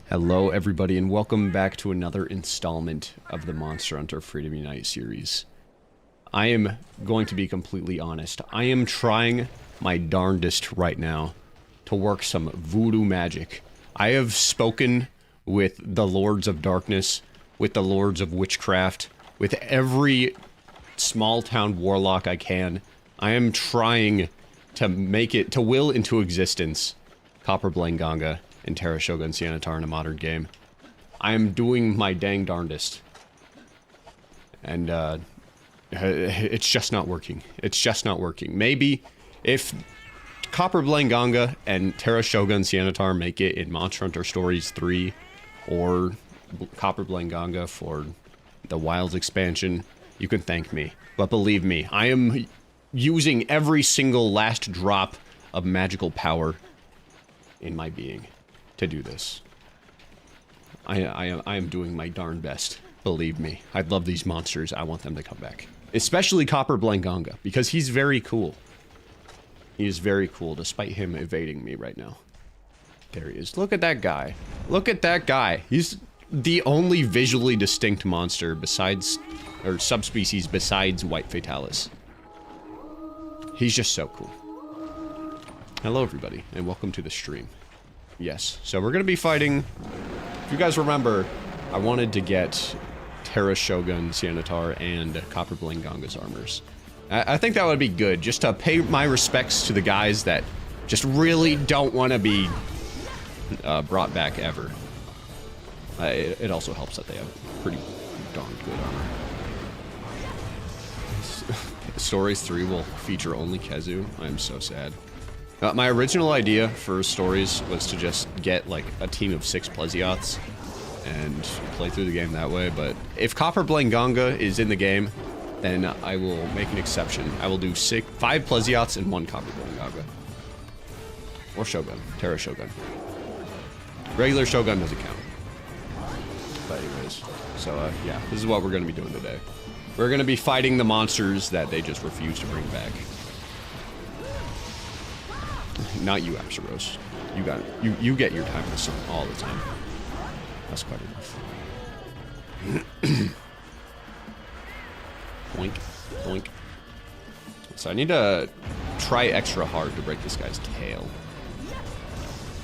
Hello everybody and welcome back to another installment of the Monster Hunter Freedom Unite series. I am going to be completely honest. I am trying my darndest right now to work some voodoo magic. I have spoken with the Lords of Darkness, with the Lords of Witchcraft, with every small town warlock I can. I am trying to make it, to will into existence Copper Blanganga and Terra Shogun Sianatar in a modern game. I am doing my dang darndest. And, it's just not working. It's just not working. Maybe if Copper Blanganga and Terra Shogun Sianatar make it in Monster Hunter Stories 3, or Copper Blanganga for the Wilds expansion, you can thank me. But believe me, I am using every single last drop of magical power in my being to do this. I am doing my darn best. Believe me. I love these monsters. I want them to come back. Especially Copper Blanganga, because he's very cool. He is very cool, despite him evading me right now. There he is. Look at that guy. Look at that guy. He's the only visually distinct monster besides, or subspecies besides White Fatalis. He's just so cool. Hello everybody, and welcome to the stream. Yes, so we're gonna be fighting, if you guys remember, I wanted to get Terra Shogun Sianatar and Copper Blanganga's armors. I think that would be good, just to pay my respects to the guys that just really don't want to be brought back ever. It also helps that they have pretty darn good armor. Stories 3 will feature only Kezu. I'm so sad. My original idea for Stories was to just get, like, a team of 6 Plesiots and play through the game that way, but if Copper Blanganga is in the game, then I will make an exception. I will do 5 Plesiots and 1 Copper Blanganga. Or Shogun. Terra Shogun. Regular Shogun doesn't count. But anyways, so, yeah, this is what we're going to be doing today. We're going to be fighting the monsters that they just refuse to bring back. Not you, Apsaros. You got it. You get your time in the sun all the time. That's quite enough. Boink. Boink. So I need to try extra hard to break this guy's tail.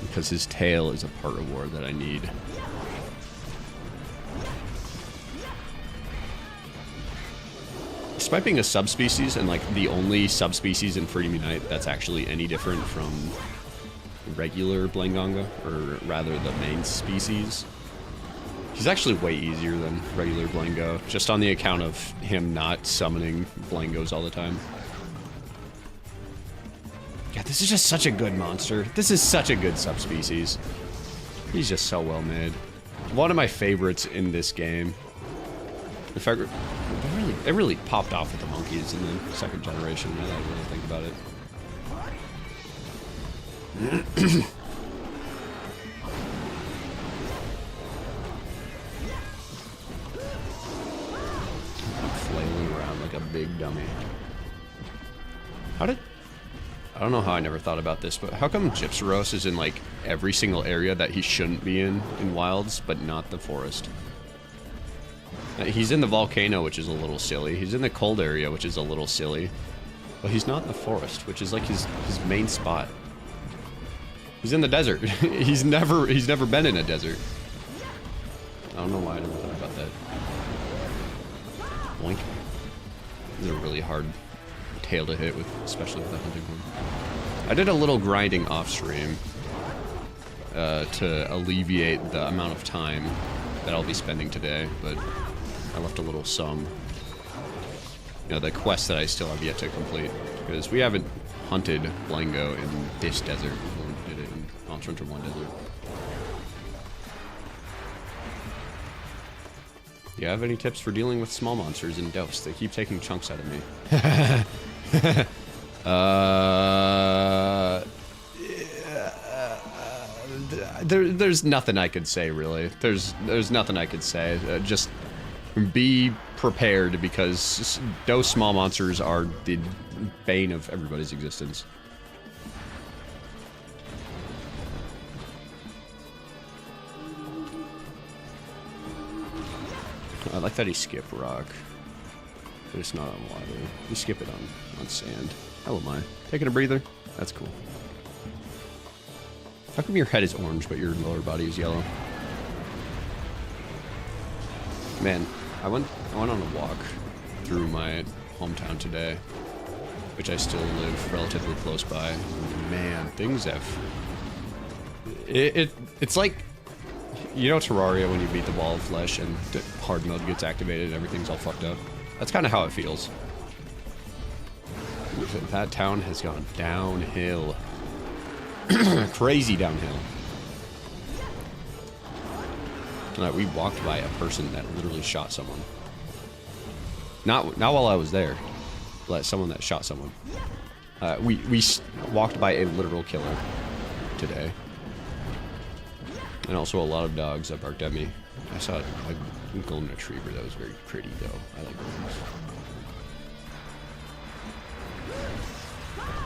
Because his tail is a part of war that I need. Despite being a subspecies, and like the only subspecies in Freedom Unite that's actually any different from regular Blanganga, or rather the main species, he's actually way easier than regular Blango, just on the account of him not summoning Blangos all the time. Yeah, this is just such a good monster. This is such a good subspecies. He's just so well made. One of my favorites in this game. In fact, it really popped off with the monkeys in the second generation, now that I really think about it. I'm flailing around like a big dummy. I don't know how I never thought about this, but how come Gypsaros is in like every single area that he shouldn't be in Wilds, but not the forest? He's in the volcano, which is a little silly. He's in the cold area, which is a little silly. But he's not in the forest, which is like his main spot. He's in the desert. he's never been in a desert. I don't know why I never thought about that. Boink. This is a really hard tail to hit with, especially with the hunting one. I did a little grinding off stream to alleviate the amount of time that I'll be spending today, but I left a little sum. You know, the quest that I still have yet to complete, because we haven't hunted Blango in this desert. We did it in Monster Hunter 1 desert. Do you have any tips for dealing with small monsters in Dose? They keep taking chunks out of me. There's nothing I could say, really. There's nothing I could say. Just be prepared, because those small monsters are the bane of everybody's existence. like that he skipped rock. But it's not on water. You skip it on sand. How am I? Taking a breather? That's cool. How come your head is orange, but your lower body is yellow? Man, I went on a walk through my hometown today, which I still live relatively close by. Man, things have... It's like... You know Terraria when you beat the wall of flesh and the hard mode gets activated and everything's all fucked up? That's kind of how it feels. That town has gone downhill. Crazy downhill. We walked by a person that literally shot someone. Not while I was there, but someone that shot someone. We walked by a literal killer today. And also a lot of dogs that barked at me. I saw a golden retriever that was very pretty though. I like those.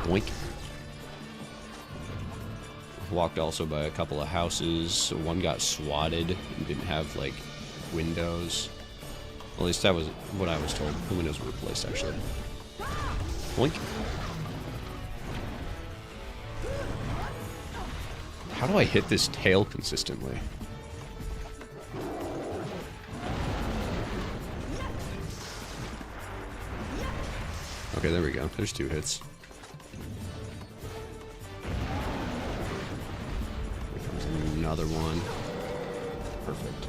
Boink. Walked also by a couple of houses. One got swatted and didn't have like windows. Well, at least that was what I was told. The windows were replaced actually. Boink. How do I hit this tail consistently? Okay, there we go. There's 2 hits. Here comes another one. Perfect.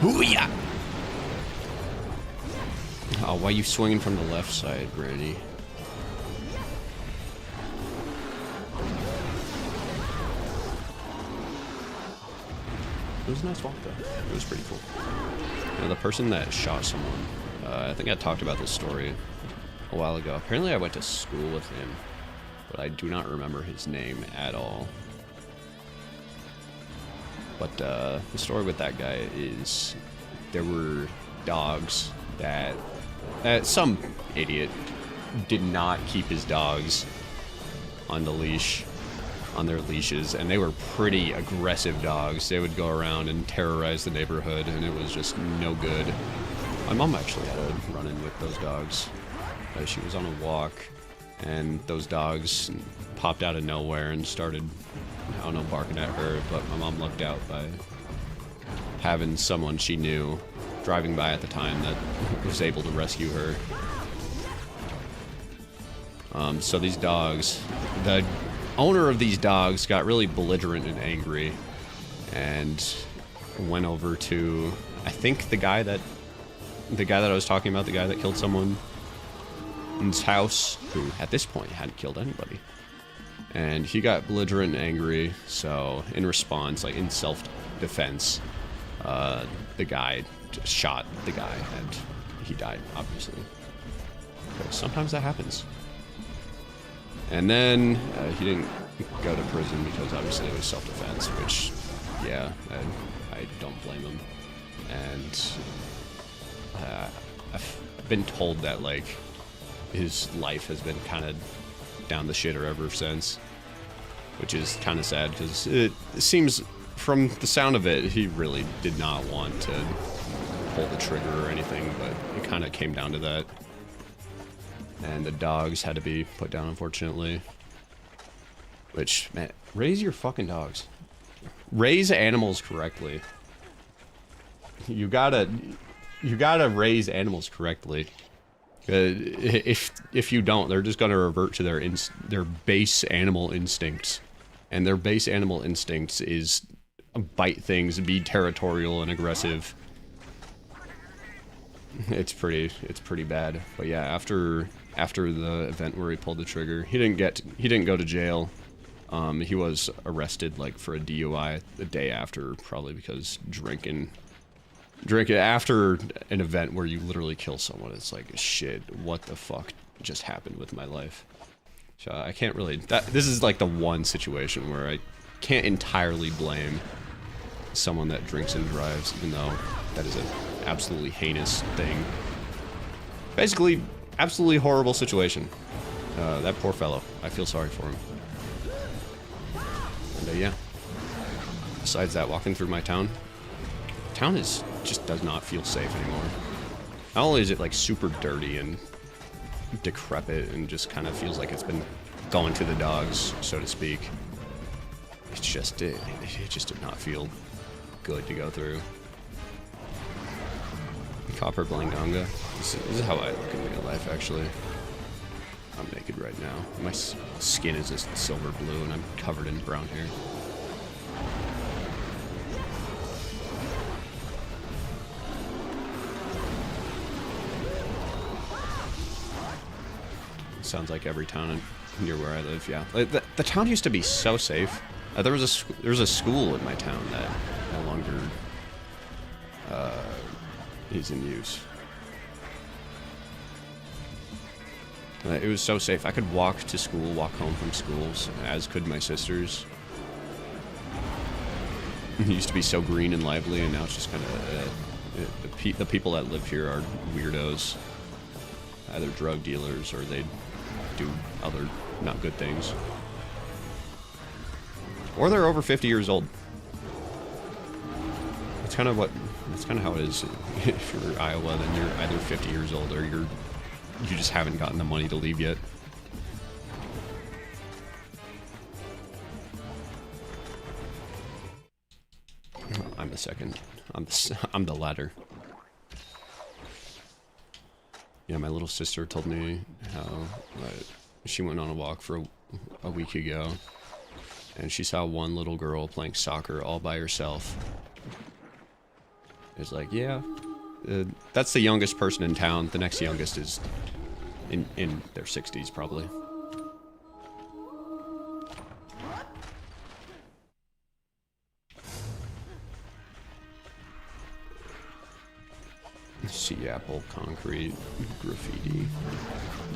Hoo-yah! Oh, why are you swinging from the left side, Granny? It was a nice walk, though. It was pretty cool. Now, the person that shot someone, I think I talked about this story a while ago. Apparently, I went to school with him, but I do not remember his name at all. But the story with that guy is there were dogs that some idiot did not keep his dogs on the leash. On their leashes, and they were pretty aggressive dogs. They would go around and terrorize the neighborhood, and it was just no good. My mom actually had a run-in with those dogs. She was on a walk, and those dogs popped out of nowhere and started, I don't know, barking at her, but my mom lucked out by having someone she knew driving by at the time that was able to rescue her. So these dogs, the owner of these dogs got really belligerent and angry and went over to, I think the guy that I was talking about, the guy that killed someone in his house, who at this point hadn't killed anybody. And he got belligerent and angry, so in response, like in self-defense, the guy just shot the guy and he died, obviously. But sometimes that happens. And then he didn't go to prison because obviously it was self-defense, which, yeah, I don't blame him. And I've been told that, like, his life has been kind of down the shitter ever since, which is kind of sad because it seems, from the sound of it, he really did not want to pull the trigger or anything, but it kind of came down to that. And the dogs had to be put down, unfortunately. Which, man, raise your fucking dogs. Raise animals correctly. You gotta raise animals correctly. If you don't, they're just gonna revert to their base animal instincts. And their base animal instincts is bite things, be territorial and aggressive. It's pretty bad. But yeah, after the event where he pulled the trigger, he didn't go to jail. He was arrested like for a DUI the day after, probably because drinking after an event where you literally kill someone. It's like, shit, what the fuck just happened with my life? So I can't really, this is like the one situation where I can't entirely blame someone that drinks and drives, even though that is an absolutely heinous thing. Basically, absolutely horrible situation. That poor fellow. I feel sorry for him. And yeah. Besides that, walking through my town, Town is just does not feel safe anymore. Not only is it like super dirty and decrepit and just kind of feels like it's been going to the dogs, so to speak. It's just it just did not feel good to go through. Copper Blanganga. This is how I look in real life, actually. I'm naked right now. My skin is just silver blue and I'm covered in brown hair. Sounds like every town near where I live, yeah. Like, the town used to be so safe. There was a school in my town that no longer is in use. It was so safe. I could walk to school, walk home from schools, as could my sisters. It used to be so green and lively, and now it's just kind of the people that live here are weirdos, either drug dealers or they do other not good things, or they're over 50 years old. That's kind of how it is. If you're Iowa, then you're either 50 years old or you just haven't gotten the money to leave yet. I'm the second. I'm the latter. Yeah, my little sister told me how she went on a walk for a week ago, and she saw one little girl playing soccer all by herself. It's like, yeah, that's the youngest person in town. The next youngest is in their 60s, probably. Sea apple, concrete, graffiti.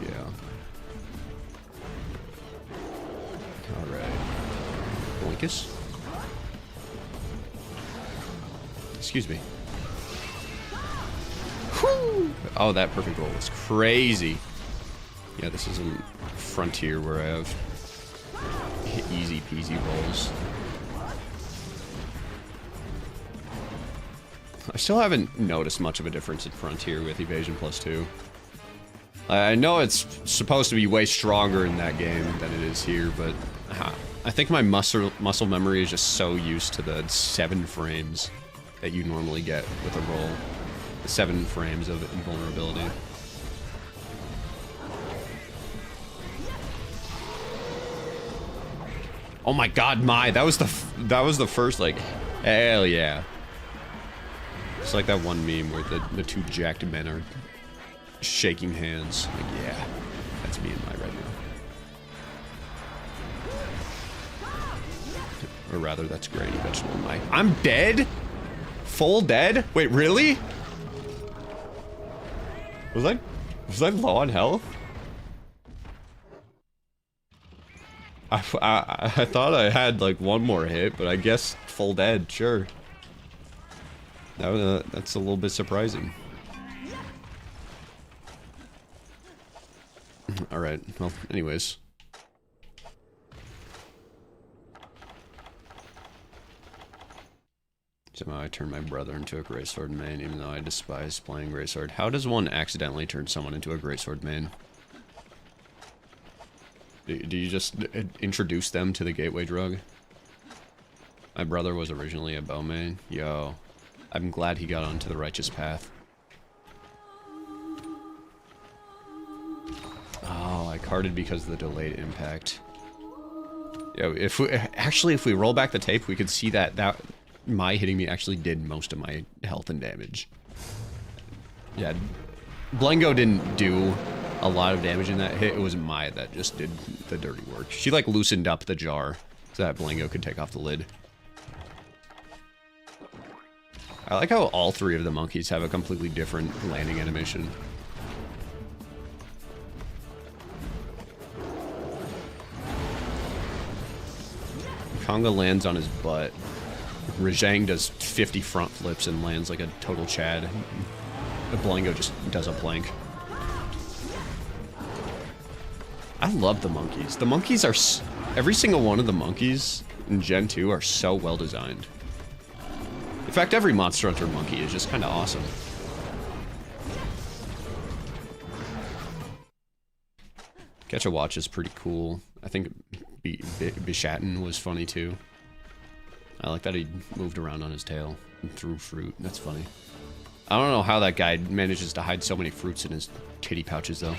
Yeah. Alright. Boinkus? Excuse me. Whew! Oh, that perfect roll was crazy. Yeah, this isn't Frontier where I have easy peasy rolls. I still haven't noticed much of a difference in Frontier with Evasion +2. I know it's supposed to be way stronger in that game than it is here, but I think my muscle memory is just so used to the 7 frames that you normally get with a roll. The 7 frames of invulnerability. Oh my god, that was the first, like, hell yeah. It's like that one meme where the two jacked men are shaking hands. Like, yeah, that's me and my right now. Or rather, that's Granny Vegetable and my. I'm dead? Full dead? Wait, really? Was I low on health? I thought I had like one more hit, but I guess full dead, sure. That's a little bit surprising. Alright, well, anyways. Somehow I turned my brother into a greatsword main, even though I despise playing greatsword. How does one accidentally turn someone into a greatsword main? Do you just introduce them to the gateway drug? My brother was originally a bow main. Yo. I'm glad he got onto the righteous path. Oh, I carded because of the delayed impact. Yeah, if we roll back the tape, we could see that my hitting me actually did most of my health and damage. Yeah, Blango didn't do a lot of damage in that hit. It was Mai that just did the dirty work. She like loosened up the jar so that Blango could take off the lid. I like how all 3 of the monkeys have a completely different landing animation. Conga lands on his butt. Rajang does 50 front flips and lands like a total Chad. Blango just does a plank. I love the monkeys. The monkeys are... every single one of the monkeys in Gen 2 are so well designed. In fact, every Monster Hunter monkey is just kind of awesome. Catch a Watch is pretty cool. I think Bishatten was funny too. I like that he moved around on his tail and threw fruit. That's funny. I don't know how that guy manages to hide so many fruits in his titty pouches though.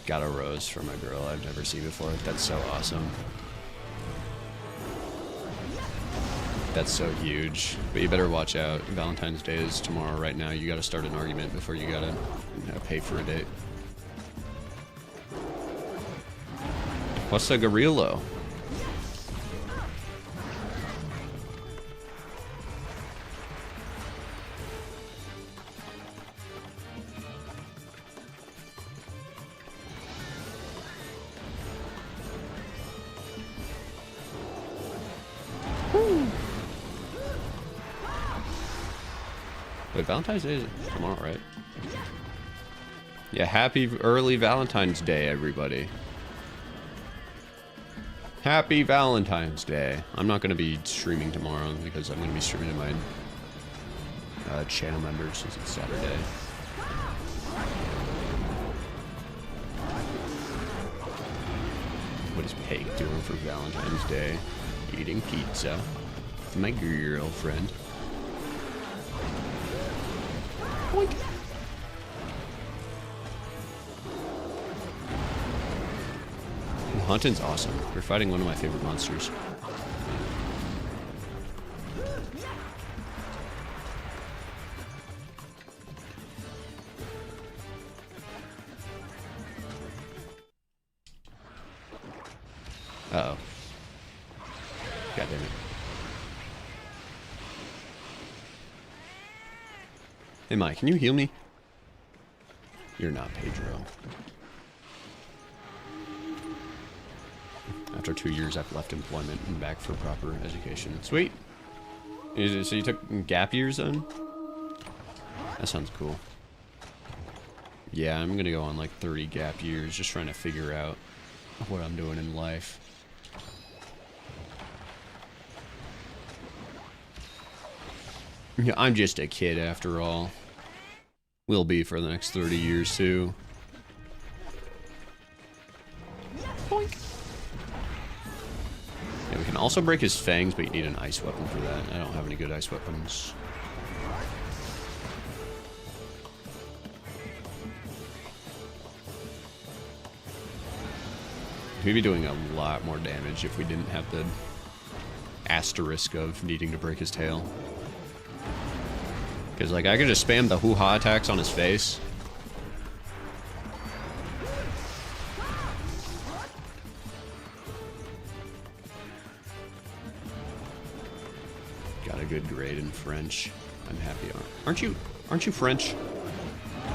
Got a rose from a girl I've never seen before. That's so awesome. That's so huge. But you better watch out. Valentine's Day is tomorrow right now. You gotta start an argument before you gotta pay for a date. What's a Garillo? Wait, Valentine's Day is tomorrow, right? Yeah, happy early Valentine's Day, everybody. Happy Valentine's Day. I'm not going to be streaming tomorrow because I'm going to be streaming to my channel members since it's Saturday. What is Peg doing for Valentine's Day? Eating pizza with my girlfriend. Boink. Hunting's awesome. We're fighting one of my favorite monsters. Uh-oh. God damn it. Hey, Mike, can you heal me? You're not Pedro. After 2 years, I've left employment and back for proper education. Sweet. So you took gap years then? That sounds cool. Yeah, I'm gonna go on like 30 gap years, just trying to figure out what I'm doing in life. Yeah, I'm just a kid after all. Will be for the next 30 years too. Boink. Yeah, we can also break his fangs, but you need an ice weapon for that. I don't have any good ice weapons. We'd be doing a lot more damage if we didn't have the asterisk of needing to break his tail. Because, like, I could just spam the hoo-ha attacks on his face. Got a good grade in French. I'm happy. Aren't you French?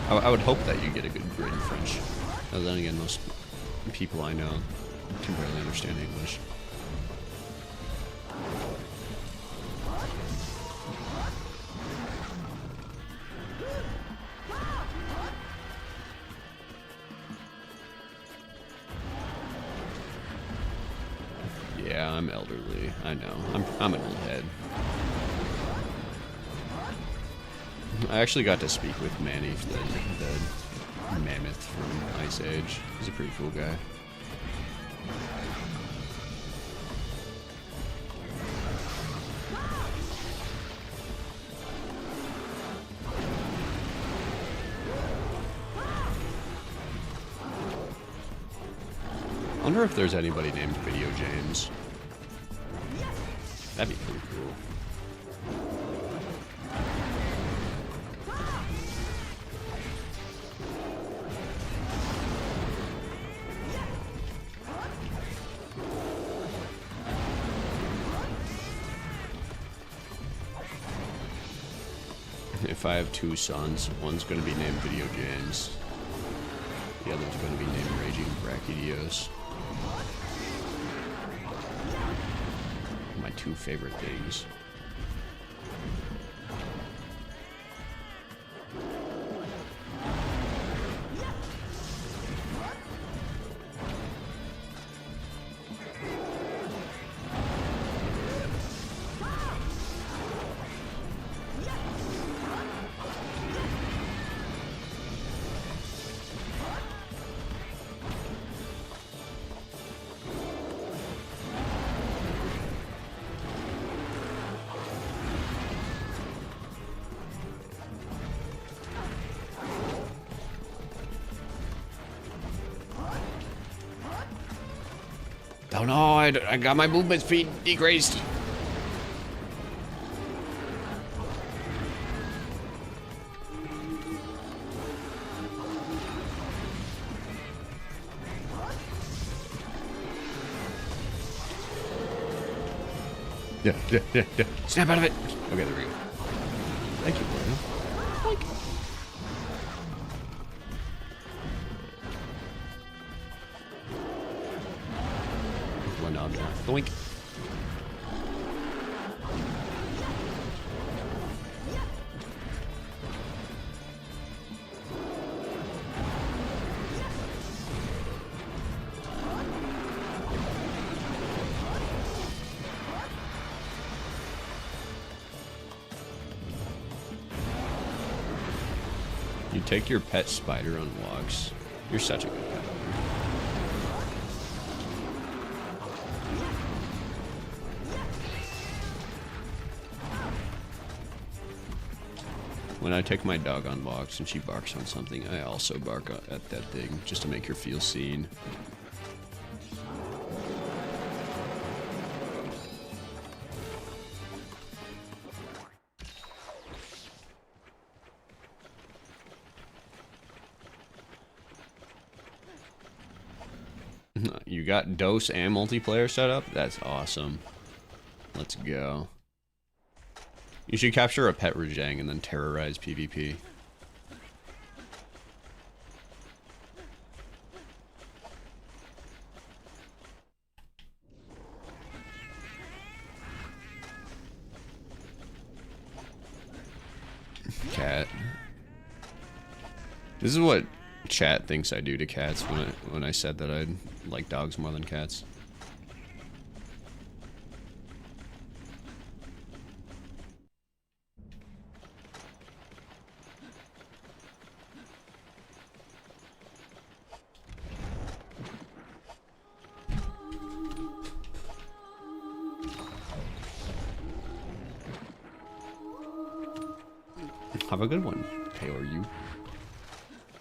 I would hope that you get a good grade in French. But then again, most people I know can barely understand English. Yeah, I'm elderly. I know. I'm an old head. I actually got to speak with Manny, the mammoth from Ice Age. He's a pretty cool guy. I wonder if there's anybody named Video James. That'd be pretty cool. If I have two sons, one's going to be named Video James. The other's going to be named Raging Brachydios. My two favorite things. Oh no, I got my movement speed decreased. Yeah. Snap out of it. Okay, there we go. Thank you, Bruno. Like. One knob now. Doink. You take your pet spider on walks. You're such a good pet owner. When I take my dog on walks and she barks on something, I also bark at that thing just to make her feel seen. You got dose and multiplayer set up? That's awesome. Let's go. You should capture a pet Rajang and then terrorize PvP. Cat. This is what chat thinks I do to cats when I said that I like dogs more than cats. Have a good one, Taylor. You.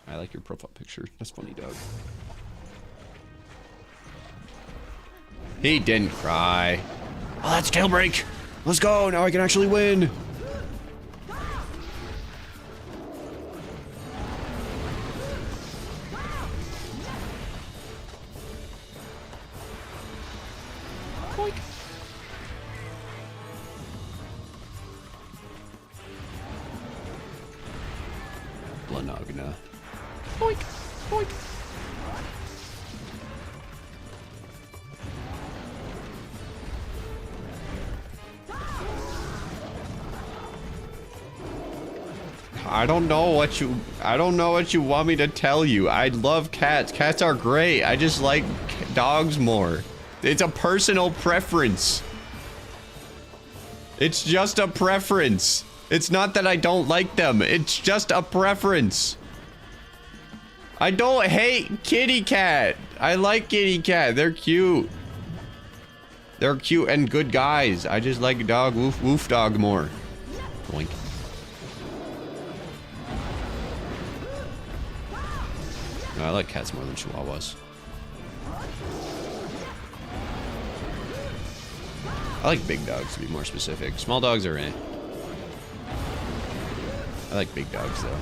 I like your profile picture. That's funny, dog. He didn't cry. Oh, that's Tailbreak. Let's go. Now I can actually win. Boink. Blanagna. Boink, boink. I don't know what you want me to tell you. I love cats. Cats are great. I just like dogs more. It's a personal preference. It's just a preference. It's not that I don't like them. It's just a preference. I don't hate kitty cat. I like kitty cat. They're cute. They're cute and good guys. I just like dog woof woof dog more. Boink. No, I like cats more than chihuahuas. I like big dogs to be more specific. Small dogs are eh. I like big dogs though.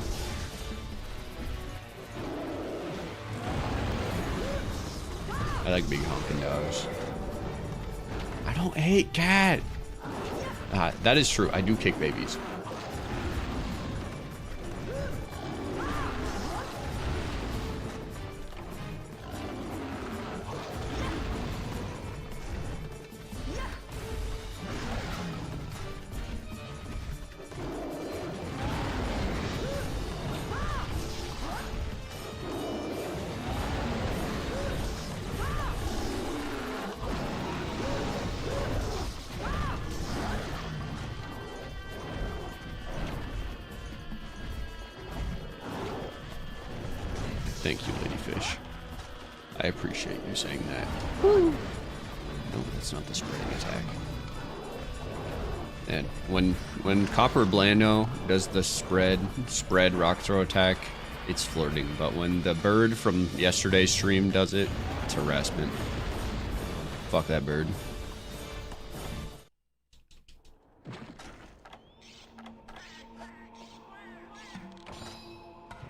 I like big honking dogs. I don't hate cat. That is true. I do kick babies. Thank you, Ladyfish. I appreciate you saying that. Woo. No, that's not the spreading attack. And when Copper Blando does the spread rock throw attack, it's flirting. But when the bird from yesterday's stream does it, it's harassment. Fuck that bird.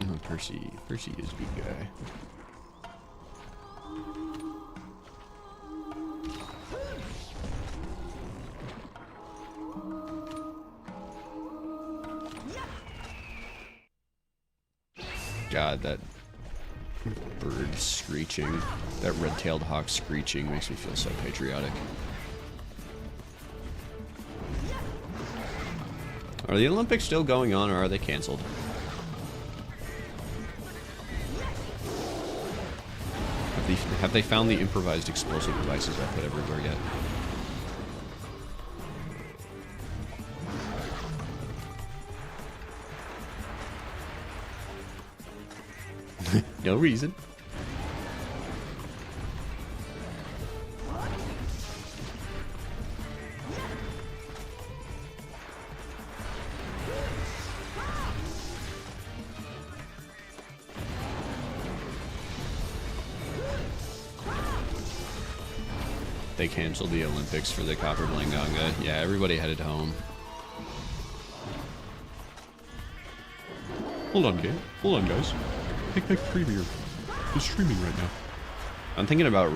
Oh, Percy. Percy is a good guy. God, that bird screeching, that red-tailed hawk screeching makes me feel so patriotic. Are the Olympics still going on, or are they canceled? Have they found the improvised explosive devices I put everywhere yet? No reason. They canceled the Olympics for the Copper Blinganga. Yeah, everybody headed home. Hold on, hold on, guys. PigPeg Premier is streaming right now. I'm thinking about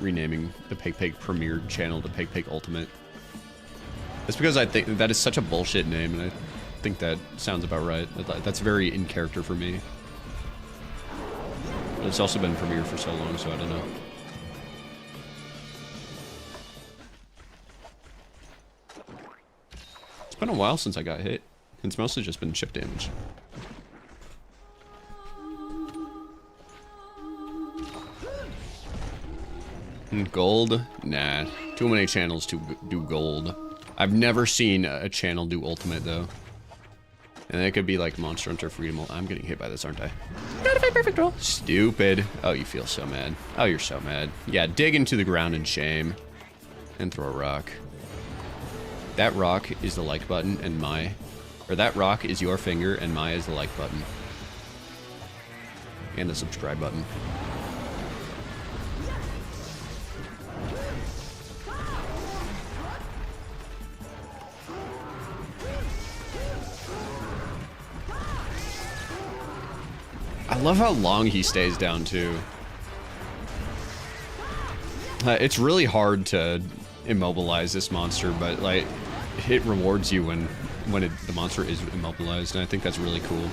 renaming the PigPeg Premier channel to PigPeg Ultimate. It's because I think that is such a bullshit name, and I think that sounds about right. That's very in character for me. But it's also been Premier for so long, so I don't know. It's been a while since I got hit. It's mostly just been chip damage. Gold? Nah. Too many channels to do gold. I've never seen a channel do ultimate, though. And it could be like Monster Hunter Freedom. I'm getting hit by this, aren't I? Notify perfect roll. Stupid. Oh, you feel so mad. Oh, you're so mad. Yeah, dig into the ground in shame. And throw a rock. That rock is the like button, and that rock is your finger, and my is the like button. And the subscribe button. I love how long he stays down, too. It's really hard to immobilize this monster, but, like, it rewards you when the monster is immobilized, and I think that's really cool.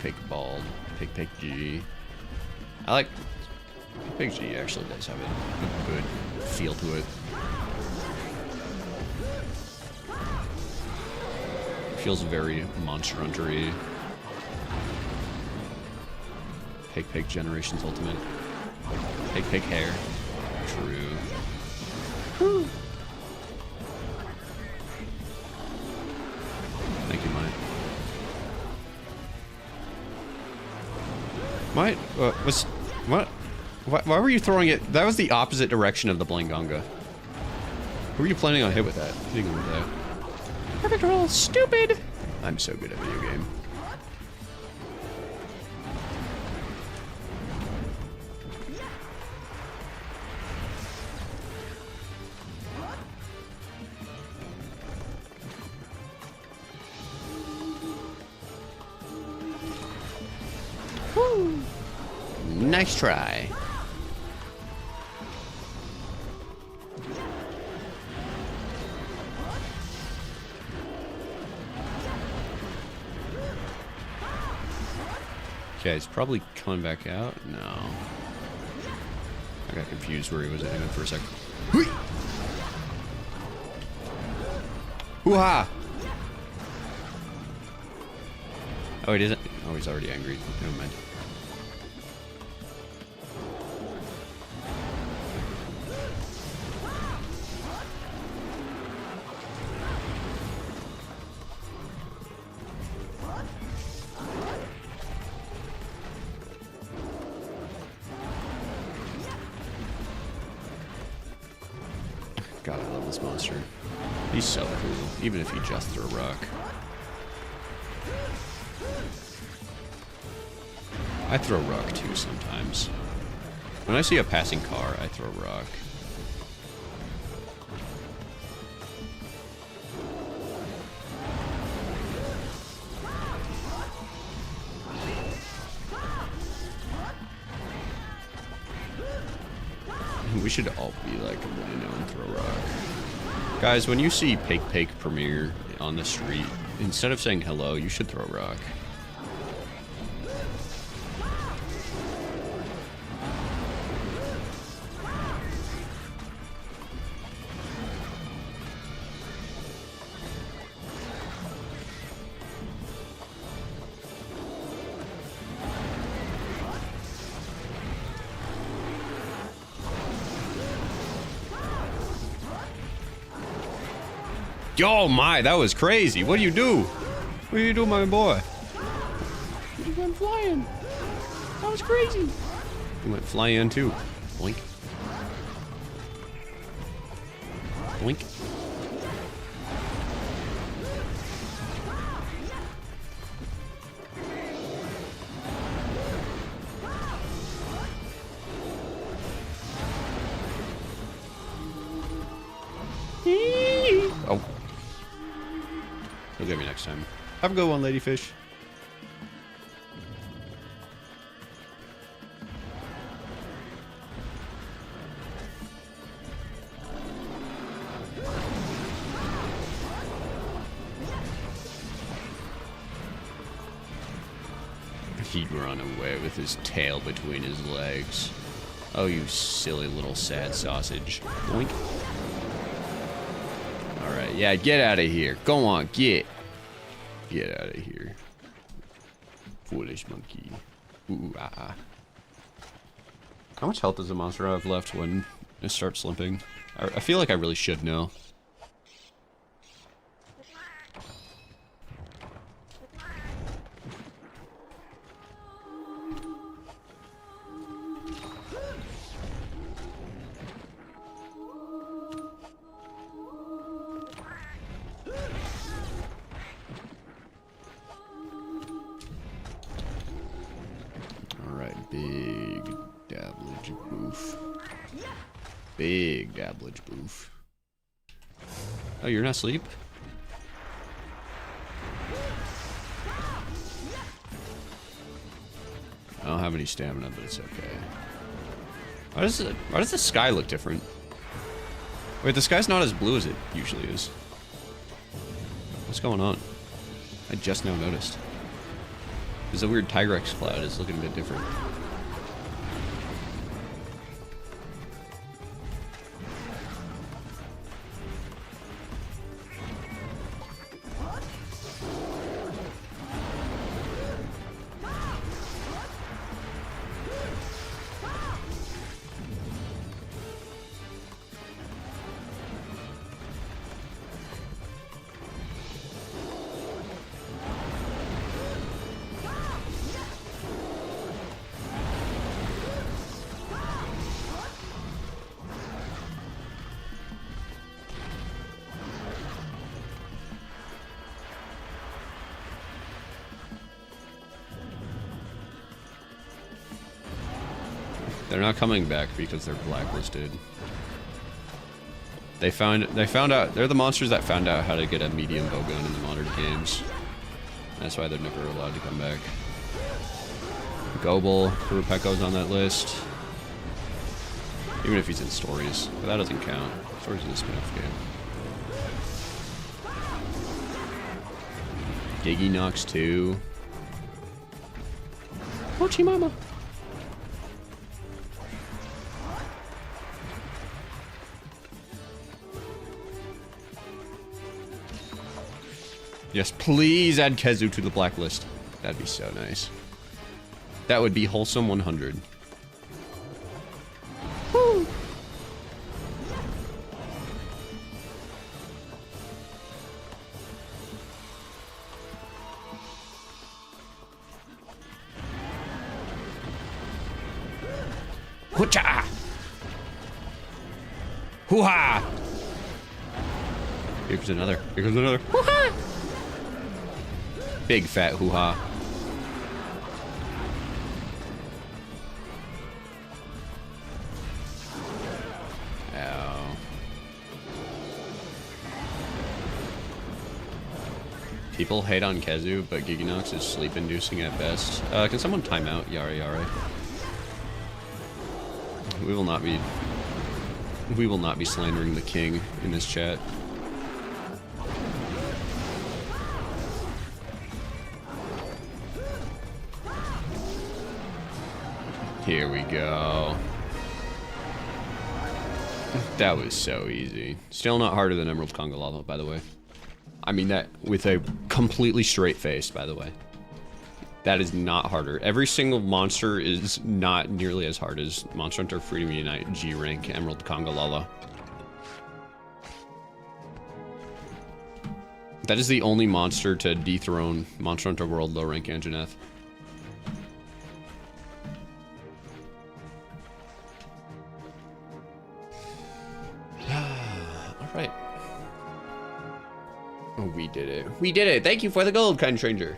Pig bald. Pig G. I like... Pig G actually does have a good feel to it. Feels very Monster Hunter-y. Pig Generations Ultimate. Pig hair. True. Woo. Thank you, Mike. What? Why were you throwing it? That was the opposite direction of the Blinganga. Who were you planning on hitting with that? Perfect roll, stupid! I'm so good at video game. Woo! Nice try. Okay, he's probably coming back out. No. I got confused where he was aiming for a second. Hoo-ha! Oh, he doesn't. Oh, he's already angry. Never mind. God, I love this monster. He's so cool, even if he just threw a rock. I throw a rock too sometimes. When I see a passing car, I throw a rock. We should all be like, you know, and throw rock. Guys, when you see Pake premiere on the street, instead of saying hello, you should throw rock. Oh my, that was crazy. What do you do? What do you do, my boy? You went flying. That was crazy. You went flying too. Blink. Blink. Oh. You'll get me next time. Have a good one, Ladyfish. He'd run away with his tail between his legs. Oh, you silly little sad sausage. Boink. Alright, yeah, get out of here. Go on, get. Get out of here. Foolish monkey. Ooh, ah, ah. How much health does the monster have left when it starts limping? I feel like I really should know. Big dabblage boof. Big dabblage boof. Oh, you're not asleep? I don't have any stamina, but it's okay. Why does the sky look different? Wait, the sky's not as blue as it usually is. What's going on? I just now noticed. Because the weird Tigrex cloud is looking a bit different. They're not coming back because they're blacklisted. They found out they're the monsters that found out how to get a medium bowgun in the modern games. That's why they're never allowed to come back. Gobel, Kurupekko's on that list. Even if he's in stories, but that doesn't count. Stories is a spin-off game. Gigginox 2. Mochimama. Yes, please add Kezu to the blacklist. That'd be so nice. That would be wholesome 100. Woo! Hoo-cha! Hoo-ha! Here comes another. Here comes another. Hoo-ha! Big fat hoo-ha. Ow. People hate on Khezu, but Giginox is sleep-inducing at best. Can someone time out Yara Yara? We will not be slandering the king in this chat. Here we go. That was so easy. Still not harder than Emerald Conga Lava, by the way. I mean that with a completely straight face, by the way. That is not harder. Every single monster is not nearly as hard as Monster Hunter Freedom Unite G rank Emerald Conga Lala. That is the only monster to dethrone Monster Hunter World low rank Anjanath. Alright. Oh, we did it. We did it! Thank you for the gold, kind stranger.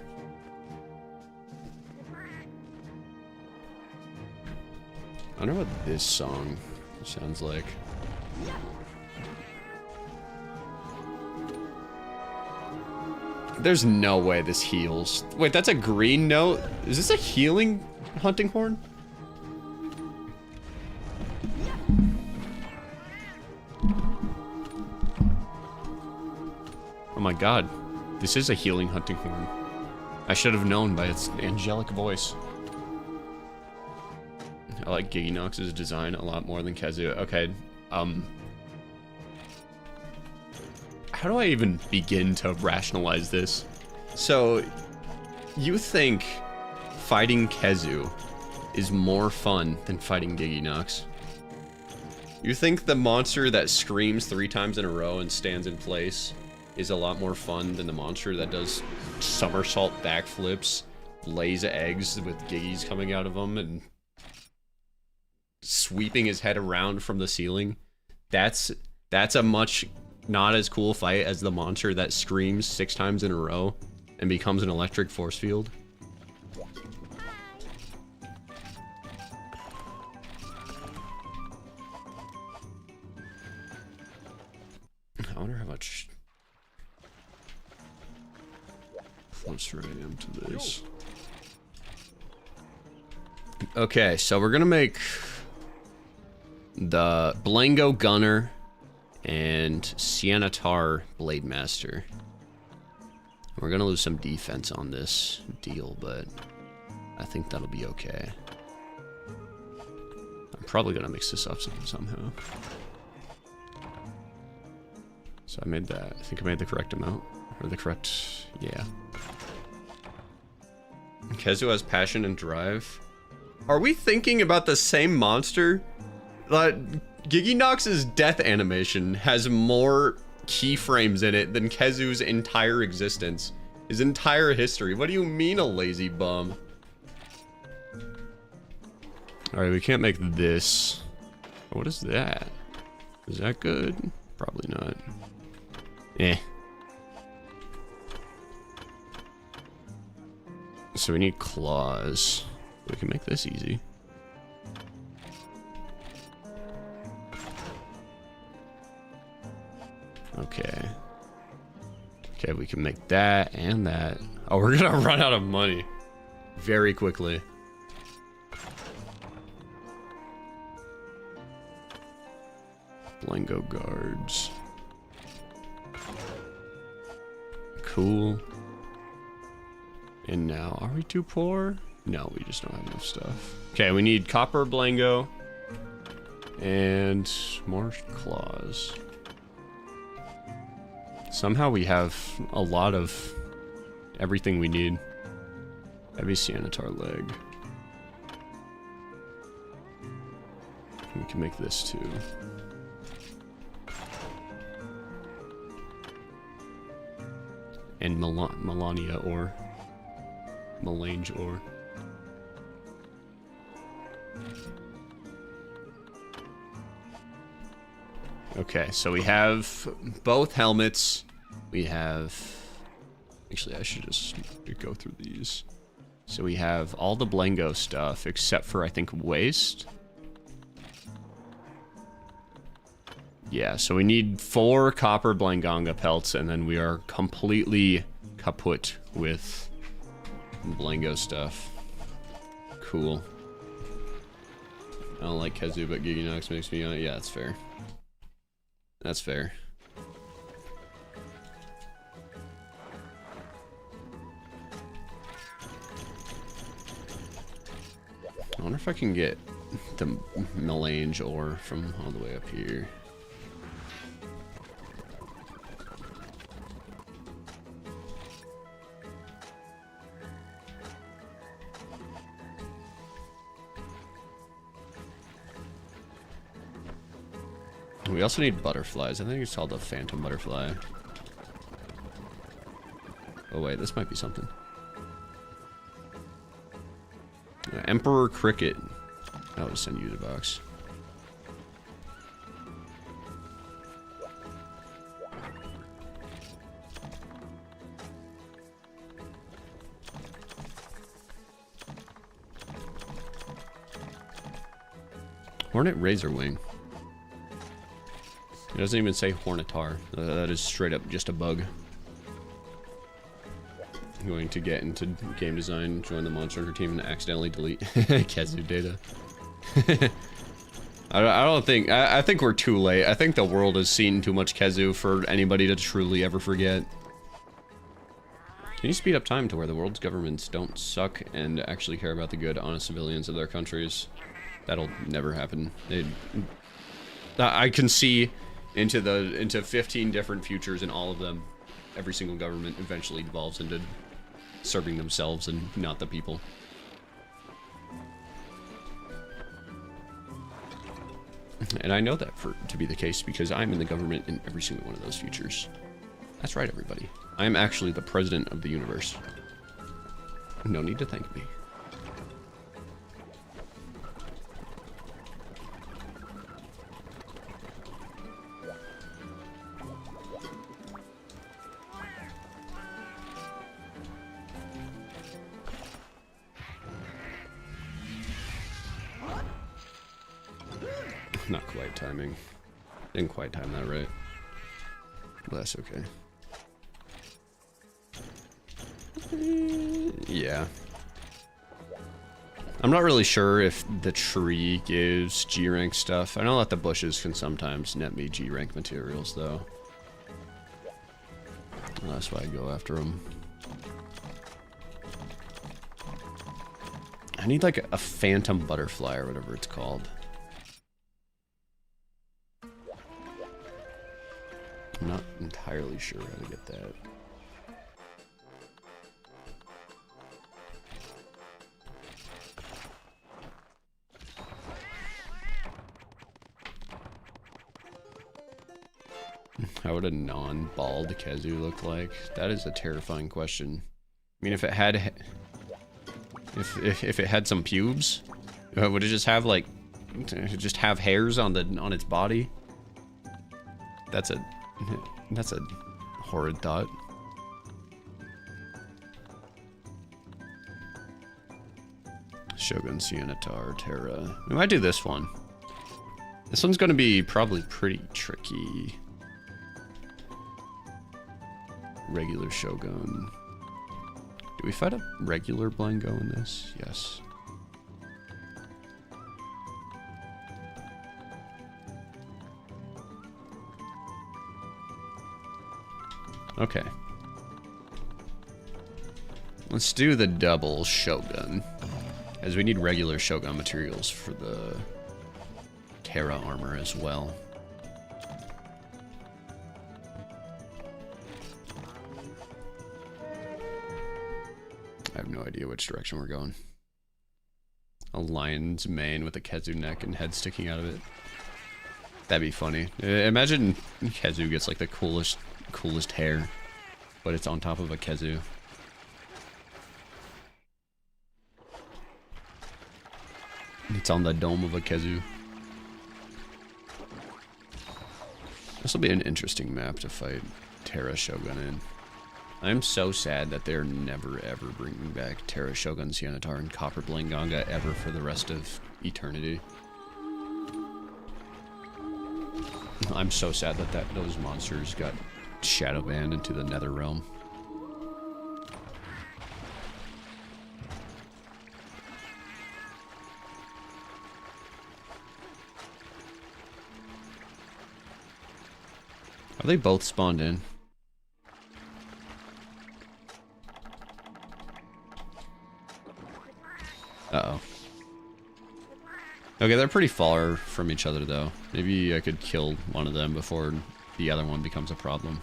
I wonder what this song sounds like. There's no way this heals. Wait, that's a green note? Is this a healing hunting horn? Oh my god. This is a healing hunting horn. I should have known by its angelic voice. I like Giginox's design a lot more than Khezu. Okay, how do I even begin to rationalize this? So, you think fighting Khezu is more fun than fighting Giginox? You think the monster that screams 3 times in a row and stands in place is a lot more fun than the monster that does somersault backflips, lays eggs with Giggies coming out of them, and sweeping his head around from the ceiling? That's a much not as cool fight as the monster that screams 6 times in a row and becomes an electric force field. I wonder how much closer I am to this. Okay, so we're gonna make the Blango Gunner and Siennatar Blade Master. We're gonna lose some defense on this deal, but I think that'll be okay. I'm probably gonna mix this up somehow. So I made that. I think I made the correct amount. Or the correct... yeah. Khezu has passion and drive. Are we thinking about the same monster? Giginox's death animation has more keyframes in it than Khezu's entire existence. His entire history. What do you mean a lazy bum? Alright, we can't make this. What is that? Is that good? Probably not. Eh. So we need claws. We can make this easy. Okay. Okay, we can make that and that. Oh, we're gonna run out of money very quickly. Blango guards. Cool. And now, are we too poor? No, we just don't have enough stuff. Okay, we need copper Blango and more claws. Somehow we have a lot of everything we need. Heavy Siennatar leg. We can make this too. And Melania ore. Melange ore. Okay, so we have both helmets. We have... Actually, I should just go through these. So we have all the Blango stuff, except for, I think, waist. Yeah, so we need 4 copper Blanganga pelts, and then we are completely kaput with Blango stuff. Cool. I don't like Khezu, but Giginox makes me on it. Yeah, that's fair. That's fair. I wonder if I can get the Melange ore from all the way up here. We also need butterflies. I think it's called a phantom butterfly. Oh wait, this might be something. Emperor Cricket. I'll just send you the box. Hornet Razorwing. It doesn't even say Hornitar. That is straight up just a bug. I'm going to get into game design, join the Monster Hunter team, and accidentally delete Khezu data. I don't think... I think we're too late. I think the world has seen too much Khezu for anybody to truly ever forget. Can you speed up time to where the world's governments don't suck and actually care about the good, honest civilians of their countries? That'll never happen. I can see into 15 different futures, and all of them, every single government eventually devolves into serving themselves and not the people. And I know that to be the case because I'm in the government in every single one of those futures. That's right, everybody. I am actually the president of the universe. No need to thank me. Not quite timing. Didn't quite time that right. But that's okay. Yeah. I'm not really sure if the tree gives G-rank stuff. I know that the bushes can sometimes net me G-rank materials, though. Well, that's why I go after them. I need like a phantom butterfly or whatever it's called. I'm not entirely sure how to get that. How would a non-bald Khezu look like? That is a terrifying question. I mean, if it had... If it had some pubes, would it just have, like... just have hairs on its body? That's a horrid thought. Shogun Siennatar Terra. We might do this one. This one's gonna be probably pretty tricky. Regular Shogun. Do we fight a regular Blango in this? Yes. Okay. Let's do the double Shogun, as we need regular Shogun materials for the Terra armor as well. I have no idea which direction we're going. A lion's mane with a Khezu neck and head sticking out of it. That'd be funny. Imagine Khezu gets like the coolest hair, but it's on top of a Khezu. It's on the dome of a Khezu. This will be an interesting map to fight Terra Shogun in. I'm so sad that they're never ever bringing back Terra Shogun, Xanatar, and Copper Blanganga ever for the rest of eternity. I'm so sad that those monsters got shadow banned into the Nether Realm. Are they both spawned in? Uh-oh. Okay, they're pretty far from each other, though. Maybe I could kill one of them before the other one becomes a problem.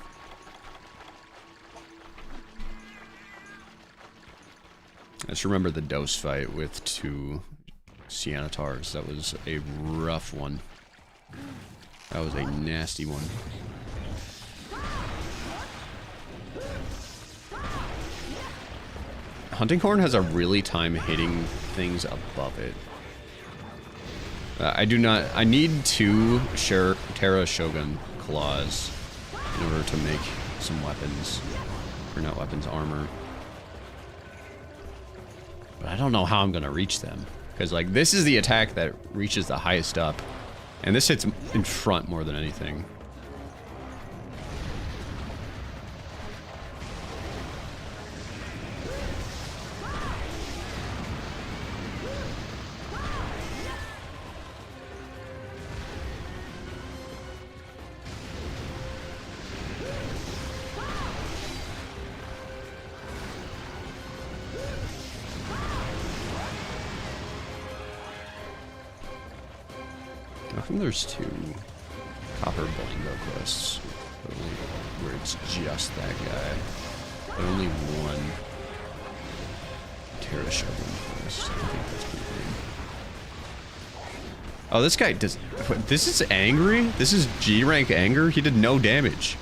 I just remember the dose fight with 2 Xanatars. That was a rough one. That was a nasty one. Hunting Horn has a really time hitting things above it. I need 2 Terra Shogun claws in order to make some weapons. Or not weapons, armor. But I don't know how I'm gonna reach them. Because, like, this is the attack that reaches the highest up. And this hits in front more than anything. How come there's 2 Copper Blingo quests where it's just that guy, but only 1 Terra Shogun quest? I think that's pretty good. Oh, this guy does. This is angry? This is G rank anger? He did no damage.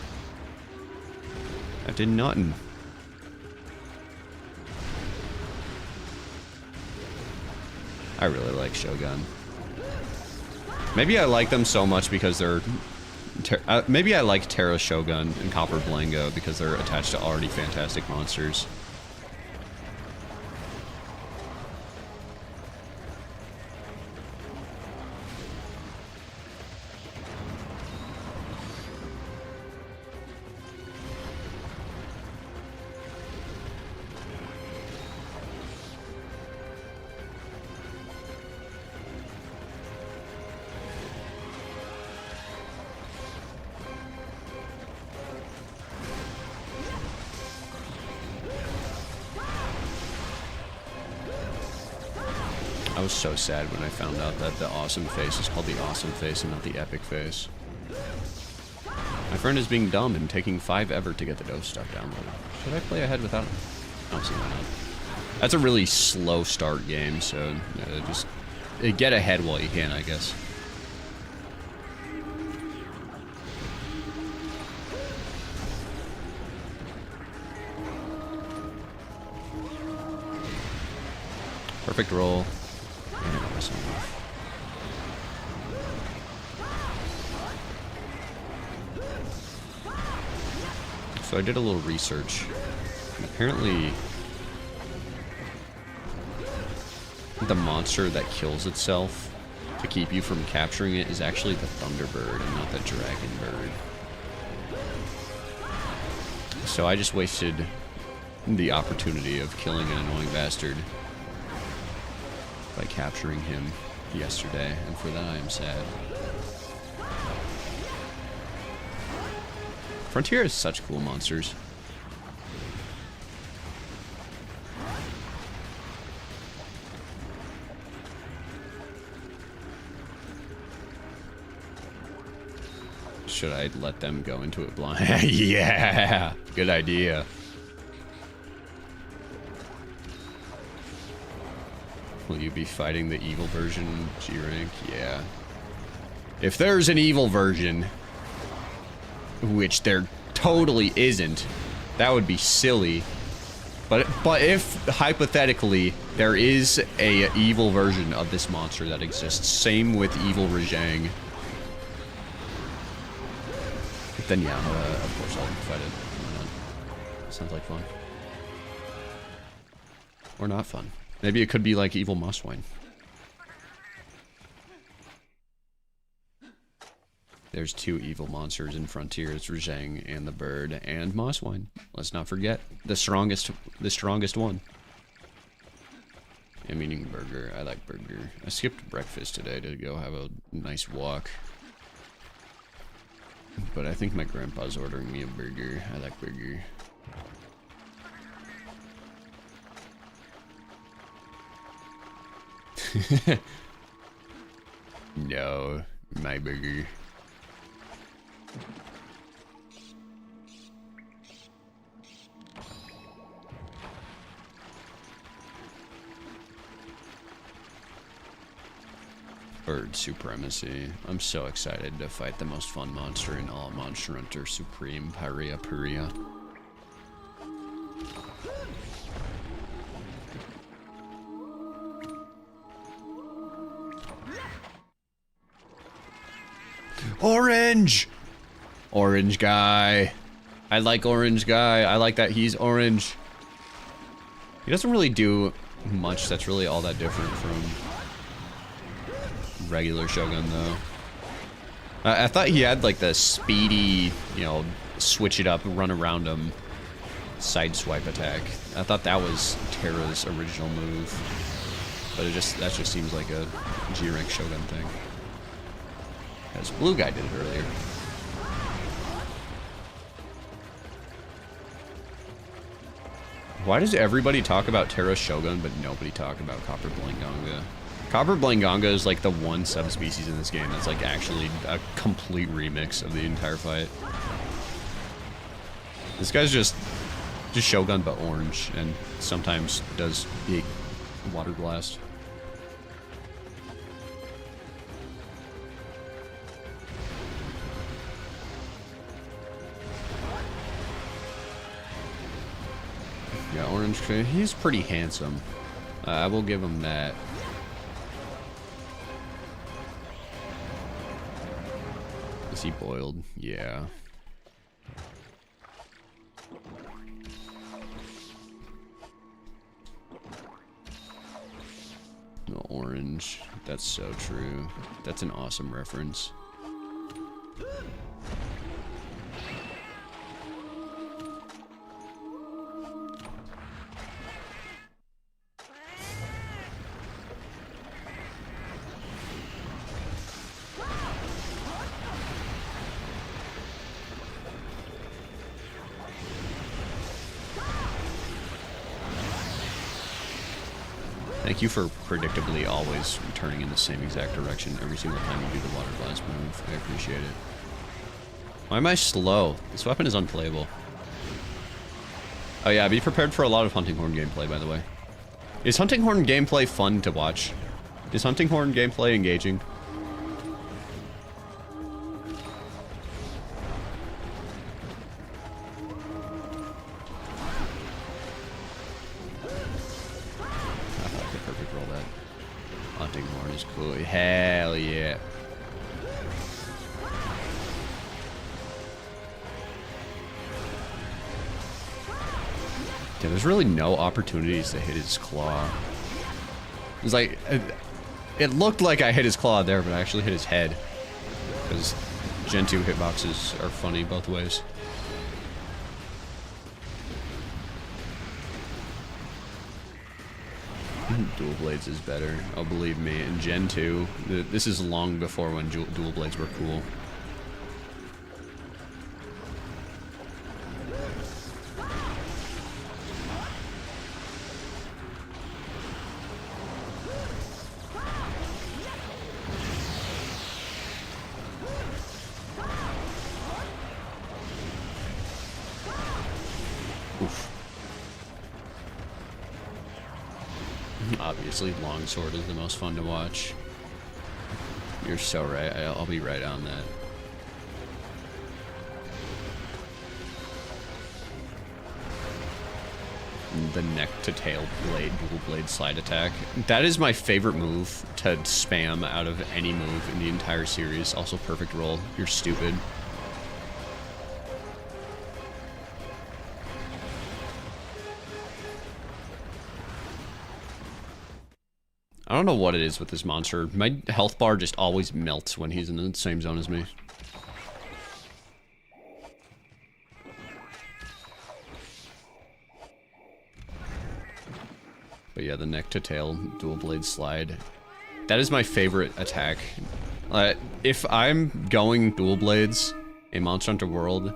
That did nothing. I really like Shogun. Maybe I like them so much because they're... maybe I like Terra Shogun and Copper Blango because they're attached to already fantastic monsters. I was so sad when I found out that the awesome face is called the awesome face and not the epic face. My friend is being dumb and taking 5 ever to get the dose stuff downloaded. Should I play ahead without him? I don't see why not. That's a really slow start game, so just get ahead while you can, I guess. Perfect roll. So I did a little research, and apparently the monster that kills itself to keep you from capturing it is actually the Thunderbird and not the Dragon Bird. So I just wasted the opportunity of killing an annoying bastard by capturing him yesterday, and for that I am sad. Frontier has such cool monsters. Should I let them go into it blind? Yeah! Good idea. Will you be fighting the evil version, G-Rank? Yeah. If there's an evil version, which there totally isn't, that would be silly. But if, hypothetically, there is a evil version of this monster that exists, same with Evil Rajang. Then yeah, of course I'll fight it. Why not? Sounds like fun. Or not fun. Maybe it could be like evil Mosswine. There's 2 evil monsters in Frontier. It's Rajang and the bird and Mosswine. Let's not forget the strongest one. I'm eating burger. I like burger. I skipped breakfast today to go have a nice walk. But I think my grandpa's ordering me a burger. I like burger. No, my burger. Bird supremacy. I'm so excited to fight the most fun monster in all Monster Hunter Supreme, Pyria Pyria. Orange! Orange guy. I like orange guy. I like that he's orange. He doesn't really do much that's really all that different from regular Shogun, though. I thought he had like the speedy, you know, switch it up, run around him, sideswipe attack. I thought that was Terra's original move, but that just seems like a G-rank Shogun thing. As blue guy did it earlier. Why does everybody talk about Terra's Shogun, but nobody talk about Copper Blanganga? Copper Blanganga is like the one subspecies in this game that's like actually a complete remix of the entire fight. This guy's just Shogun but orange, and sometimes does big water blast. Yeah, orange. He's pretty handsome. I will give him that. Is he boiled? Yeah. No, orange. That's so true. That's an awesome reference. Thank you for predictably always turning in the same exact direction every single time you do the water blast move. I appreciate it. Why am I slow? This weapon is unplayable. Oh yeah, be prepared for a lot of Hunting Horn gameplay, by the way. Is Hunting Horn gameplay fun to watch? Is Hunting Horn gameplay engaging? Hell yeah. Yeah, there's really no opportunities to hit his claw. It's like, it looked like I hit his claw there, but I actually hit his head. Because Gen 2 hitboxes are funny both ways. Dual Blades is better. Oh, believe me, in Gen 2, this is long before when Dual Blades were cool. Obviously, Longsword is the most fun to watch. You're so right. I'll be right on that. The neck to tail blade, dual blade slide attack. That is my favorite move to spam out of any move in the entire series. Also, perfect roll. You're stupid. don't know what it is with this monster. My health bar just always melts when he's in the same zone as me. But yeah, the neck to tail dual blade slide. That is my favorite attack. If I'm going dual blades in Monster Hunter World,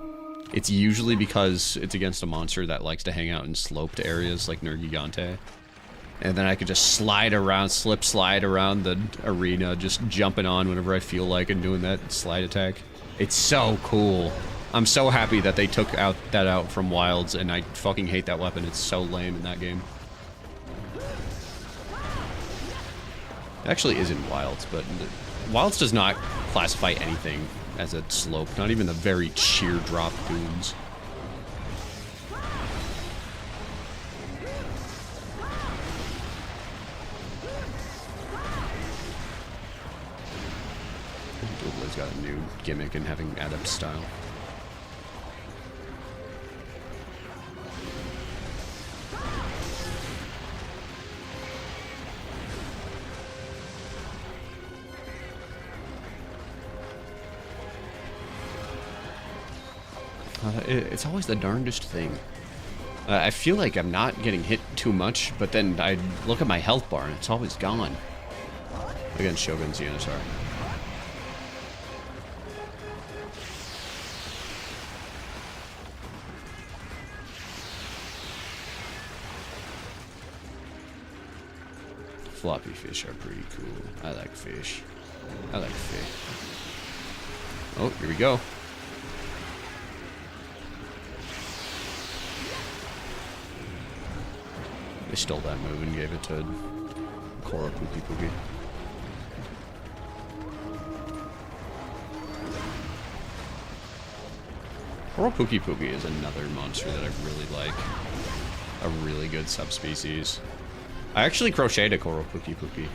it's usually because it's against a monster that likes to hang out in sloped areas like Nergigante. And then I could just slide around, slide around the arena, just jumping on whenever I feel like and doing that slide attack. It's so cool. I'm so happy that they took that out from Wilds, and I fucking hate that weapon. It's so lame in that game. It actually isn't Wilds, but Wilds does not classify anything as a slope, not even the very sheer drop goons. Dual Blade's got a new gimmick in having adept style. It's always the darndest thing. I feel like I'm not getting hit too much, but then I look at my health bar and it's always gone. Against Shogun's Venusaur. Floppy fish are pretty cool. I like fish. I like fish. Oh, here we go. They stole that move and gave it to Koro Pookie Pookie. Koro Pookie Pookie is another monster that I really like. A really good subspecies. I actually crocheted a Koro Pookie Pookie.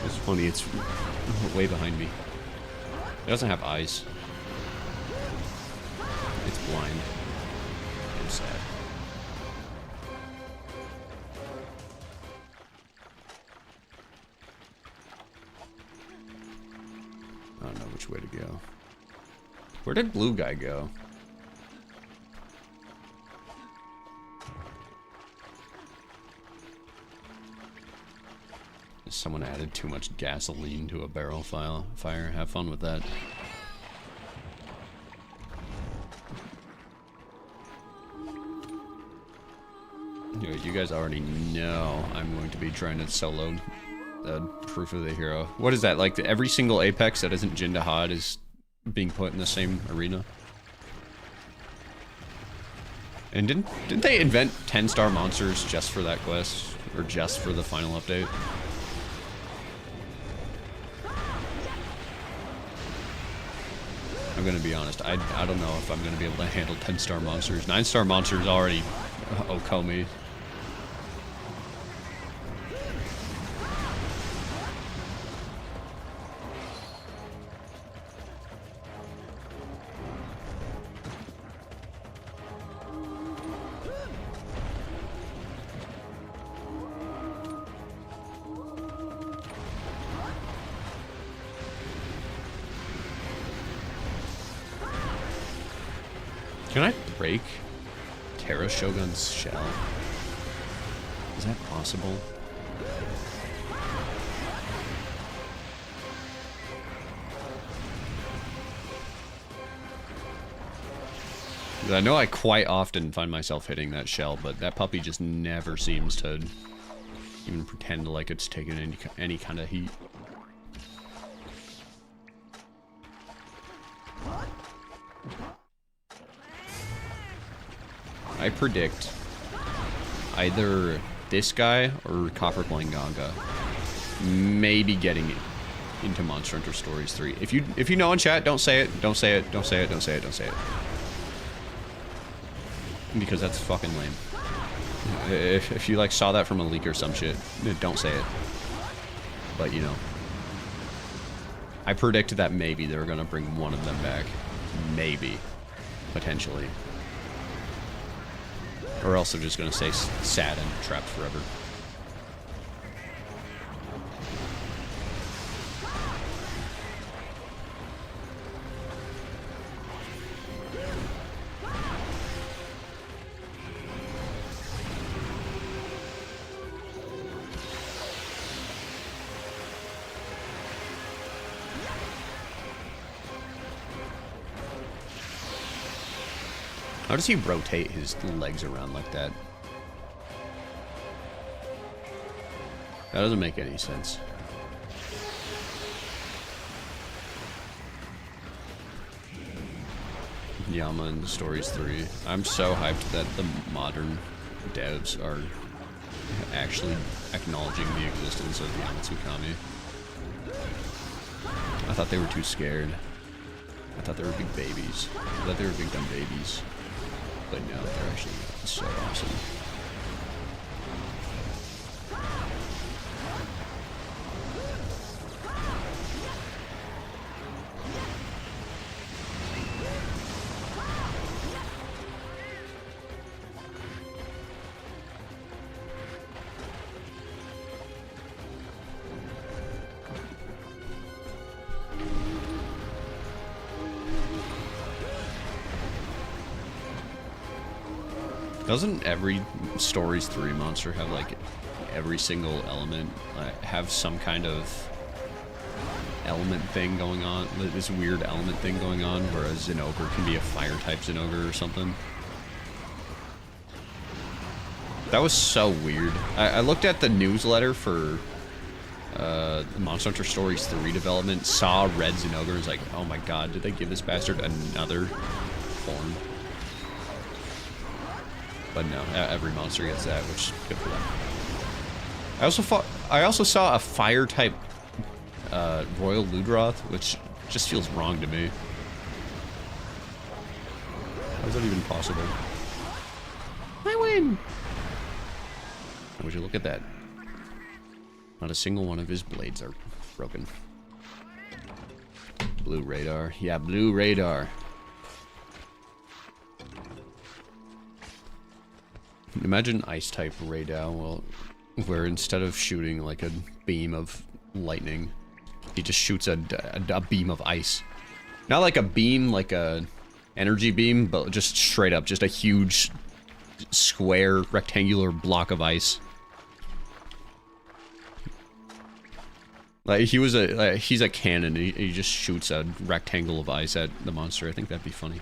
It's funny, it's way behind me. It doesn't have eyes. It's blind. I'm sad. I don't know which way to go. Where did blue guy go? Someone added too much gasoline to a barrel fire. Have fun with that. You guys already know I'm going to be trying to solo Proof of the Hero. What is that? Like every single Apex that isn't Jindahad is being put in the same arena? And didn't they invent 10-star monsters just for that quest? Or just for the final update? I'm gonna be honest, I don't know if I'm gonna be able to handle 10-star monsters. 9-star monsters already Okomi. Can I break Terra Shogun's shell? Is that possible? I know I quite often find myself hitting that shell, but that puppy just never seems to even pretend like it's taking any kind of heat. I predict either this guy or Copper playing Ganga maybe getting into Monster Hunter Stories 3. If you know in chat, don't say it, don't say it, don't say it, don't say it, don't say it. Because that's fucking lame. If you like saw that from a leak or some shit, don't say it. But you know. I predict that maybe they're gonna bring one of them back. Maybe. Potentially. Or else they're just gonna say sad and trapped forever. How does he rotate his legs around like that? That doesn't make any sense. Yama in Stories 3. I'm so hyped that the modern devs are actually acknowledging the existence of Yamatsukami. I thought they were too scared. I thought they were big babies. I thought they were big dumb babies. But no, they're actually so awesome. Doesn't every Stories 3 monster have, like, every single element have some kind of element thing going on? This weird element thing going on, whereas Zinogre can be a fire-type Zinogre or something? That was so weird. I looked at the newsletter for Monster Hunter Stories 3 development, saw Red Zinogre, and was like, oh my god, did they give this bastard another form? But no, every monster gets that, which is good for them. I also saw a fire-type Royal Ludroth, which just feels wrong to me. How is that even possible? I win! Would you look at that? Not a single one of his blades are broken. Blue radar. Yeah, blue radar. Imagine Ice-type Raidou, well, where instead of shooting like a beam of lightning, he just shoots a beam of ice. Not like a beam, like a energy beam, but just straight up, just a huge square, rectangular block of ice. Like he's a cannon. He just shoots a rectangle of ice at the monster. I think that'd be funny.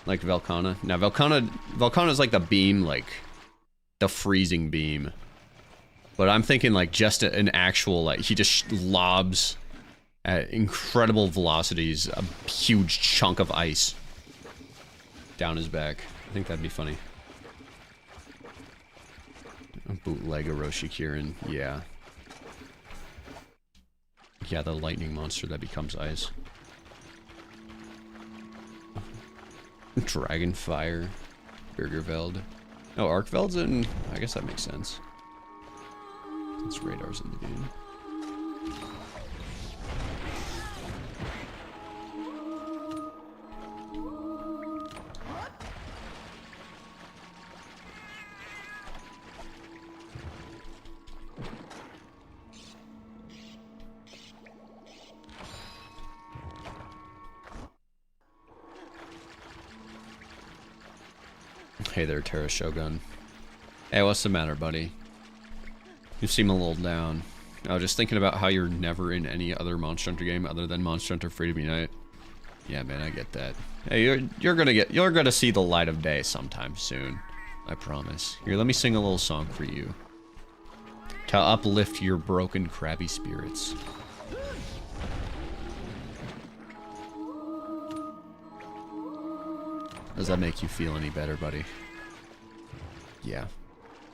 Like Velkhana. Now Velkhana's like the beam, like the freezing beam. But I'm thinking like just an actual, like he just lobs at incredible velocities a huge chunk of ice down his back. I think that'd be funny. A bootleg Orochi Kirin, yeah. Yeah, the lightning monster that becomes ice. Dragonfire, Birgerveld. Oh, Arkveld's in. I guess that makes sense. Since Radar's in the game. Hey there, Terra Shogun. Hey, what's the matter, buddy? You seem a little down. I was just thinking about how you're never in any other Monster Hunter game other than Monster Hunter Freedom Unite. Yeah, man, I get that. Hey, you're gonna see the light of day sometime soon. I promise. Here, let me sing a little song for you. To uplift your broken, crabby spirits. Does that make you feel any better, buddy? Yeah.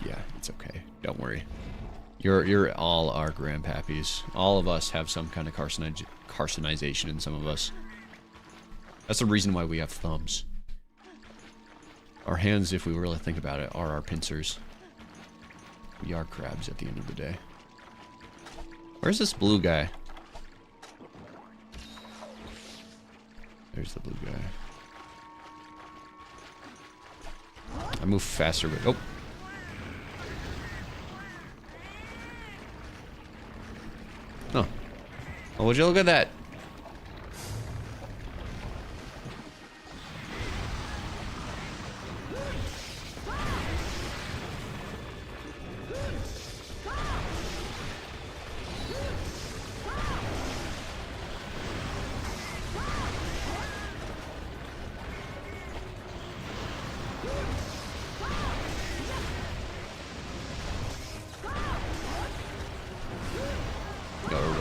Yeah, it's okay. Don't worry. You're all our grandpappies. All of us have some kind of carcinization in some of us. That's the reason why we have thumbs. Our hands, if we really think about it, are our pincers. We are crabs at the end of the day. Where's this blue guy? There's the blue guy. I move faster, but oh. Oh. Oh, would you look at that?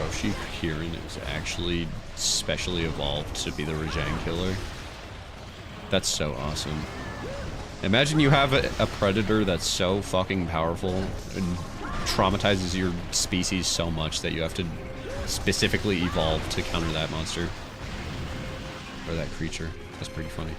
Roshi Kirin is actually specially evolved to be the Rajang killer. That's so awesome. Imagine you have a predator that's so fucking powerful and traumatizes your species so much that you have to specifically evolve to counter that monster. Or that creature. That's pretty funny.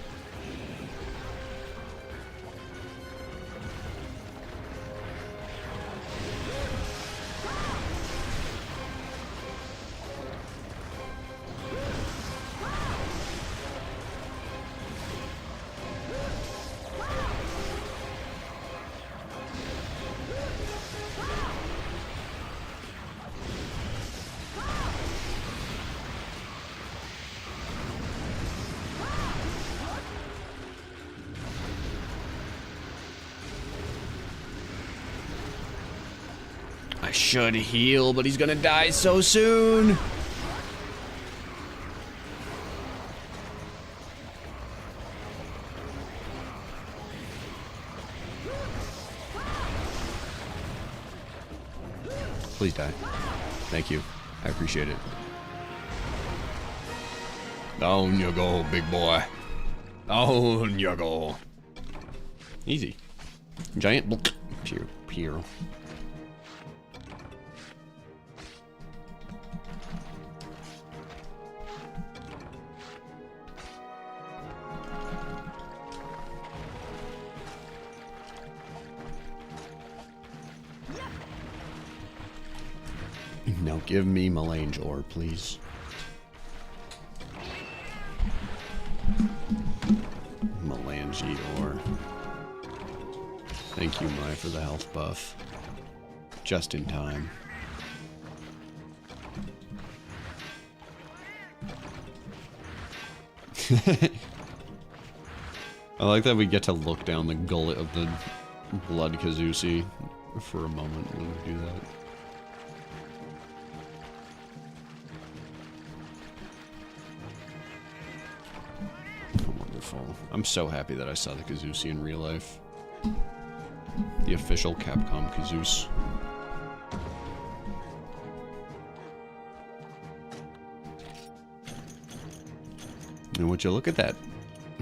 I should heal, but he's gonna die so soon. Please die. Thank you. I appreciate it. Down you go, big boy. Down you go. Easy. Giant peer. Now give me Melange ore, please. Melange ore. Thank you, Mai, for the health buff. Just in time. I like that we get to look down the gullet of the Blood Kazusi for a moment when we do that. I'm so happy that I saw the Kazusi in real life. The official Capcom Kazoos. And would you look at that?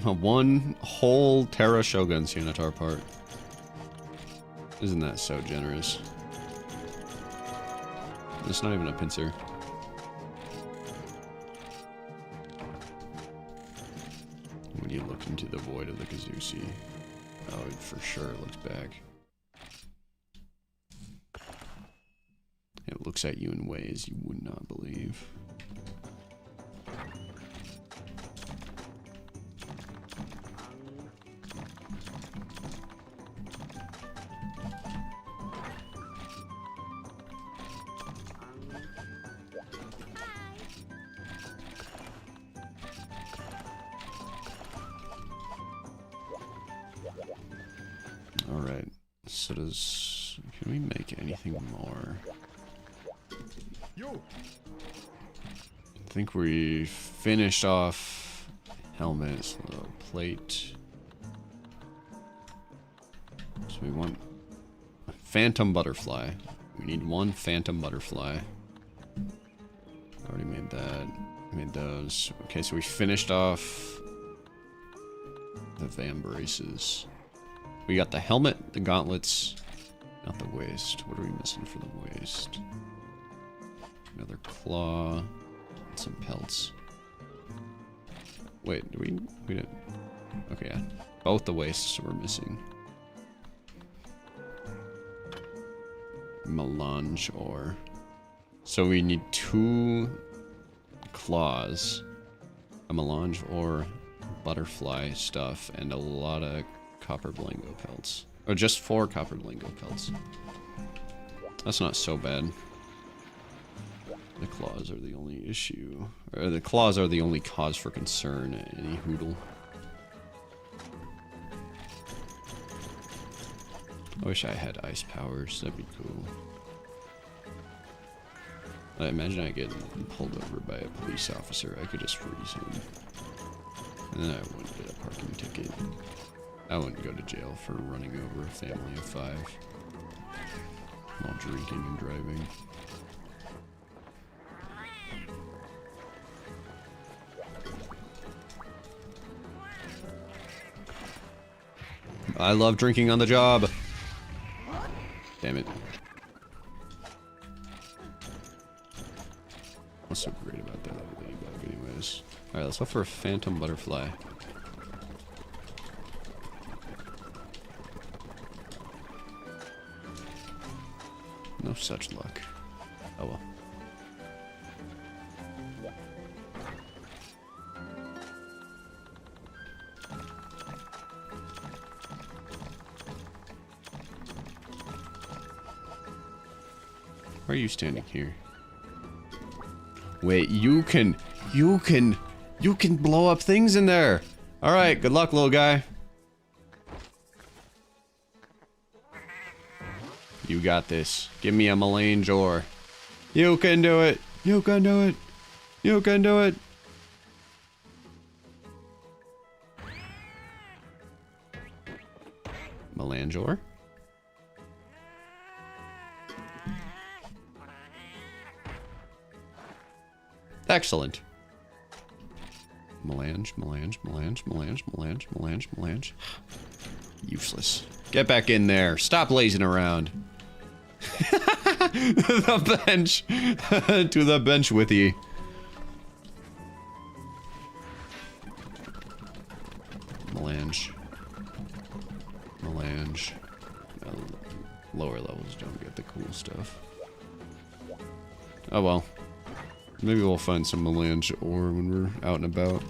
One whole Terra Shogun Ceanataur part. Isn't that so generous? It's not even a pincer. When you look into the void of the Kazusi. Oh, it for sure looks back. It looks at you in ways you would not believe. Alright, so can we make anything more? I think we finished off helmets, plate. So we want a Phantom Butterfly. We need one Phantom Butterfly. Already made that. Made those. Okay, so we finished off the Vambraces. We got the helmet, the gauntlets, not the waist. What are we missing for the waist? Another claw, and some pelts. Wait, we didn't. Okay, yeah. Both the waists were missing. Melange ore. So we need 2 claws, a melange ore, butterfly stuff, and a lot of copper blango pelts. Or just 4 copper blango pelts. That's not so bad. The claws are the only issue. Or the claws are the only cause for concern, any hoodle. I wish I had ice powers, that'd be cool. I imagine I get pulled over by a police officer, I could just freeze him. And then I wouldn't get a parking ticket. I wouldn't go to jail for running over a family of 5 while drinking and driving. I love drinking on the job. Damn it. What's so great about that ladybug anyways? Alright, let's go for a phantom butterfly. No such luck. Oh well. Why are you standing here? Wait, you can blow up things in there. All right, good luck, little guy. You got this. Give me a Melangeur. You can do it. You can do it. You can do it. Melangeur? Excellent. Melange. Useless. Get back in there. Stop lazing around. The bench. To the bench with ye. Melange. Lower levels don't get the cool stuff. Oh well. Maybe we'll find some Melange ore when we're out and about.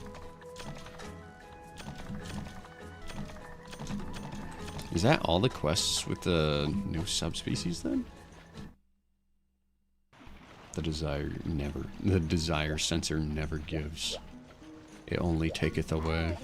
Is that all the quests with the new subspecies then? The desire sensor never gives. It only taketh away.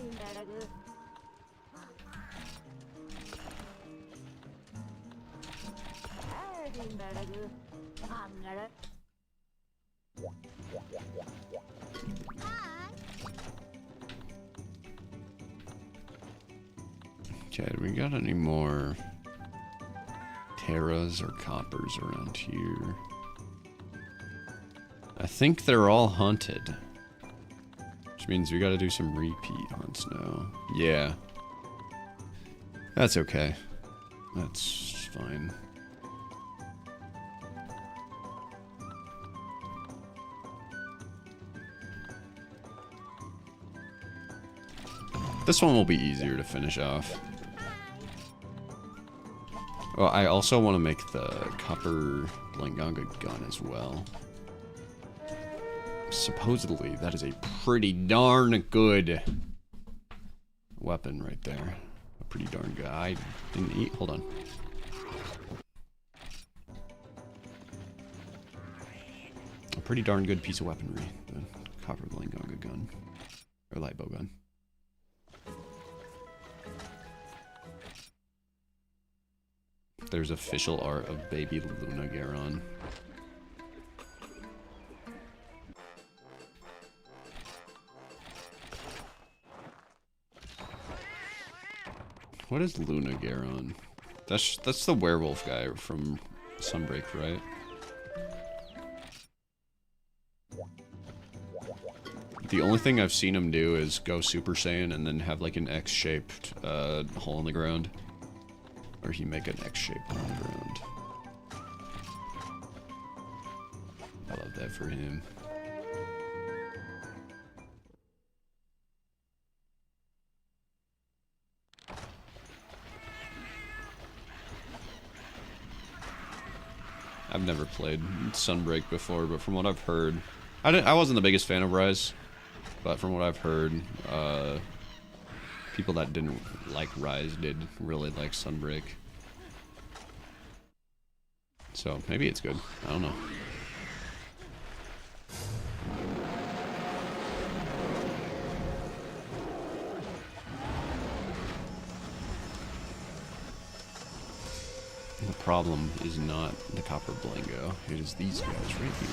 Okay, do we got any more Terras or Coppers around here? I think they're all hunted. Which means we gotta do some repeat hunts now. Yeah. That's okay. That's fine. This one will be easier to finish off. Well, I also want to make the copper Linganga gun as well. Supposedly, that is a pretty darn good weapon right there. A pretty darn good. I didn't eat. Hold on. A pretty darn good piece of weaponry. The copper Linganga gun. Or light bow gun. There's official art of baby Lunagaron. What is Lunagaron? That's the werewolf guy from Sunbreak, right? The only thing I've seen him do is go Super Saiyan and then have like an X-shaped hole in the ground. Or he make an X-shape on the ground. I love that for him. I've never played Sunbreak before, but from what I've heard, I wasn't the biggest fan of Rise, but from what I've heard, people that didn't like Rise did really like Sunbreak. So maybe it's good. I don't know. The problem is not the Copper Blango. It is these guys right here.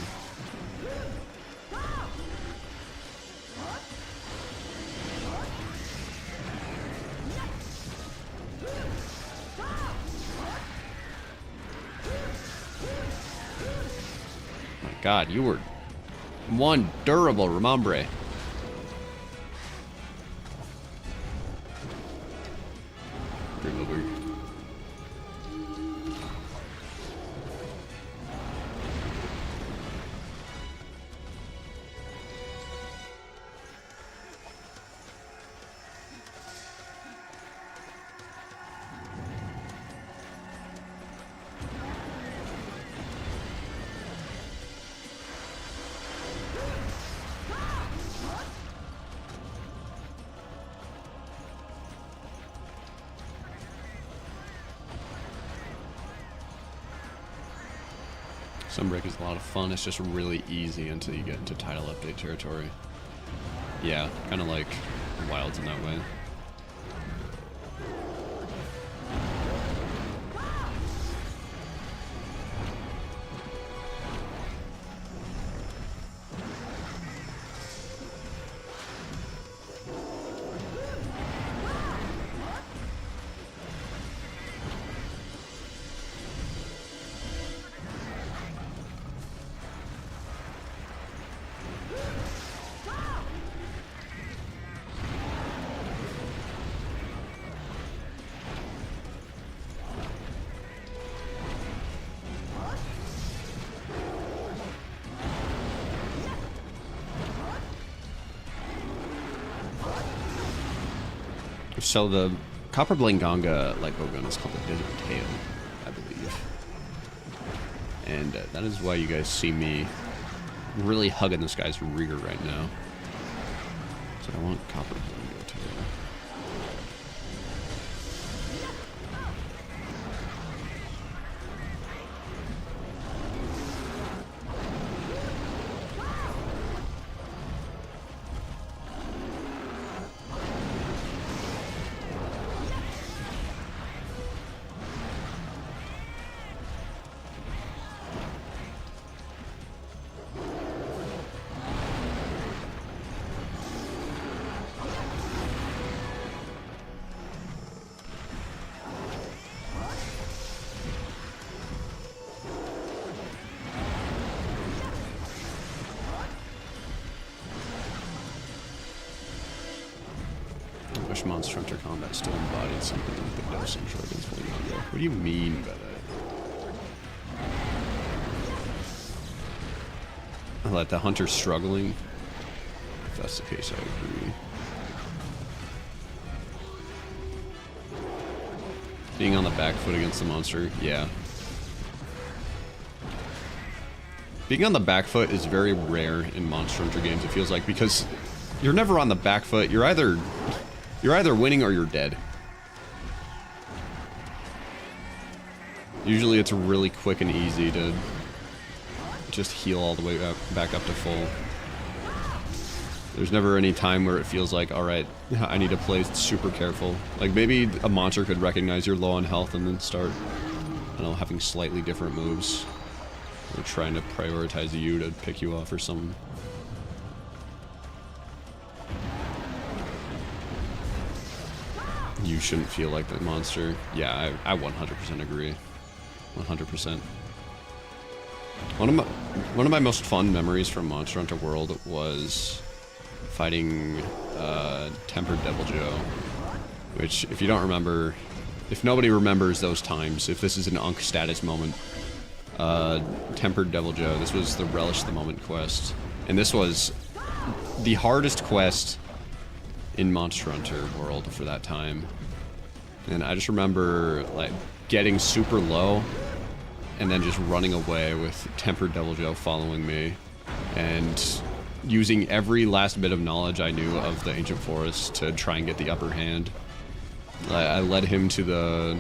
God, you were one durable Remembre. Remove Sunbreak is a lot of fun. It's just really easy until you get into title update territory. Yeah, kind of like Wilds in that way. So the Copper Blanganga lightbow gun is called the Desert Tail, I believe. And that is why you guys see me really hugging this guy's rear right now. So I want Copper Blanganga Tail. I wish Monster Hunter Combat still embodied something like the dose intro against Blanganga. What do you mean by that? I let the hunter struggling. If that's the case, I agree. Being on the back foot against the monster, yeah. Being on the back foot is very rare in Monster Hunter games, it feels like, because you're never on the back foot. You're either winning or you're dead. Usually it's really quick and easy to just heal all the way back up to full. There's never any time where it feels like, alright, I need to play super careful. Like, maybe a monster could recognize you're low on health and then start, I don't know, having slightly different moves. Or trying to prioritize you to pick you off or something. You shouldn't feel like that monster. Yeah, I 100% agree. 100%. One of my most fun memories from Monster Hunter World was fighting Tempered Deviljho, which, if you don't remember, if nobody remembers those times, if this is an Unk status moment, Tempered Deviljho, this was the Relish the Moment quest, and this was the hardest quest in Monster Hunter World for that time. And I just remember like getting super low and then just running away with Tempered Deviljho following me and using every last bit of knowledge I knew of the Ancient Forest to try and get the upper hand. I led him to the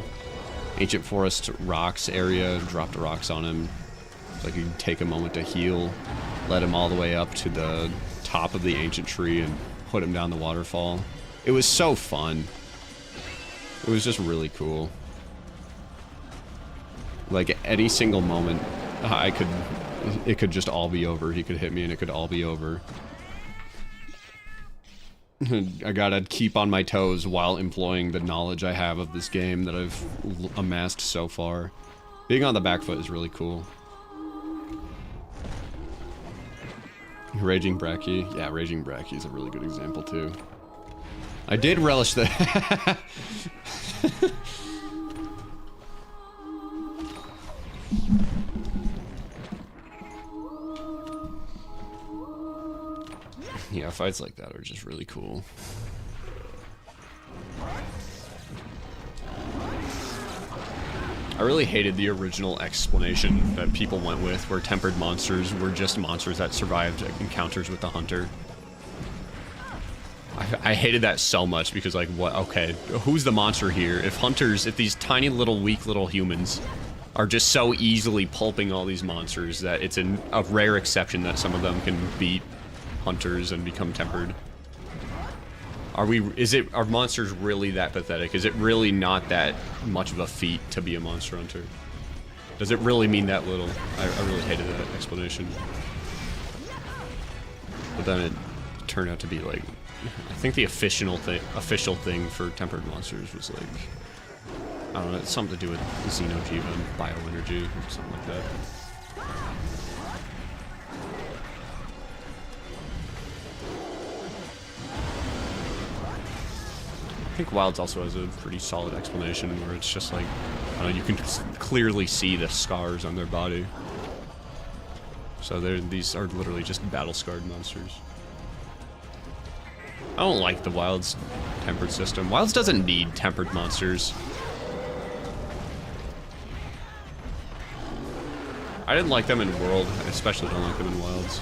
Ancient Forest rocks area, dropped rocks on him so I could take a moment to heal, led him all the way up to the top of the ancient tree and put him down the waterfall. It was so fun. It was just really cool. Like, any single moment, it could just all be over. He could hit me and it could all be over. I gotta keep on my toes while employing the knowledge I have of this game that I've amassed so far. Being on the back foot is really cool. Raging Bracky. Yeah, Raging Bracky is a really good example too. I did relish the... Yeah, fights like that are just really cool. I really hated the original explanation that people went with, where tempered monsters were just monsters that survived encounters with the hunter. I hated that so much because, like, what? Okay, who's the monster here? If hunters, if these tiny little weak little humans are just so easily pulping all these monsters that it's a rare exception that some of them can beat hunters and become tempered. Are monsters really that pathetic? Is it really not that much of a feat to be a monster hunter? Does it really mean that little? I really hated that explanation. But then it turned out to be like, I think the official thing for tempered monsters was like, I don't know, it's something to do with Xeno'jiva and bioenergy or something like that. I think Wilds also has a pretty solid explanation where it's just like, I don't know, you can clearly see the scars on their body. So these are literally just battle-scarred monsters. I don't like the Wilds tempered system. Wilds doesn't need tempered monsters. I didn't like them in World. I especially don't like them in Wilds.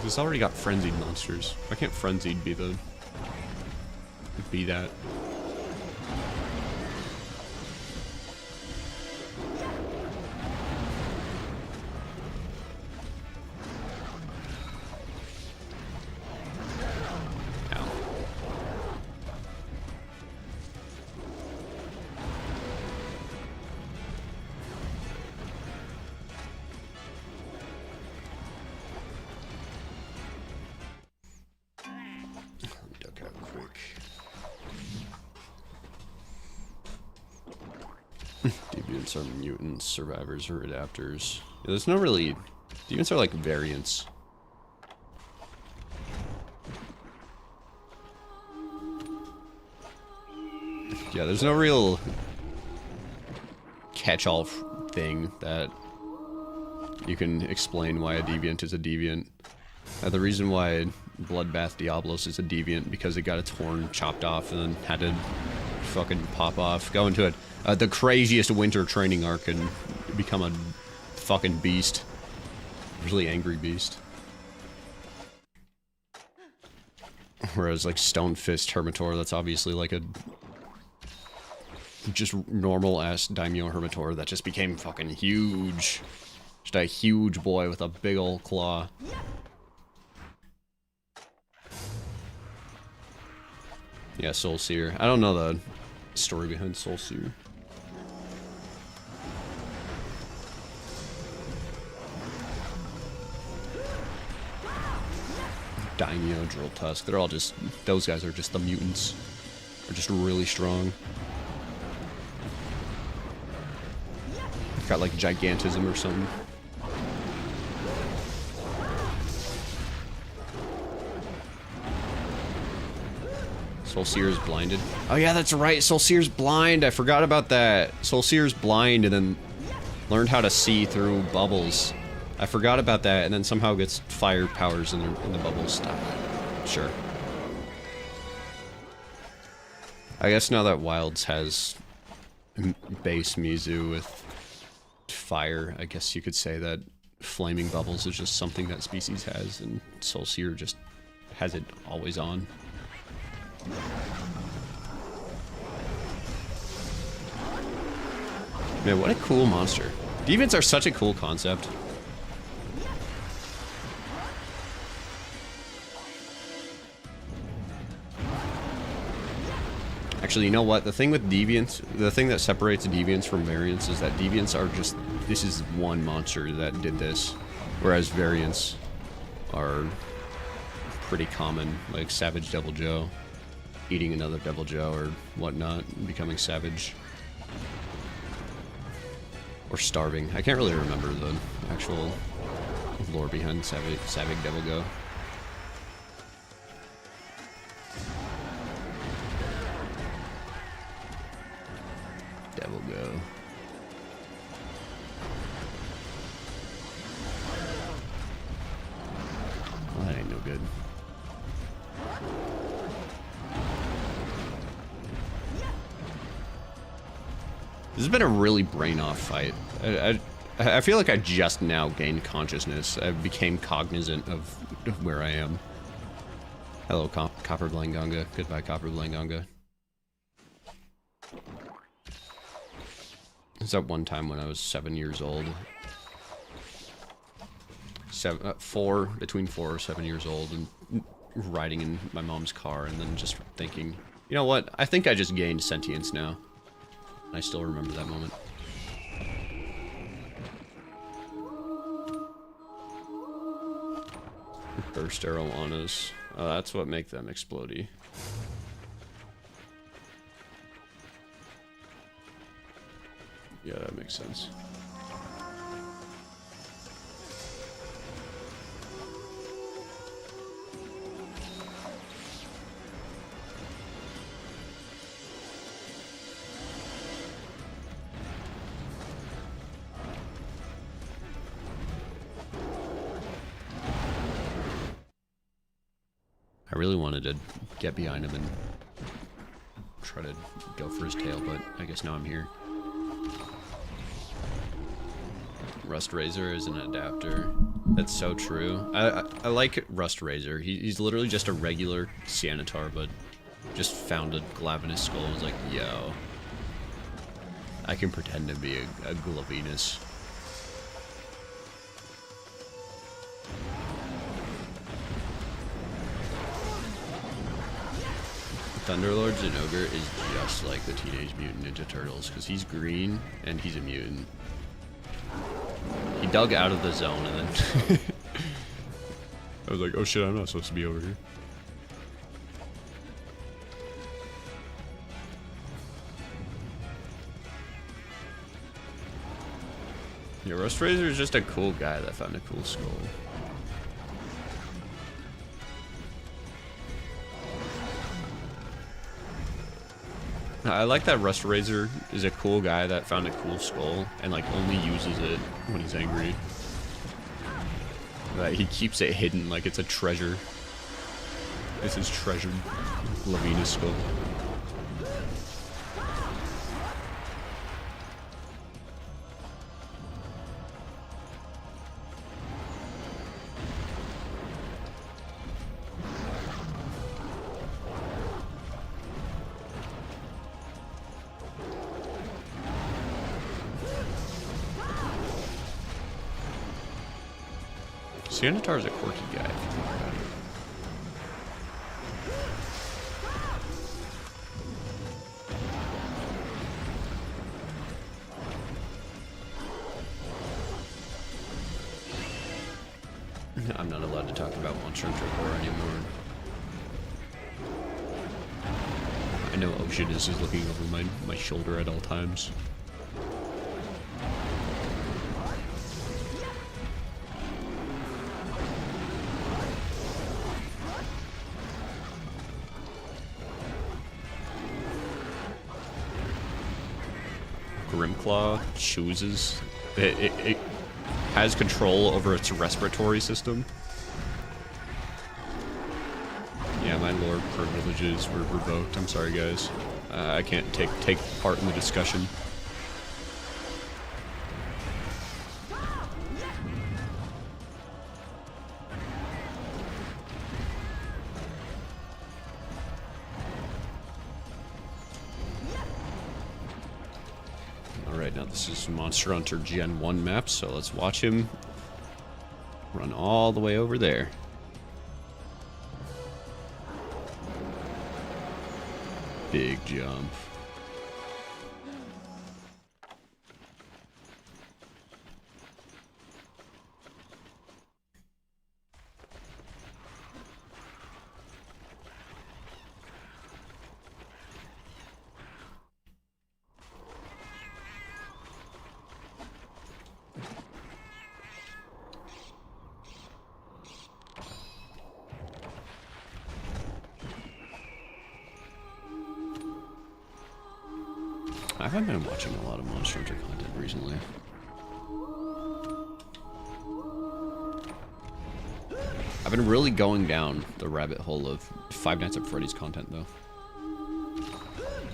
It's already got frenzied monsters. Why can't frenzied be that? Deviants are mutants, survivors are adapters. Yeah, there's no really... Deviants are like variants. Yeah, there's no real catch-all thing that you can explain why a deviant is a deviant. The reason why Bloodbath Diablos is a deviant because it got its horn chopped off and then had to fucking pop off, go into the craziest winter training arc and become a fucking beast. Really angry beast. Whereas like Stone Fist Hermitor, that's obviously like a just normal ass Daimyo Hermitor that just became fucking huge. Just a huge boy with a big ol' claw. Yeah, Soul Seer. I don't know the story behind Soul Seer. Daimyo, Drill Tusk, they're all just, those guys are just the mutants. They're just really strong. Got like gigantism or something. Soul Seer's blinded. Oh yeah, that's right, Soul Seer's blind. I forgot about that. Soul Seer's blind and then learned how to see through bubbles. I forgot about that, and then somehow gets fire powers in the bubbles. Stop. Sure. I guess now that Wilds has base Mizu with fire, I guess you could say that flaming bubbles is just something that species has, and Soul Seer just has it always on. Man, what a cool monster. Deviants are such a cool concept. Actually, you know what? The thing with deviants, the thing that separates deviants from variants is that deviants are just, this is one monster that did this, whereas variants are pretty common, like Savage Devil Joe, eating another Devil Joe or whatnot, becoming savage. Or starving. I can't really remember the actual lore behind Savage Devil Go. Devil Go. Well, that ain't no good. This has been a really brain-off fight. I feel like I just now gained consciousness. I became cognizant of where I am. Hello, Copper Blanganga. Goodbye, Copper Blanganga. It's that one time when I was 7 years old. Between 4 or 7 years old, and riding in my mom's car, and then just thinking, you know what? I think I just gained sentience now. I still remember that moment. Burst arowanas. Oh, that's what make them explodey. Yeah, that makes sense. I really wanted to get behind him and try to go for his tail, but I guess now I'm here. Rust Razor is an adapter. That's so true. I like Rust Razor. He's literally just a regular Sanitar, but just found a Glavenus skull and was like, yo, I can pretend to be a Glavenus. Thunderlord Zinogre is just like the Teenage Mutant Ninja Turtles, because he's green and he's a mutant. He dug out of the zone and then... I was like, oh shit, I'm not supposed to be over here. Yeah, Rust Razor is just a cool guy that found a cool skull. I like that Rust Razor is a cool guy that found a cool skull and like only uses it when he's angry. That he keeps it hidden like it's a treasure. This is treasured Glavenus skull. Sanitar is a quirky guy, if you think about it. I'm not allowed to talk about Monster Hunter Core anymore. I know Ocean is looking over my shoulder at all times. Grimclaw chooses. It has control over its respiratory system. Yeah, my lore privileges were revoked. I'm sorry, guys. I can't take part in the discussion. Alright, now this is Monster Hunter Gen 1 map, so let's watch him run all the way over there. Big jump. I haven't been watching a lot of Monster Hunter content recently. I've been really going down the rabbit hole of Five Nights at Freddy's content, though.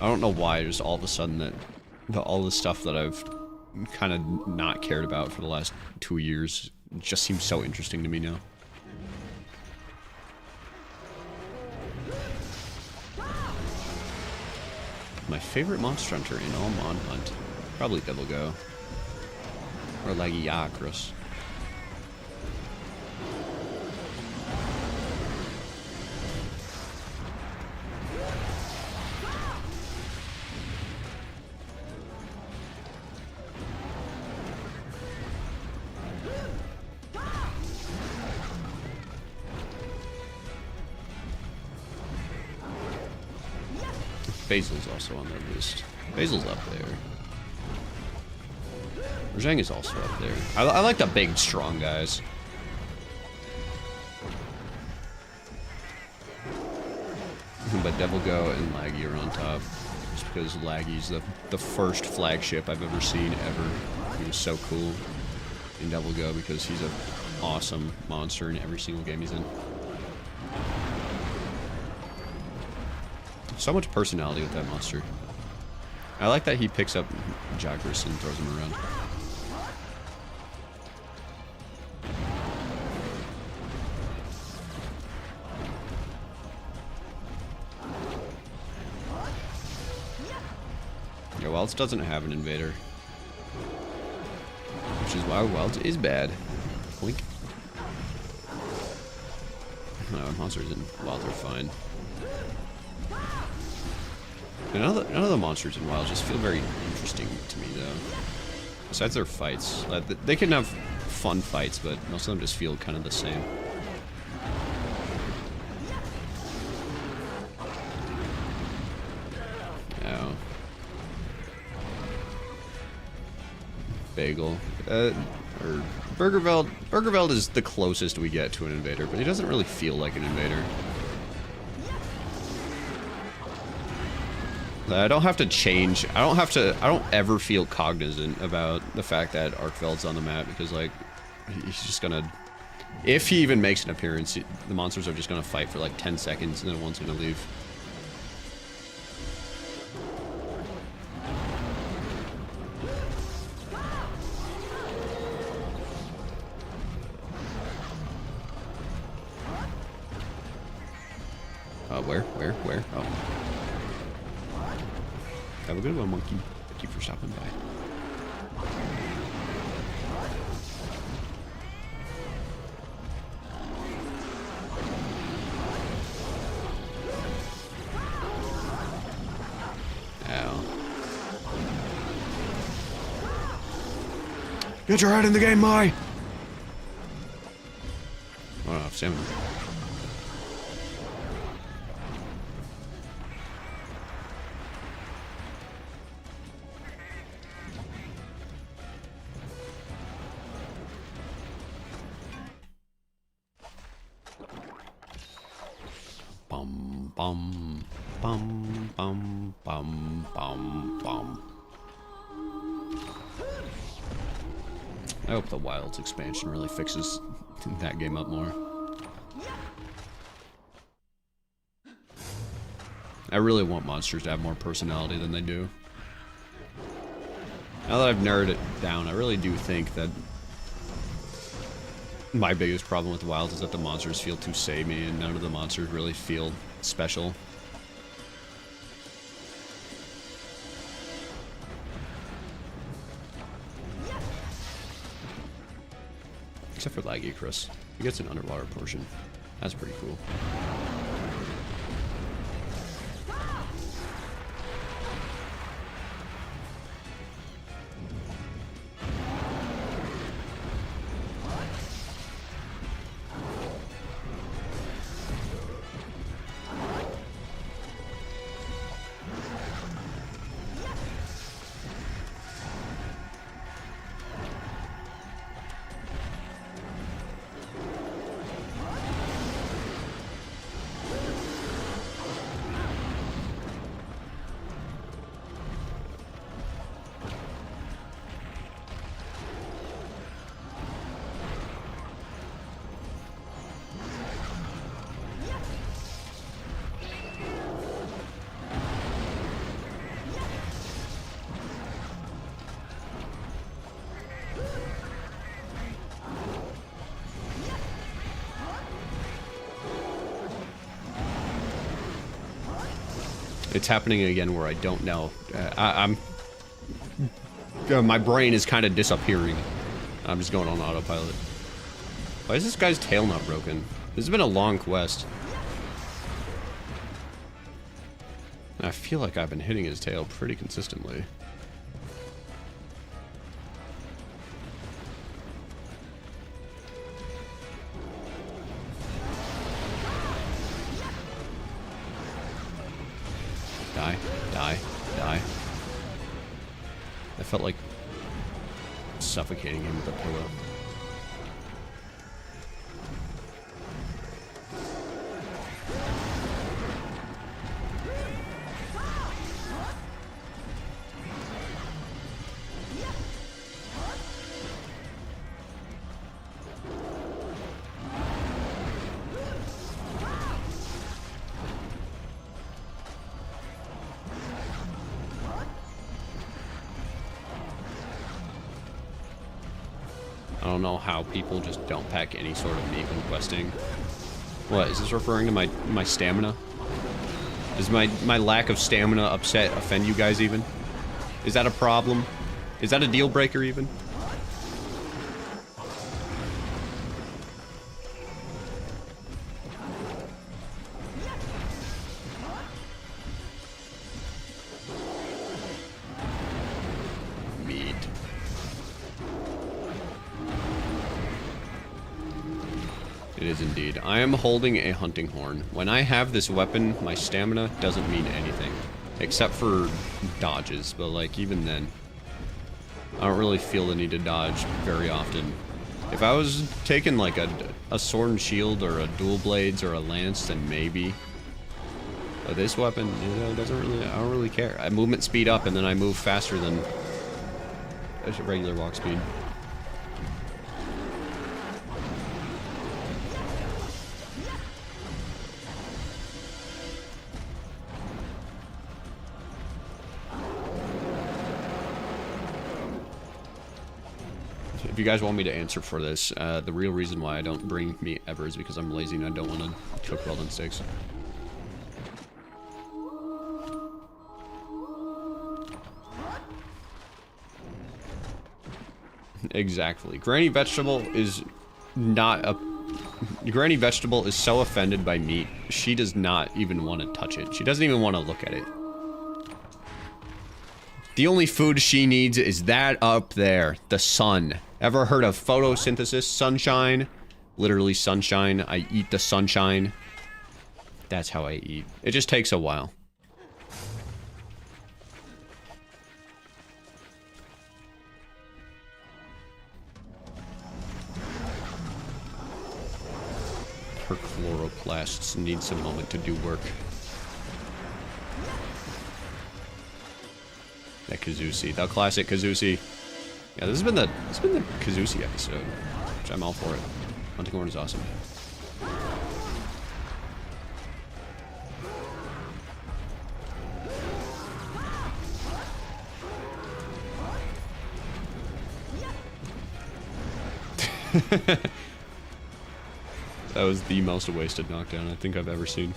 I don't know why, just all of a sudden that all the stuff that I've kind of not cared about for the last 2 years just seems so interesting to me now. My favorite Monster Hunter in all Mon Hunt. Probably Devil Go. Or Lagiacrus. Basil's also on their list. Basil's up there. Rajang is also up there. I like the big, strong guys. But Devil Go and Laggy are on top. Just because Laggy's the first flagship I've ever seen ever. He was so cool in Devil Go because he's an awesome monster in every single game he's in. So much personality with that monster. I like that he picks up Jagras and throws them around. Yeah, Wilds doesn't have an invader. Which is why Wilds is bad. Blink. No, monsters in Wilds are fine. None of the monsters in WoW just feel very interesting to me, though. Besides their fights. They can have fun fights, but most of them just feel kind of the same. Oh. Bagel. Or Burgerveld. Burgerveld is the closest we get to an invader, but he doesn't really feel like an invader. I don't have to change. I don't ever feel cognizant about the fact that Arkveld's on the map because, like, he's just gonna... If he even makes an appearance, the monsters are just gonna fight for like 10 seconds and then one's gonna leave. Where? Oh. Have a good one, Monkey. Thank you for stopping by. Ow. Get your head in the game, Mai! Oh, no, salmon. Bum, bum, bum, bum, bum, bum. I hope the Wilds expansion really fixes that game up more. I really want monsters to have more personality than they do. Now that I've narrowed it down, I really do think that my biggest problem with Wilds is that the monsters feel too samey and none of the monsters really feel special. Except for Lagiacrus. He gets an underwater portion. That's pretty cool. It's happening again where I don't know. My brain is kind of disappearing. I'm just going on autopilot. Why is this guy's tail not broken? This has been a long quest. I feel like I've been hitting his tail pretty consistently. Die, die, die. I felt like suffocating him with a pillow. I don't know how people just don't pack any sort of meat when questing. What, is this referring to my stamina? Does my lack of stamina offend you guys even? Is that a problem? Is that a deal breaker even? It is indeed. I am holding a hunting horn. When I have this weapon, my stamina doesn't mean anything. Except for dodges, but like even then. I don't really feel the need to dodge very often. If I was taking like a sword and shield or a dual blades or a lance, then maybe. But this weapon, you know, doesn't really, I don't really care. I movement speed up and then I move faster than a regular walk speed. If you guys want me to answer for this, the real reason why I don't bring meat ever is because I'm lazy and I don't want to cook well on steaks. Exactly. Granny Vegetable is not a... Granny Vegetable is so offended by meat, she does not even want to touch it. She doesn't even want to look at it. The only food she needs is that up there, the sun. Ever heard of photosynthesis? Sunshine? Literally sunshine. I eat the sunshine. That's how I eat. It just takes a while. Her chloroplasts need some moment to do work. That Kazusi, the classic Kazusi. Yeah, this has been the Kazusi episode, which I'm all for it. Hunting horn is awesome. That was the most wasted knockdown I think I've ever seen.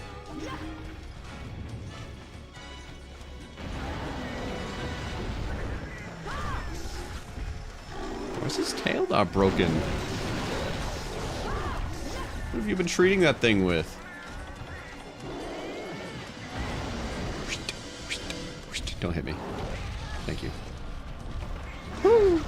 Why's his tail not broken? What have you been treating that thing with? Don't hit me. Thank you. Woo!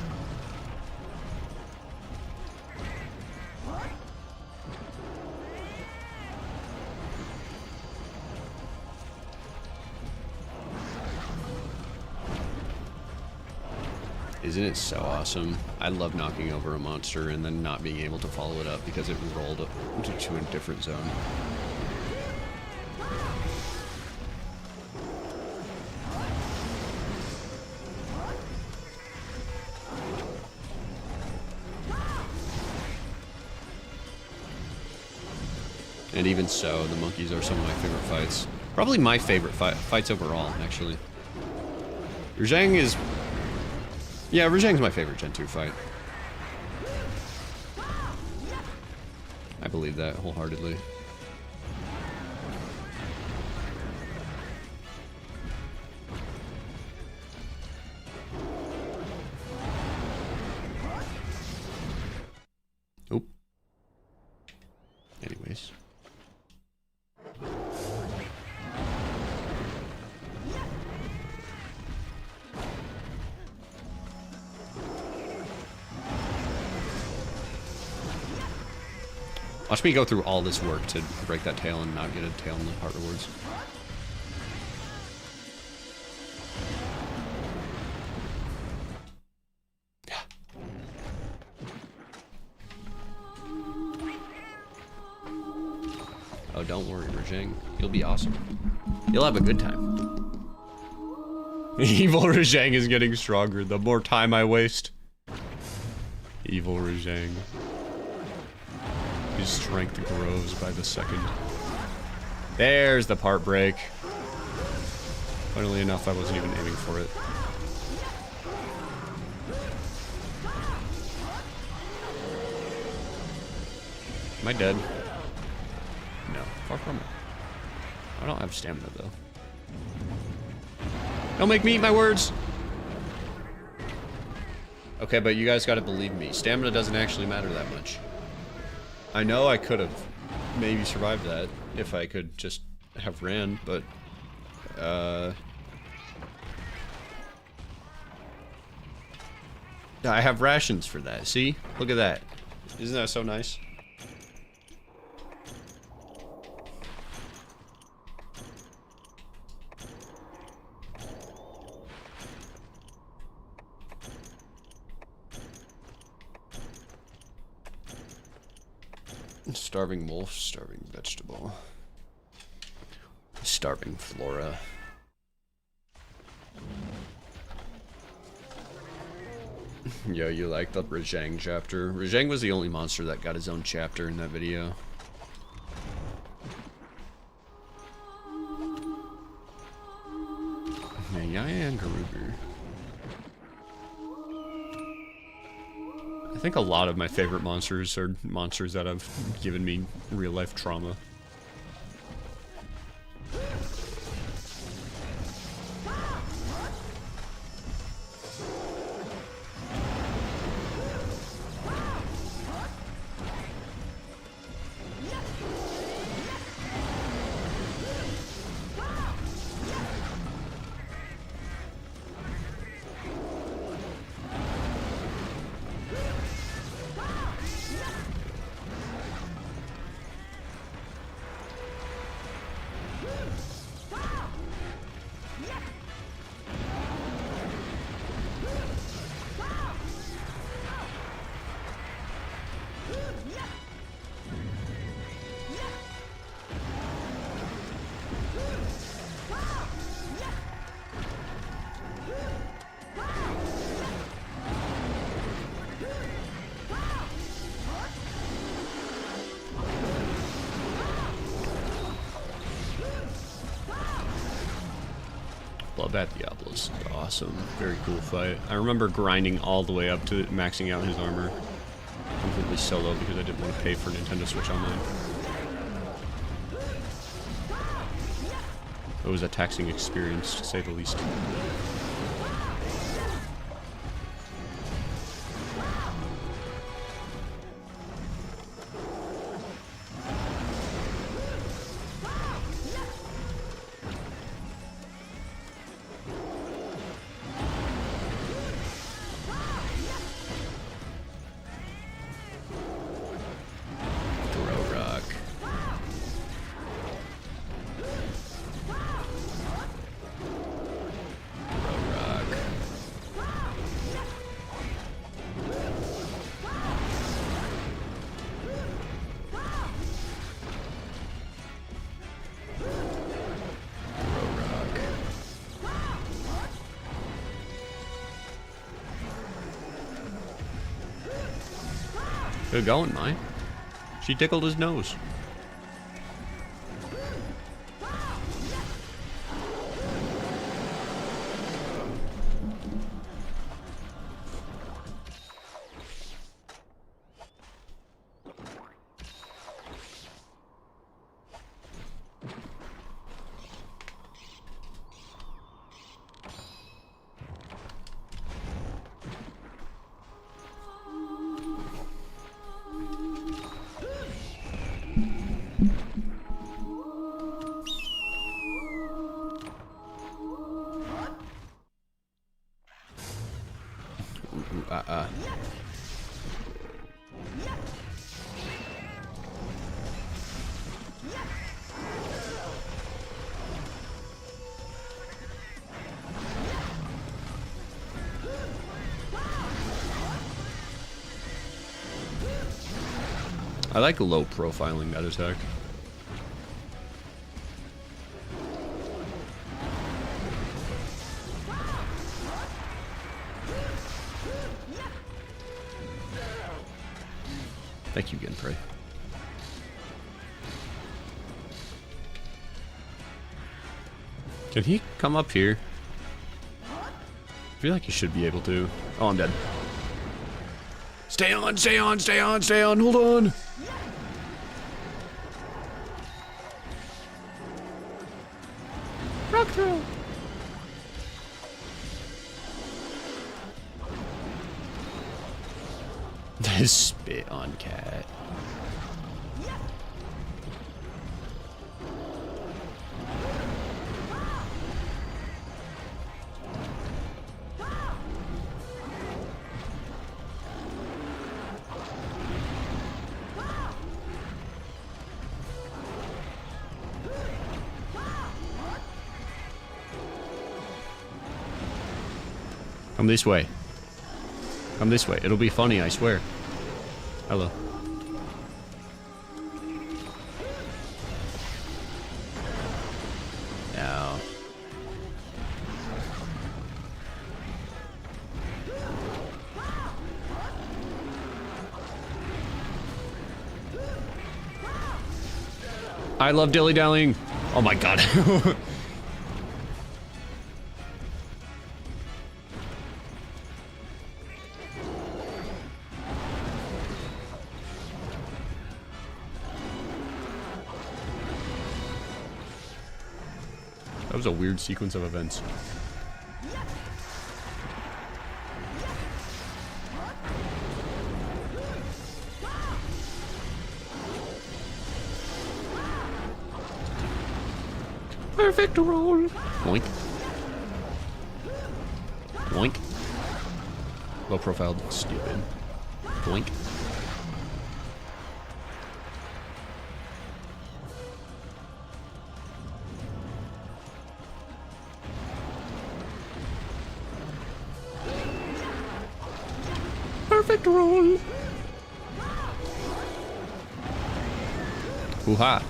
Isn't it so awesome? I love knocking over a monster and then not being able to follow it up because it rolled up to a different zone. And even so, the monkeys are some of my favorite fights. Probably my favorite fights overall, actually. Rajang is... Yeah, Rajang's my favorite Gen 2 fight. I believe that wholeheartedly. Watch me go through all this work to break that tail and not get a tail in the heart rewards. Oh, don't worry, Rajang. You'll be awesome. You'll have a good time. Evil Rajang is getting stronger the more time I waste. Evil Rajang. His strength grows by the second. There's the part break. Funnily enough, I wasn't even aiming for it. Am I dead? No, far from it. I don't have stamina though. Don't make me eat my words! Okay, but you guys gotta believe me. Stamina doesn't actually matter that much. I know I could have maybe survived that if I could just have ran, but I have rations for that. See? Look at that. Isn't that so nice? Starving wolf, starving vegetable. Starving flora. Yo, you like the Rajang chapter? Rajang was the only monster that got his own chapter in that video. Yayan Garuger. I think a lot of my favorite monsters are monsters that have given me real-life trauma. Bloodbath Diablo's awesome. Very cool fight. I remember grinding all the way up to maxing out his armor completely solo because I didn't want to pay for Nintendo Switch Online. It was a taxing experience, to say the least. Good going, Mai. She tickled his nose. I like low profiling that attack. Thank you again, Prey. Can he come up here? I feel like he should be able to. Oh, I'm dead. Stay on, stay on, stay on, stay on, hold on! Rock throw! Spit on cat. Come this way. Come this way. It'll be funny, I swear. Hello. Now. I love dilly-dallying. Oh my god. That was a weird sequence of events. Perfect roll. Boink. Boink. Low profile, stupid. Boink. Perfect roll. Hoo-ha.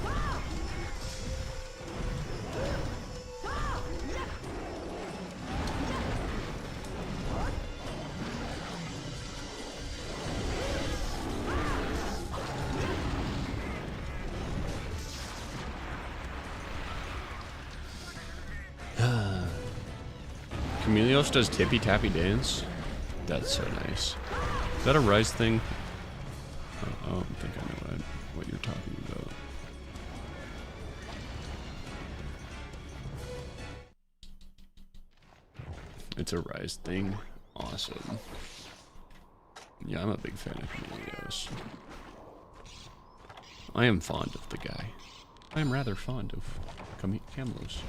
Chameleos does tippy tappy dance. That's so nice. Is that a Rise thing? I don't think I know what you're talking about. It's a Rise thing. Awesome. Yeah, I'm a big fan of Chameleos. I am fond of the guy. I am rather fond of Camelos.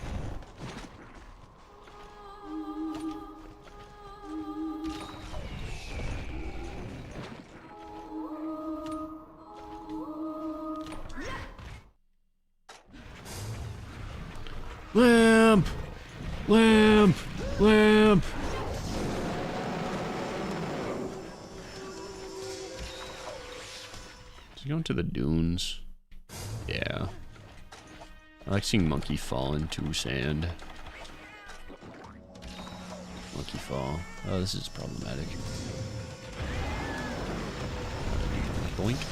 Lamp! Lamp! Lamp! Is he going to the dunes? Yeah. I like seeing Monkey fall into sand. Monkey fall. Oh, this is problematic. Boink.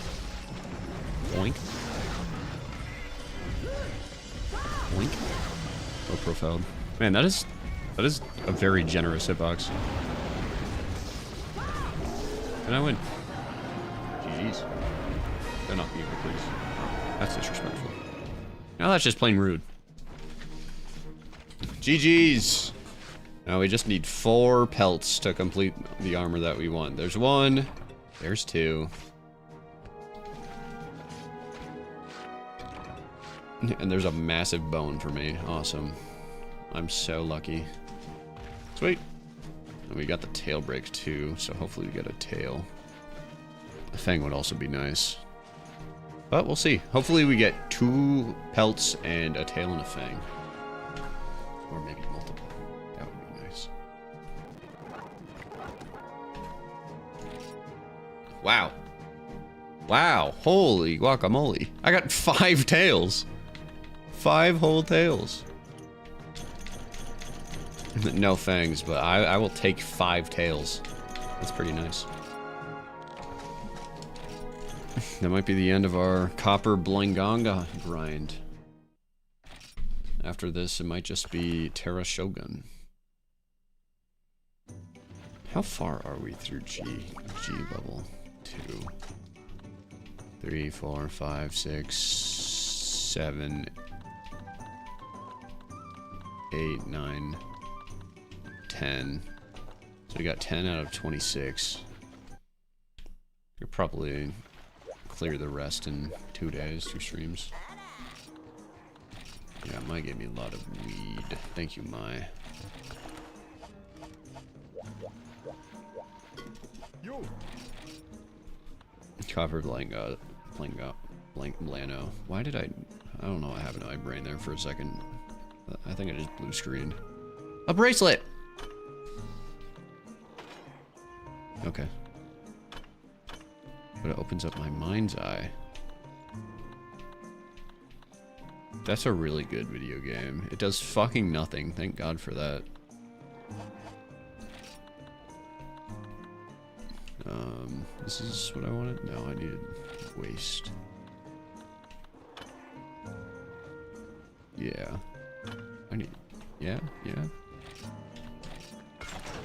Boink. Boink. Low profile. Man, that is a very generous hitbox. Can I win? GG's. Don't knock me over, please. That's disrespectful. Now that's just plain rude. GG's. Now we just need 4 pelts to complete the armor that we want. There's 1. There's 2. And there's a massive bone for me. Awesome. I'm so lucky. Sweet. And we got the tail break too, so hopefully we get a tail. A fang would also be nice. But we'll see. Hopefully we get 2 pelts and a tail and a fang. Or maybe multiple. That would be nice. Wow. Wow, holy guacamole. I got 5 tails. 5 whole tails. No fangs, but I will take 5 tails. That's pretty nice. That might be the end of our Copper Blinganga grind. After this, it might just be Terra Shogun. How far are we through G? G level 2. 3, 4, 5, 6, 7, 8, 9, 10. So we got 10 out of 26. You'll probably clear the rest in 2 days, 2 streams. Yeah, Mai gave me a lot of weed. Thank you, Mai. Copper Blano. Why did I don't know what happened to my brain there for a second. I think I just blue screened. A bracelet! Okay. But it opens up my mind's eye. That's a really good video game. It does fucking nothing. Thank God for that. This is what I wanted? No, I needed waste. Yeah. I need... Yeah? Yeah?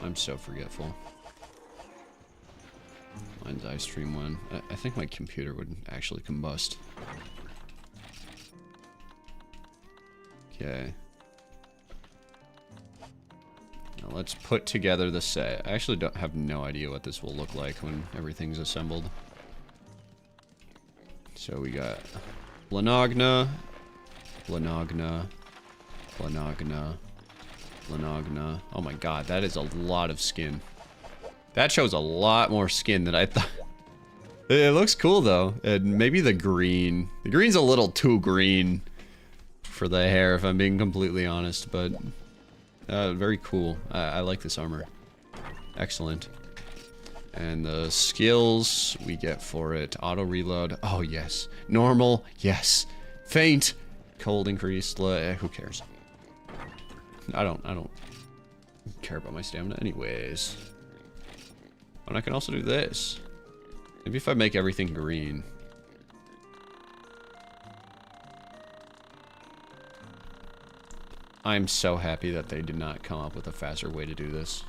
I'm so forgetful. Mind's eye stream 1. I think my computer would actually combust. Okay. Now let's put together the set. I actually have no idea what this will look like when everything's assembled. So we got Blanagna, Blanagna, Blanagna, Blanagna. Oh my god, that is a lot of skin. That shows a lot more skin than I thought. It looks cool though. And maybe the green. The green's a little too green for the hair, if I'm being completely honest, but very cool. I like this armor. Excellent. And the skills we get for it: auto reload. Oh yes. Normal. Yes. Faint. Cold increase. Who cares? I don't care about my stamina anyways. And I can also do this. Maybe if I make everything green. I'm so happy that they did not come up with a faster way to do this.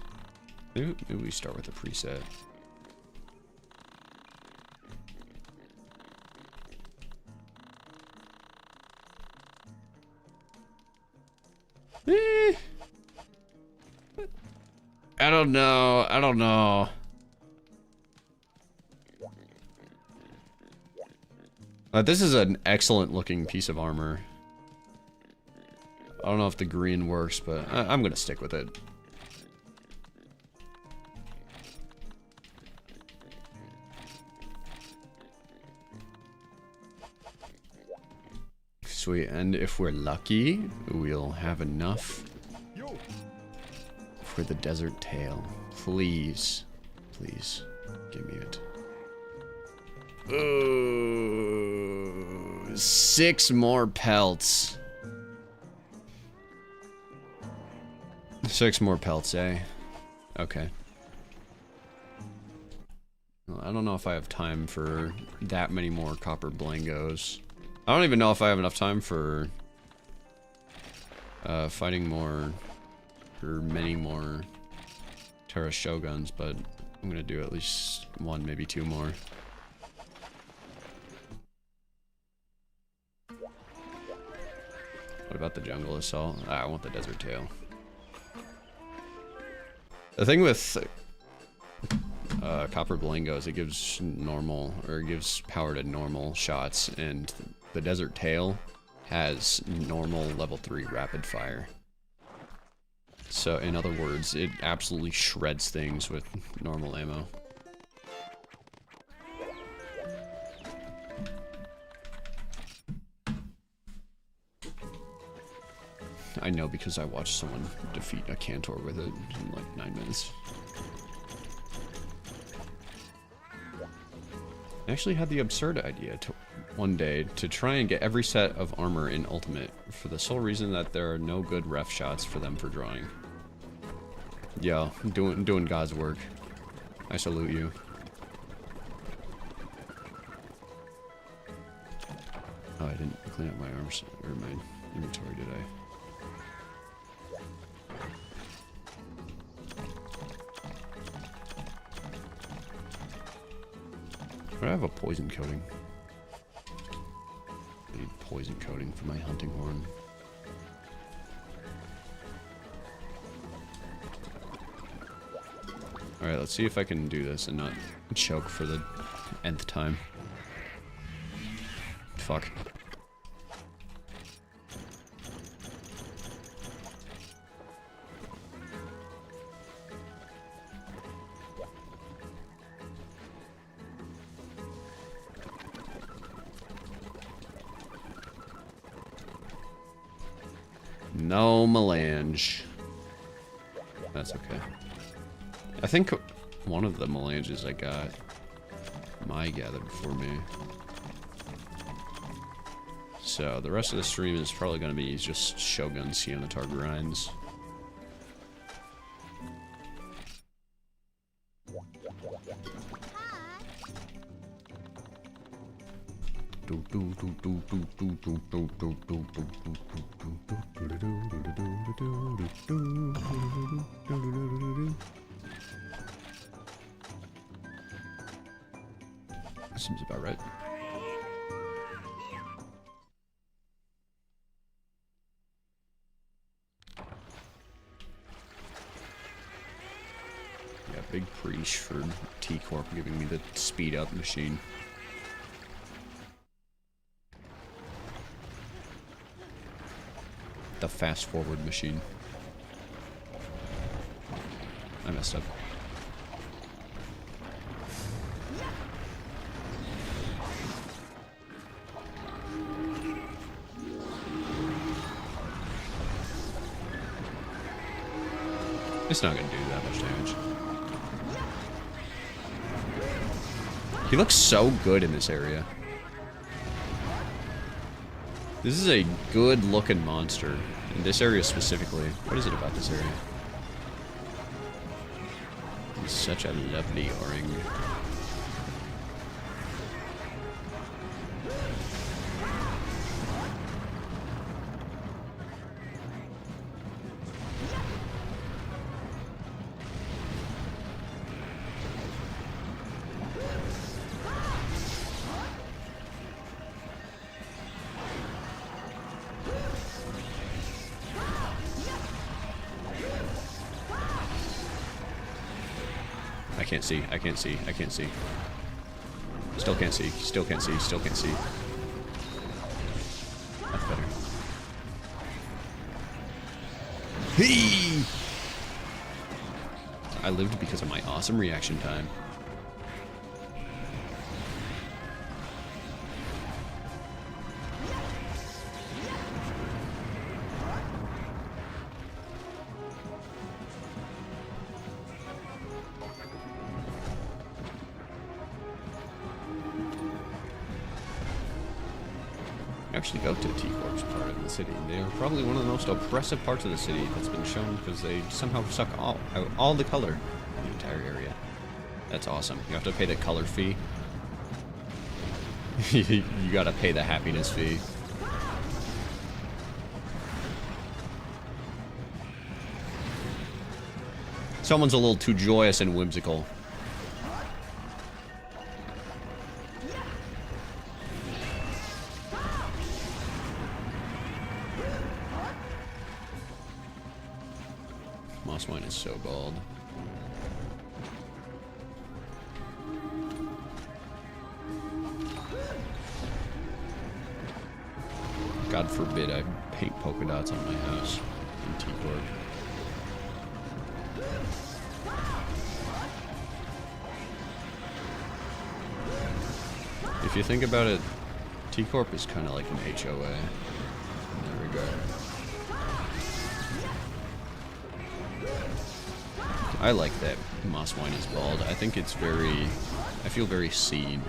Maybe we start with a preset. I don't know. I don't know. This is an excellent looking piece of armor. I don't know if the green works, but I'm gonna stick with it. Sweet, and if we're lucky, we'll have enough for the desert tail. Please, please, give me it. Ooh, 6 more pelts. 6 more pelts, eh? Okay. Well, I don't know if I have time for that many more copper blangos. I don't even know if I have enough time for fighting more, or many more Terra Shoguns, but I'm gonna do at least 1, maybe 2 more. What about the jungle assault? I want the desert tail. The thing with Copper Blango is it gives normal, or it gives power to normal shots, and the desert tail has normal level 3 rapid fire. So in other words, it absolutely shreds things with normal ammo. I know because I watched someone defeat a Cantor with it in like 9 minutes. I actually had the absurd idea to one day to try and get every set of armor in Ultimate for the sole reason that there are no good ref shots for them for drawing. Yo, doing God's work. I salute you. Oh, I didn't clean up my arms or my inventory, did I? I have a poison coating. I need poison coating for my hunting horn. Alright, let's see if I can do this and not choke for the nth time. Fuck. No melange. That's okay. I think one of the melanges I got, Mai gathered for me. So the rest of the stream is probably going to be just Shogun Sionitar grinds. Seems about right. Yeah, big preach for T-Corp giving me the speed up machine. The fast forward machine. I messed up. It's not gonna do that much damage. He looks so good in this area. This is a good looking monster. In this area specifically. What is it about this area? It's such a lovely orange. I can't see, I can't see, I can't see. Still can't see, still can't see, still can't see. That's better. Hey! I lived because of my awesome reaction time. Actually go to T-Corp's part of the city. They are probably one of the most oppressive parts of the city that's been shown because they somehow suck all the color in the entire area. That's awesome. You have to pay the color fee. You gotta pay the happiness fee. Someone's a little too joyous and whimsical. Mosswine is so bald. God forbid I paint polka dots on my house in T-Corp. If you think about it, T-Corp is kind of like an HOA in that regard. I like that Mosswine is bald. I think it's very... I feel very seen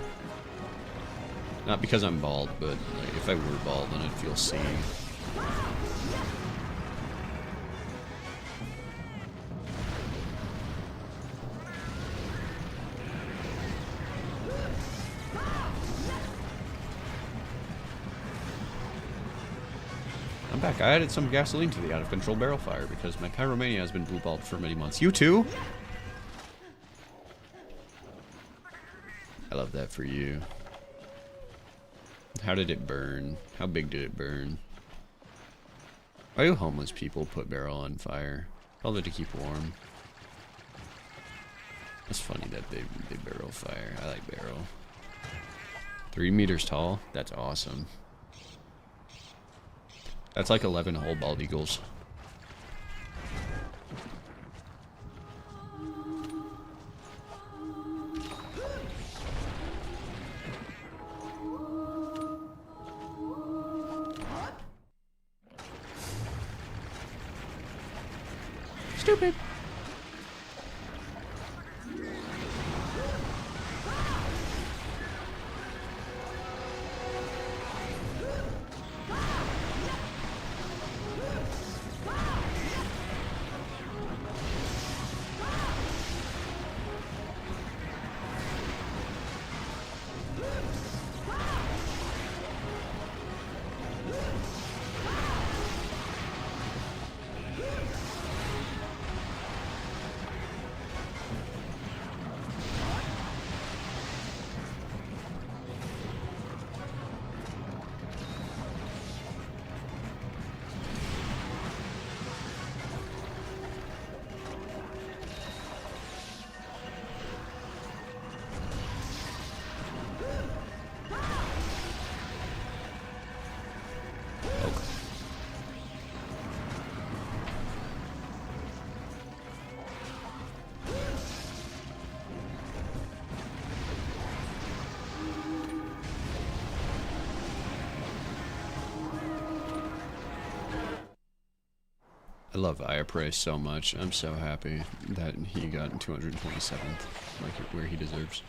Not because I'm bald, but like, if I were bald, then I'd feel sane. I'm back. I added some gasoline to the out-of-control barrel fire because my pyromania has been blue-balled for many months. You too? I love that for you. How did it burn? How big did it burn? Why do homeless people put barrel on fire? Probably to keep warm. It's funny that they barrel fire. I like barrel. 3 meters tall? That's awesome. That's like 11 whole bald eagles. Stupid. I love Iapre so much. I'm so happy that he got 227th, like where he deserves.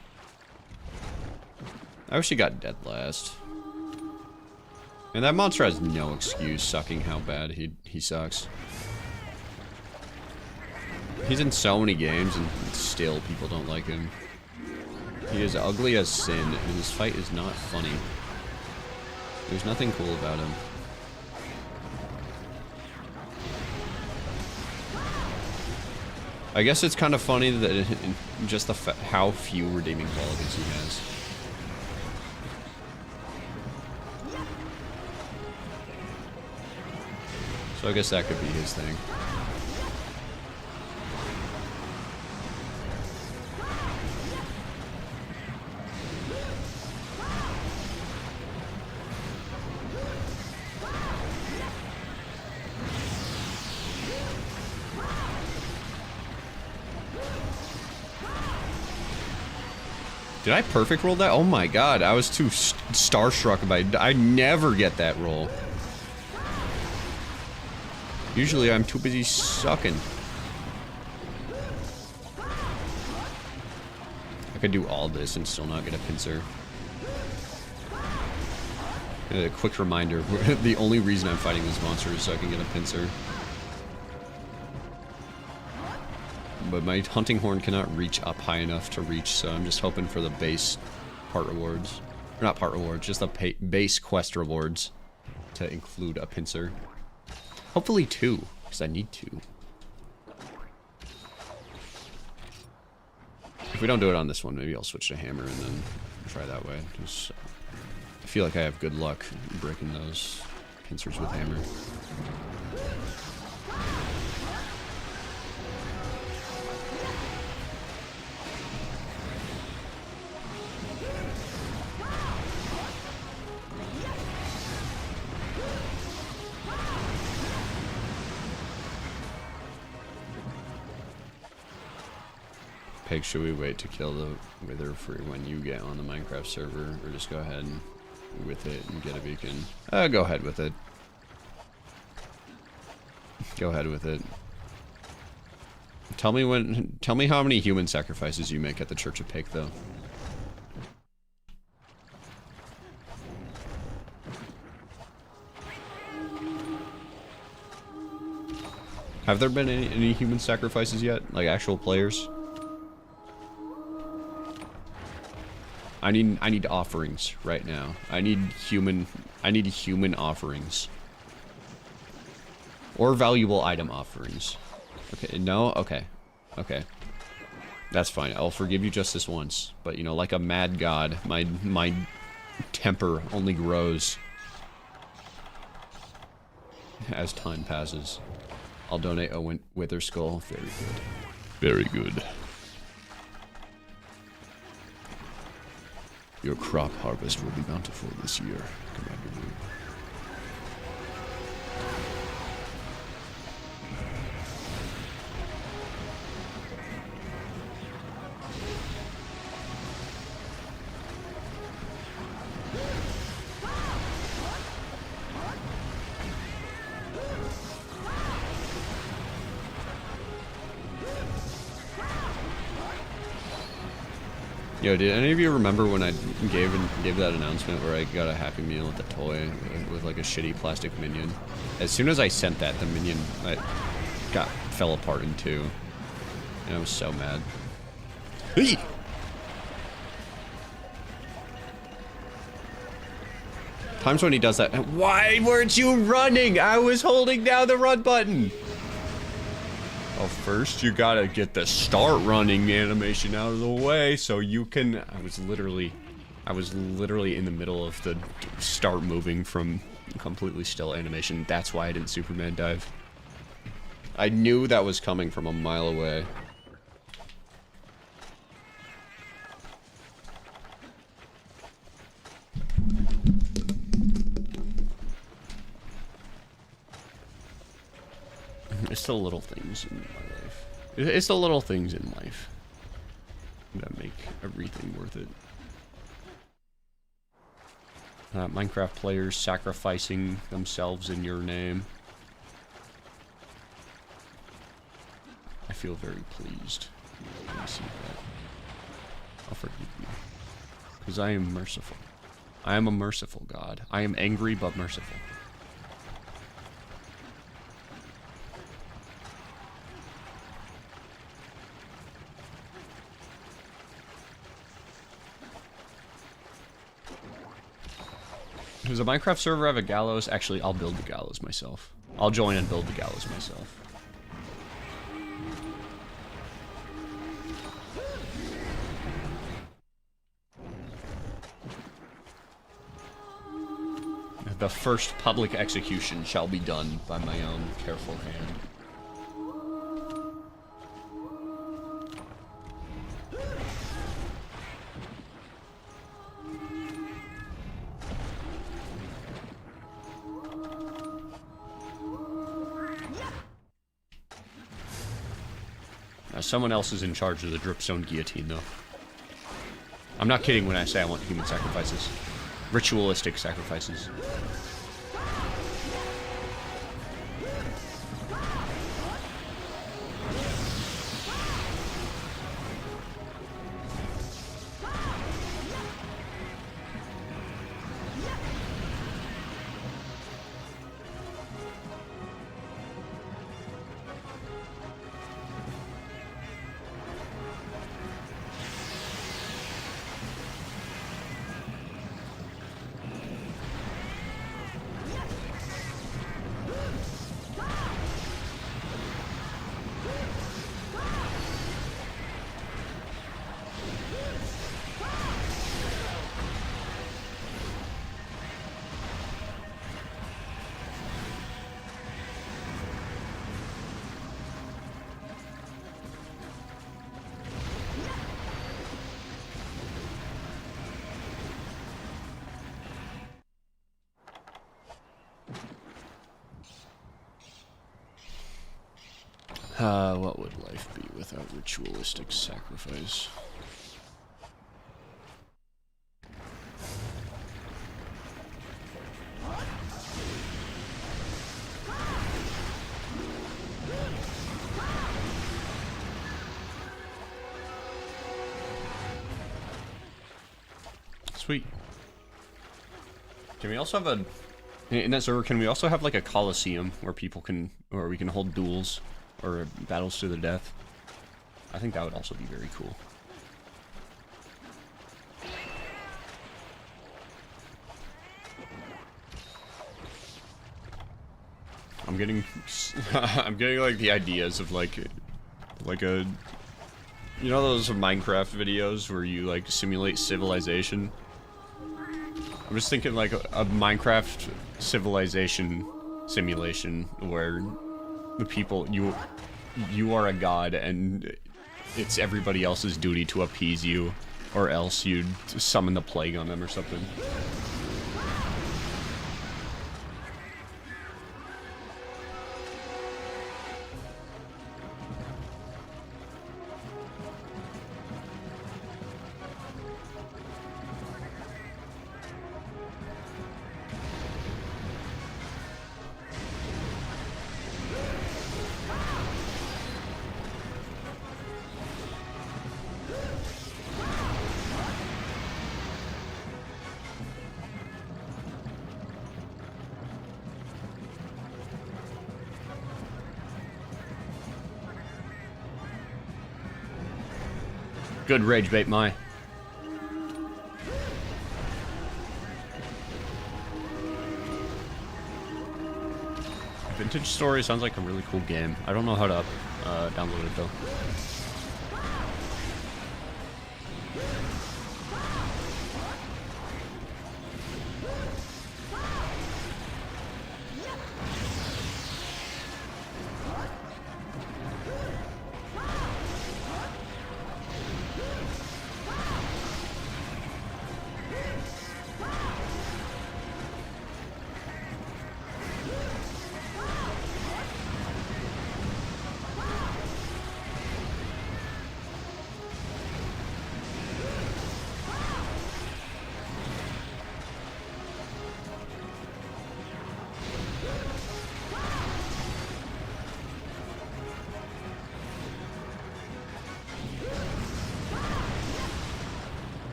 I wish he got dead last. And that monster has no excuse sucking how bad he sucks. He's in so many games and still people don't like him. He is ugly as sin and his fight is not funny. There's nothing cool about him. I guess it's kind of funny that just how few redeeming qualities he has. So I guess that could be his thing. Did I perfect roll that? Oh my god, I was too starstruck by it. I never get that roll. Usually I'm too busy sucking. I could do all this and still not get a pincer. And a quick reminder, the only reason I'm fighting this monster is so I can get a pincer. But my hunting horn cannot reach up high enough to reach, so I'm just hoping for the base part rewards. Or not part rewards, just the base quest rewards to include a pincer. Hopefully 2, because I need 2. If we don't do it on this one, maybe I'll switch to hammer and then try that way. Just, I feel like I have good luck breaking those pincers with hammer. Peg, should we wait to kill the Wither for when you get on the Minecraft server, or just go ahead and with it and get a beacon? Go ahead with it. Go ahead with it. Tell me how many human sacrifices you make at the Church of Peg, though. Have there been any human sacrifices yet? Like actual players? I need offerings right now. I need human offerings. Or valuable item offerings. Okay, no? Okay. Okay. That's fine. I'll forgive you just this once. But, you know, like a mad god, my temper only grows as time passes. I'll donate a Wither Skull. Very good. Very good. Your crop harvest will be bountiful this year, Commander Wu. Yo, did any of you remember when I gave that announcement where I got a Happy Meal with a toy with like a shitty plastic minion? As soon as I sent that, the minion fell apart in two, and I was so mad. Hey! Times when he does that. Why weren't you running? I was holding down the run button. Well, first you gotta get the start running animation out of the way so you can... I was literally in the middle of the start moving from completely still animation. That's why I didn't Superman dive. I knew that was coming from a mile away. It's the little things in my life. It's the little things in life that make everything worth it. Minecraft players sacrificing themselves in your name. I feel very pleased when I see that. I'll forgive you. Because I am merciful. I am a merciful God. I am angry but merciful. Does a Minecraft server have a gallows? Actually, I'll build the gallows myself. I'll join and build the gallows myself. The first public execution shall be done by my own careful hand. Someone else is in charge of the Dripstone Guillotine, though. I'm not kidding when I say I want human sacrifices. Ritualistic sacrifices. What would life be without ritualistic sacrifice? Sweet. Can we also have a... In that server, can we also have like a coliseum where people can... Or we can hold duels? or battles to the death. I think that would also be very cool. I'm getting like the ideas of like a, you know those Minecraft videos where you like simulate civilization? I'm just thinking like a Minecraft civilization simulation where the people, you are a god and it's everybody else's duty to appease you, or else you'd summon the plague on them or something. Good rage bait, Mai. Vintage Story sounds like a really cool game. I don't know how to download it though.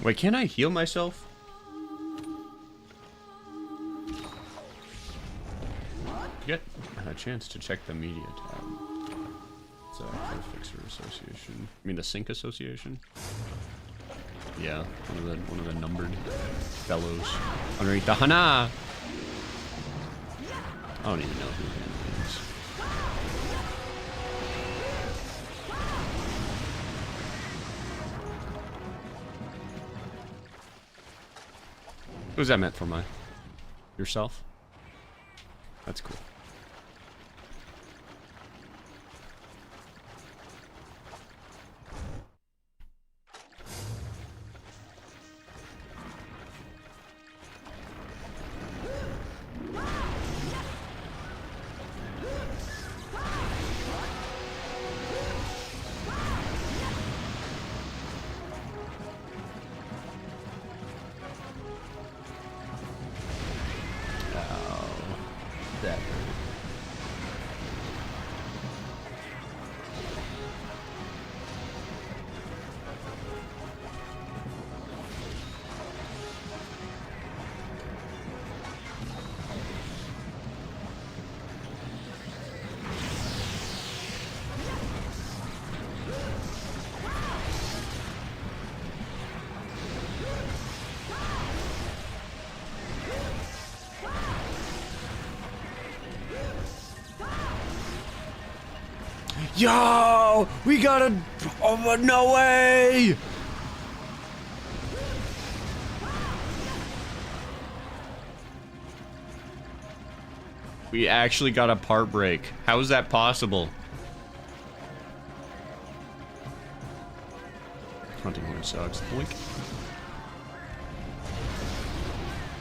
Wait, can I heal myself? Get a chance to check the media tab. It's a Fixer Association. I mean the Sync Association? Yeah, one of the numbered fellows underneath the Hana! I don't even know who that is. Who's that meant for, Mai? Yourself? That's cool. Yo! We got a... Oh, no way! We actually got a part break. How is that possible? Hunting horn sucks. Blink.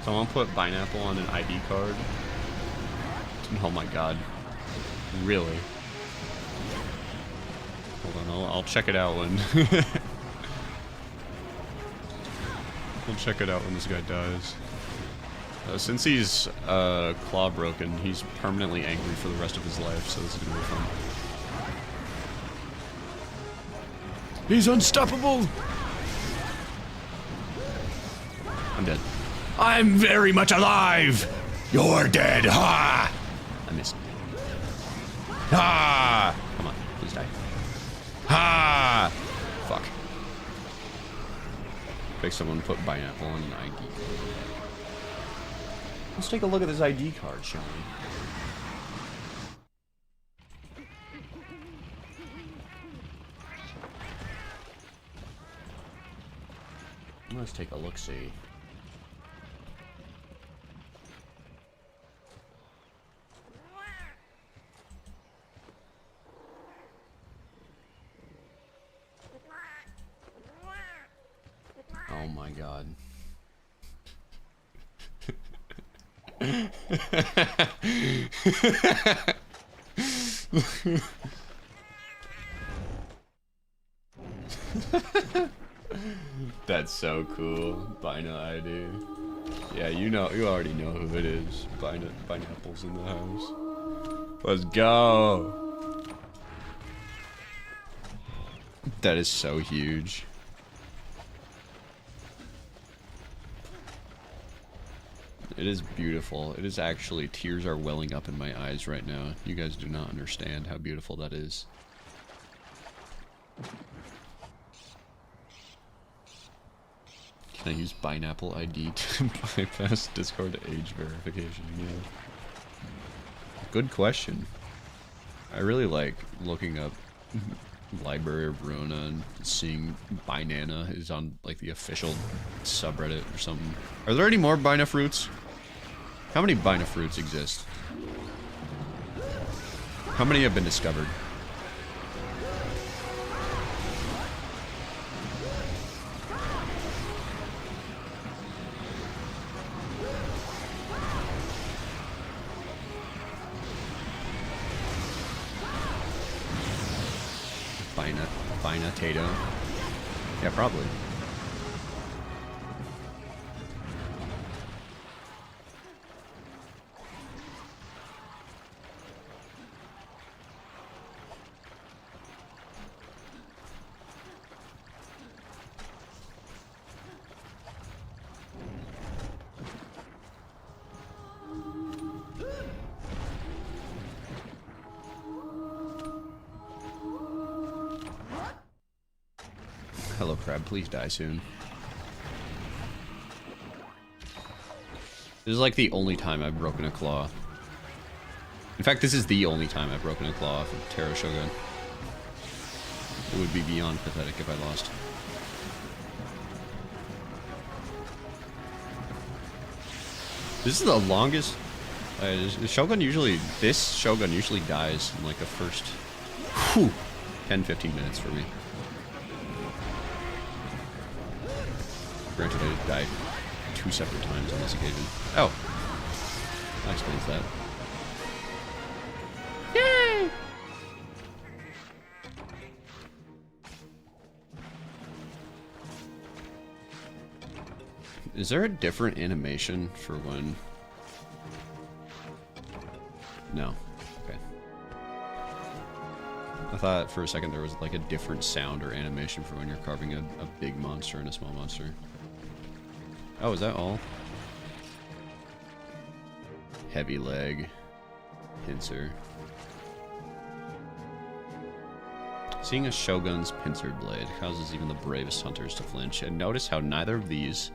Someone put pineapple on an ID card. Oh my god. Really? Hold on, I'll check it out when... I'll check it out when this guy dies. Since he's claw broken, he's permanently angry for the rest of his life, so this is gonna be fun. He's unstoppable! I'm dead. I'm very much alive! You're dead! Ha! I missed. Ha! Come on, please die. Ha! Fuck. Think someone put pineapple on an ID card. Let's take a look at this ID card, shall we? Let's take a look-see. Oh my god. That's so cool. Bina ID. Yeah, you already know who it is. Pineapple's in the house. Let's go. That is so huge. It is beautiful. It is actually, tears are welling up in my eyes right now. You guys do not understand how beautiful that is. Can I use Pineapple ID to bypass Discord age verification? Yeah. Good question. I really like looking up Library of Ruina and seeing Binana is on like the official subreddit or something. Are there any more Bina fruits? How many Bina fruits exist? How many have been discovered? Bina Tato. Yeah, probably. Hello, Crab. Please die soon. This is like the only time I've broken a claw. In fact, this is the only time I've broken a claw off of Terra Shogun. It would be beyond pathetic if I lost. This is the longest... this Shogun usually dies in like the first 10-15 minutes for me. Granted, I died 2 separate times on this occasion. Oh! That explains that. Yay! Is there a different animation for when... No. Okay. I thought for a second there was like a different sound or animation for when you're carving a big monster and a small monster. Oh, is that all? Heavy leg. Pincer. Seeing a Shogun's pincer blade causes even the bravest hunters to flinch. And notice how neither of these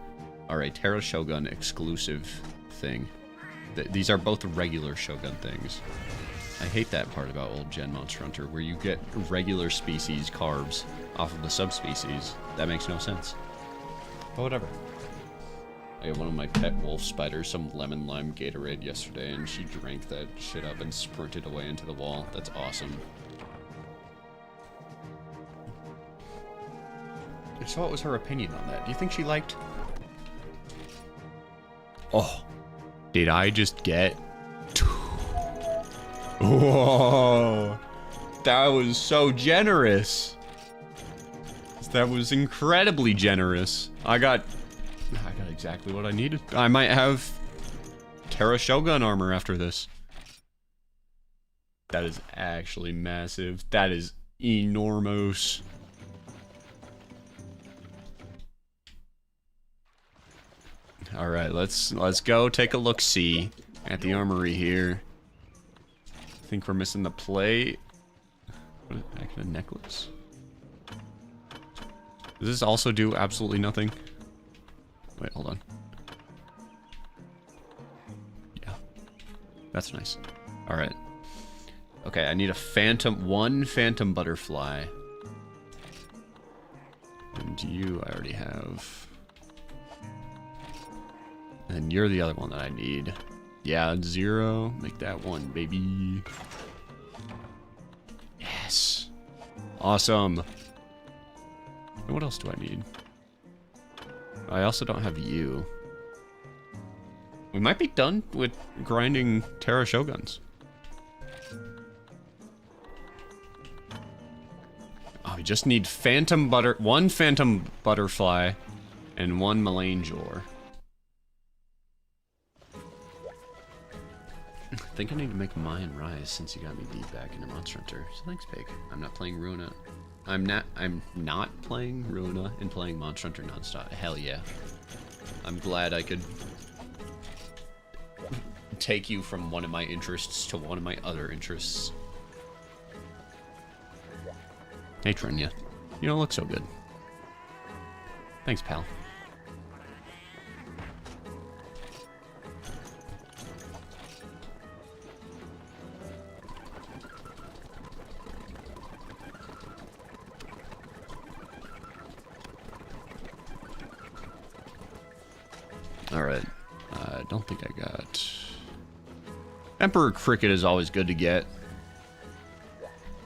are a Terra Shogun exclusive thing. These are both regular Shogun things. I hate that part about old gen Monster Hunter, where you get regular species carves off of the subspecies. That makes no sense. But whatever. I got one of my pet wolf spiders some lemon lime Gatorade yesterday, and she drank that shit up and sprinted away into the wall. That's awesome. So what was her opinion on that? Do you think she liked... Oh. Did I just get... Whoa. That was so generous. That was incredibly generous. I got exactly what I needed. I might have Terra Shogun armor after this. That is actually massive. That is enormous. All right, let's go take a look-see at the armory here. I think we're missing the plate. What the heck, a necklace? Does this also do absolutely nothing? Wait, hold on. Yeah, that's nice. All right. Okay, I need one phantom butterfly. And you, I already have. And you're the other one that I need. Yeah, 0. Make that 1, baby. Yes. Awesome. And what else do I need? I also don't have you. We might be done with grinding Terra Shoguns. Oh, we just need one phantom butterfly and 1 Melangeur. I think I need to make mine rise since you got me beat back into Monster Hunter. So thanks, Pig. I'm not playing Ruina. I'm not playing Ruina and playing Monster Hunter nonstop. Hell yeah. I'm glad I could take you from one of my interests to one of my other interests. Hey, Trenya. You don't look so good. Thanks, pal. Alright. I don't think I got... Emperor Cricket is always good to get.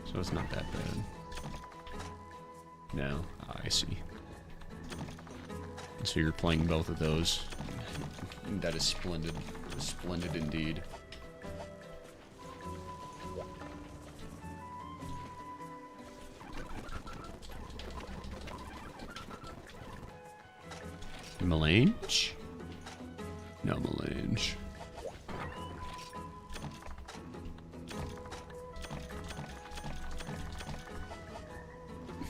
So it's not that bad. No. I see. So you're playing both of those. That is splendid. Splendid indeed. Melange? No Melange.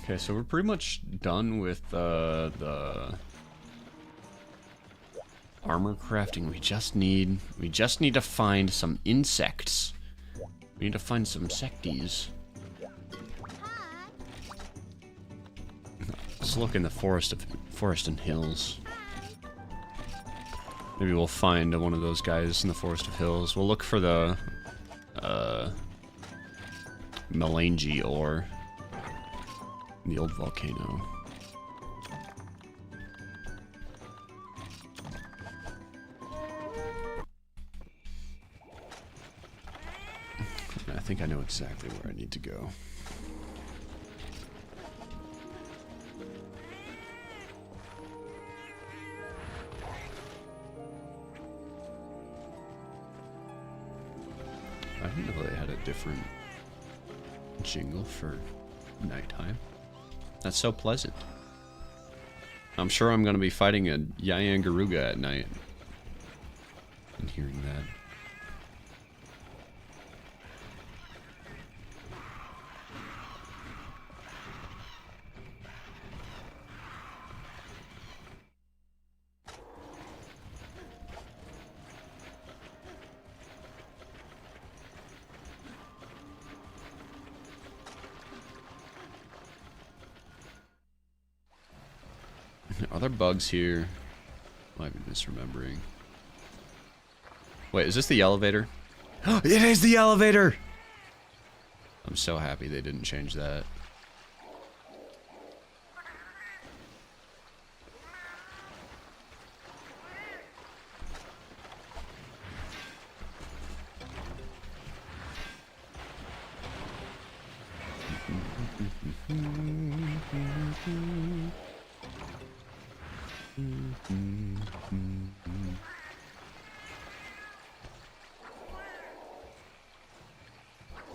Okay, so we're pretty much done with the armor crafting. We just need to find some insects. We need to find some secties. Let's look in the forest and hills. Maybe we'll find one of those guys in the Forest of Hills. We'll look for the Melange ore in the old volcano. I think I know exactly where I need to go. I didn't know they had a different jingle for nighttime. That's so pleasant. I'm sure I'm going to be fighting a Yayan Garuga at night. And hearing that. Are there bugs here? Might be misremembering. Wait, is this the elevator? It is the elevator! I'm so happy they didn't change that.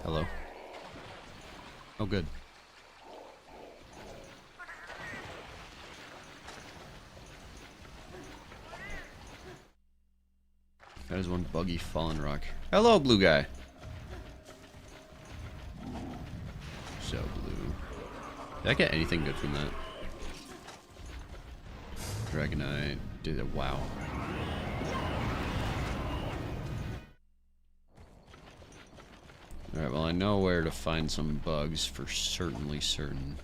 Hello. Oh, good. That is one buggy fallen rock. Hello, blue guy. So blue. Did I get anything good from that? Dragonite did it. Wow. Alright, well I know where to find some bugs for certainly certain.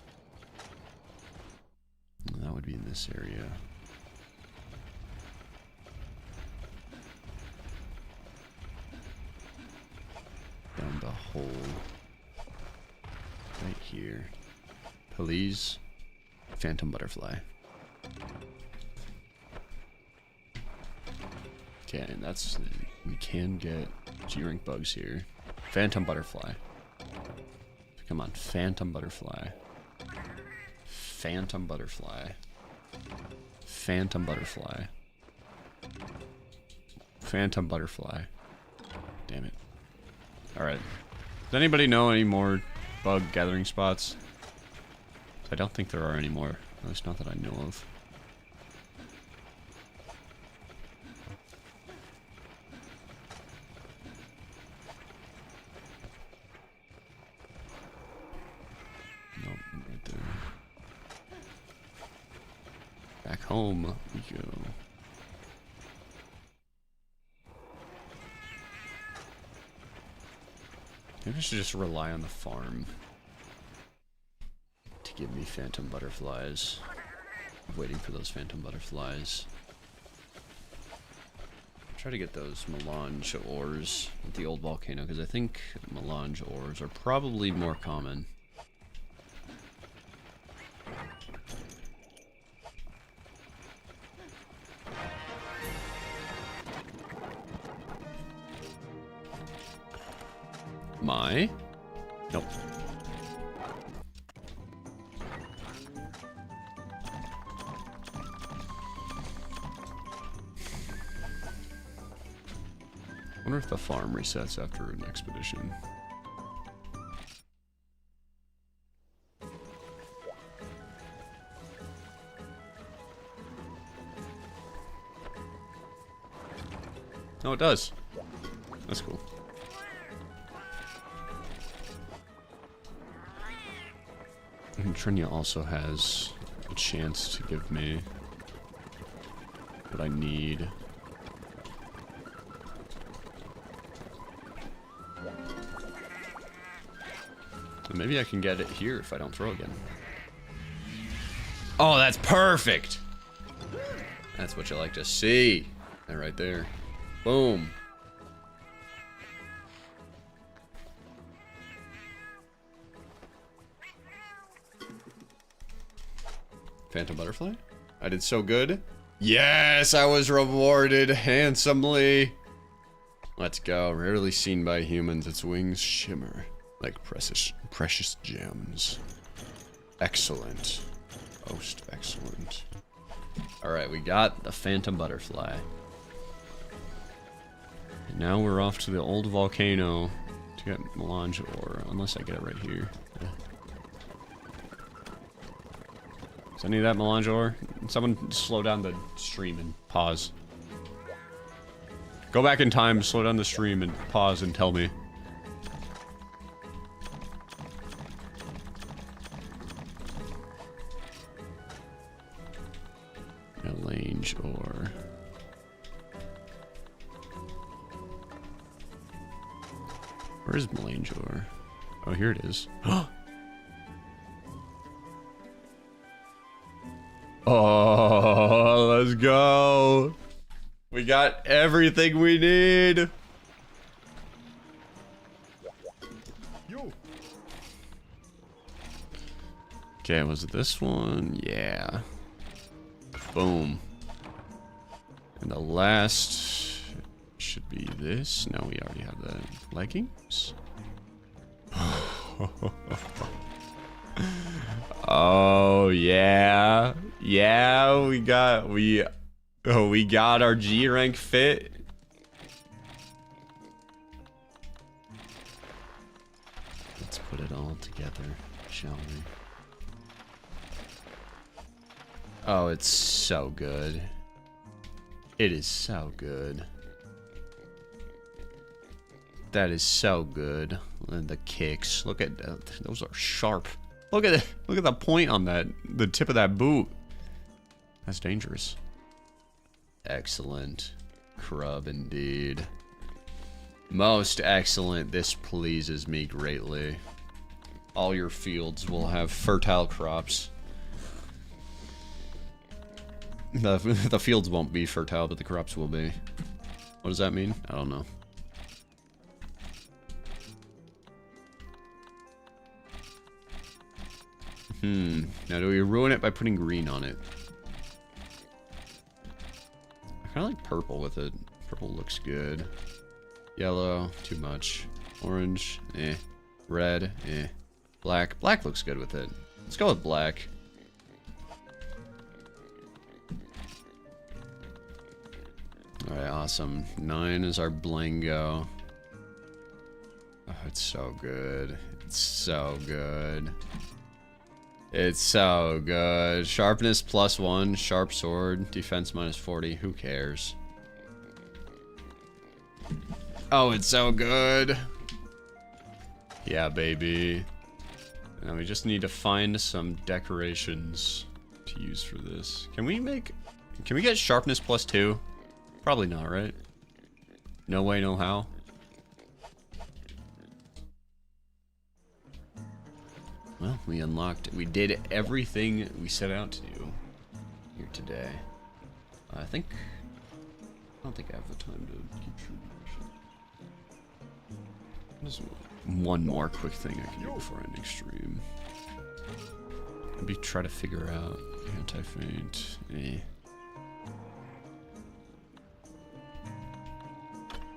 That would be in this area. Down the hole. Right here. Please. Phantom butterfly. Okay, and that's... We can get G-rank bugs here. Phantom butterfly. Come on, phantom butterfly. Phantom butterfly. Phantom butterfly. Phantom butterfly. Damn it. Alright. Does anybody know any more bug gathering spots? I don't think there are any more. At least not that I know of. Nope, right there. Back home we go. Maybe I should just rely on the farm to give me phantom butterflies. I'm waiting for those phantom butterflies. Try to get those melange ores at the old volcano, because I think melange ores are probably more common. My? Nope. I wonder if the farm resets after an expedition. Oh, it does. That's cool. And Trinia also has a chance to give me what I need. So maybe I can get it here if I don't throw again. Oh, that's perfect! That's what you like to see. That right there. Boom. Phantom butterfly? I did so good. Yes, I was rewarded handsomely. Let's go. Rarely seen by humans, its wings shimmer like precious gems. Excellent. Most excellent. Alright, we got the phantom butterfly. And now we're off to the old volcano to get melange ore, unless I get it right here. Yeah. Is any of that melange ore? Someone slow down the stream and pause. Go back in time, slow down the stream and pause and tell me. Melange ore. Where is melange ore? Oh, here it is. Oh, let's go. We got everything we need. Okay, was it this one? Yeah. Boom. And the last should be this. No, we already have the leggings. Oh yeah, yeah. We got our G rank fit. Let's put it all together, shall we? Oh, it's so good. It is so good. That is so good. And the kicks. Look at that. Those are sharp. Look at it. Look at the point on that. The tip of that boot. That's dangerous. Excellent. Crub indeed. Most excellent. This pleases me greatly. All your fields will have fertile crops. The fields won't be fertile, but the crops will be. What does that mean? I don't know. Now do we ruin it by putting green on it? I kind of like purple with it. Purple looks good. Yellow, too much. Orange, eh. Red, eh. Black. Black looks good with it. Let's go with black. Alright, awesome. 9 is our Blango. Oh, it's so good. It's so good. It's so good. Sharpness +1, sharp sword, defense -40. Who cares? Oh, it's so good. Yeah, baby. Now we just need to find some decorations to use for this. Can we get sharpness +2? Probably not, right? No way, no how. Well, we unlocked it. We did everything we set out to do here today. I don't think I have the time to keep shooting. There's one more quick thing I can do before ending stream. Maybe try to figure out anti-feint. Eh.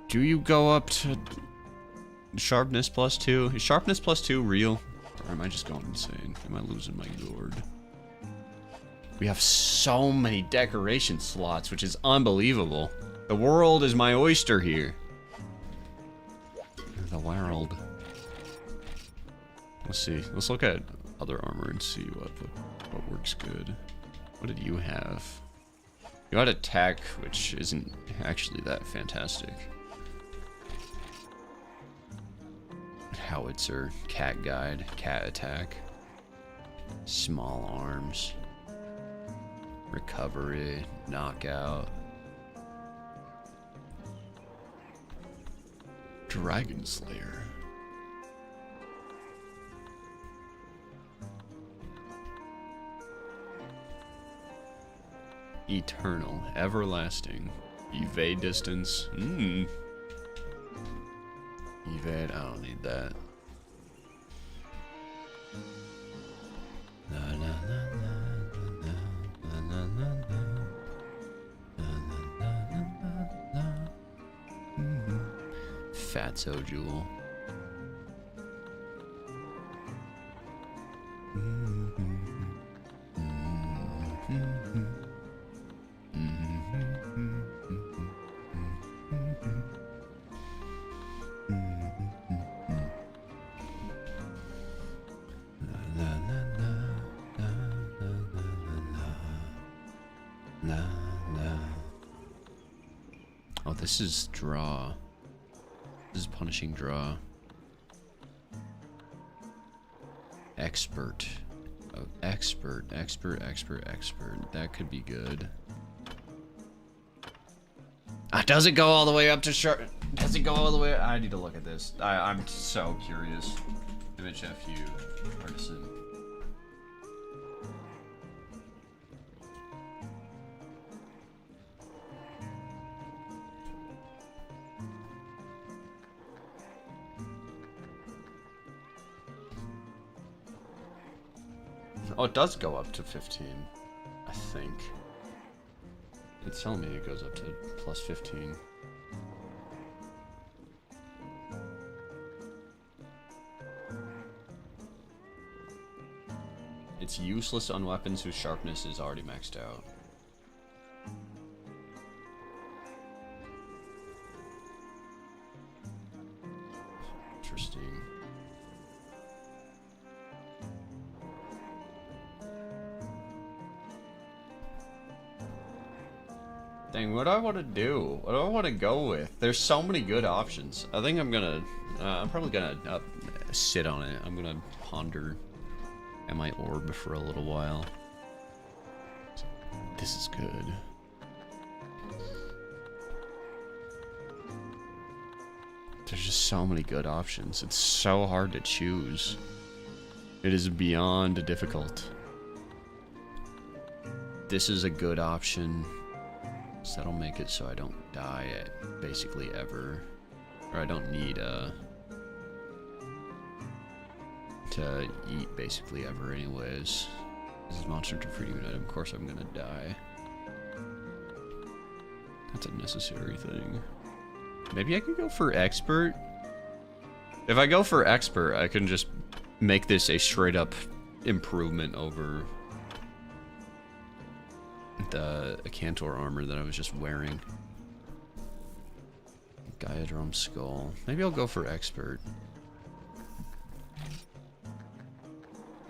Do you go up to sharpness +2? Is sharpness +2 real? Or am I just going insane? Am I losing my gourd? We have so many decoration slots, which is unbelievable. The world is my oyster here. The world. Let's see. Let's look at other armor and see what works good. What did you have? You had attack, which isn't actually that fantastic. Howitzer, cat guide, cat attack, small arms, recovery, knockout, Dragon Slayer. Eternal, everlasting, evade distance. Evade, I don't need that. Fatso Jewel. Oh, this is draw. This is punishing draw. Expert. Oh, expert. That could be good. Does it go all the way up to sharp? Does it go all the way? I need to look at this. I'm so curious. MHFU Artisan. Oh, it does go up to 15, I think. It's telling me it goes up to +15. It's useless on weapons whose sharpness is already maxed out. Interesting. Dang, what do I want to do? What do I want to go with? There's so many good options. I think I'm gonna, I'm probably gonna sit on it. I'm gonna ponder at my orb for a little while. This is good. There's just so many good options. It's so hard to choose. It is beyond difficult. This is a good option. So that'll make it so I don't die at basically ever. Or I don't need to eat basically ever anyways. This is Monster Hunter Freedom Unite. Of course I'm gonna die. That's a necessary thing. Maybe I could go for Expert? If I go for Expert, I can just make this a straight up improvement over the Akantor armor that I was just wearing. Gaiadrome Skull. Maybe I'll go for Expert.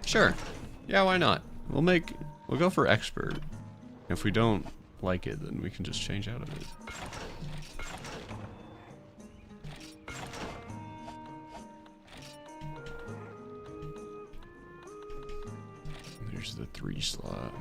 Sure. Yeah, why not? We'll go for Expert. If we don't like it, then we can just change out of it. There's the 3 slot.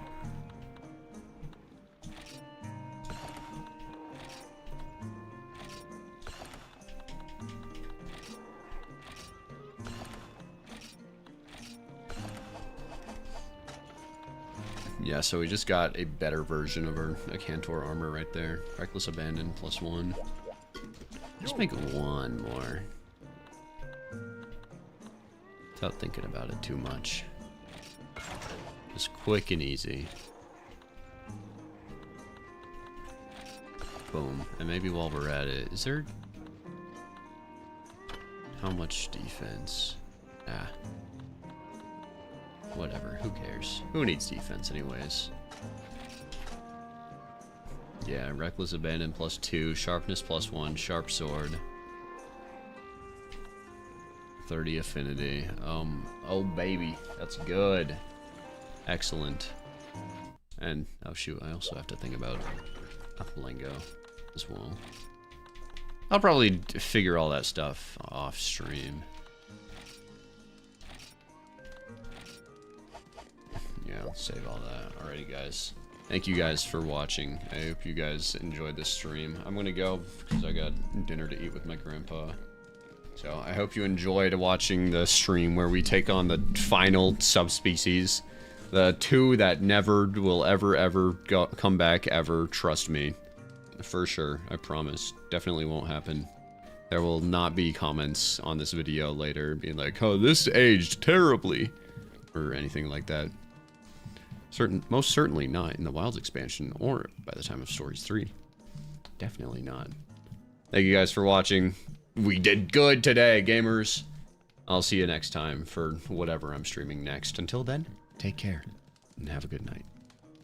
Yeah, so we just got a better version of our Akantor armor right there. Reckless Abandon +1. Just make 1 more. Without thinking about it too much. Just quick and easy. Boom. And maybe while we're at it, is there... How much defense? Ah. Whatever, who cares? Who needs defense anyways? Yeah, Reckless Abandon +2, Sharpness +1, Sharp Sword. 30 Affinity. Oh baby, that's good. Excellent. And, oh shoot, I also have to think about Lingo as well. I'll probably figure all that stuff off stream. Yeah, I'll save all that. Alrighty, guys. Thank you guys for watching. I hope you guys enjoyed this stream. I'm gonna go because I got dinner to eat with my grandpa. So I hope you enjoyed watching the stream where we take on the final subspecies. The 2 that never will ever come back ever. Trust me. For sure. I promise. Definitely won't happen. There will not be comments on this video later being like, oh, this aged terribly. Or anything like that. Most certainly not in the Wilds expansion or by the time of Stories 3. Definitely not. Thank you guys for watching. We did good today, gamers. I'll see you next time for whatever I'm streaming next. Until then, take care and have a good night.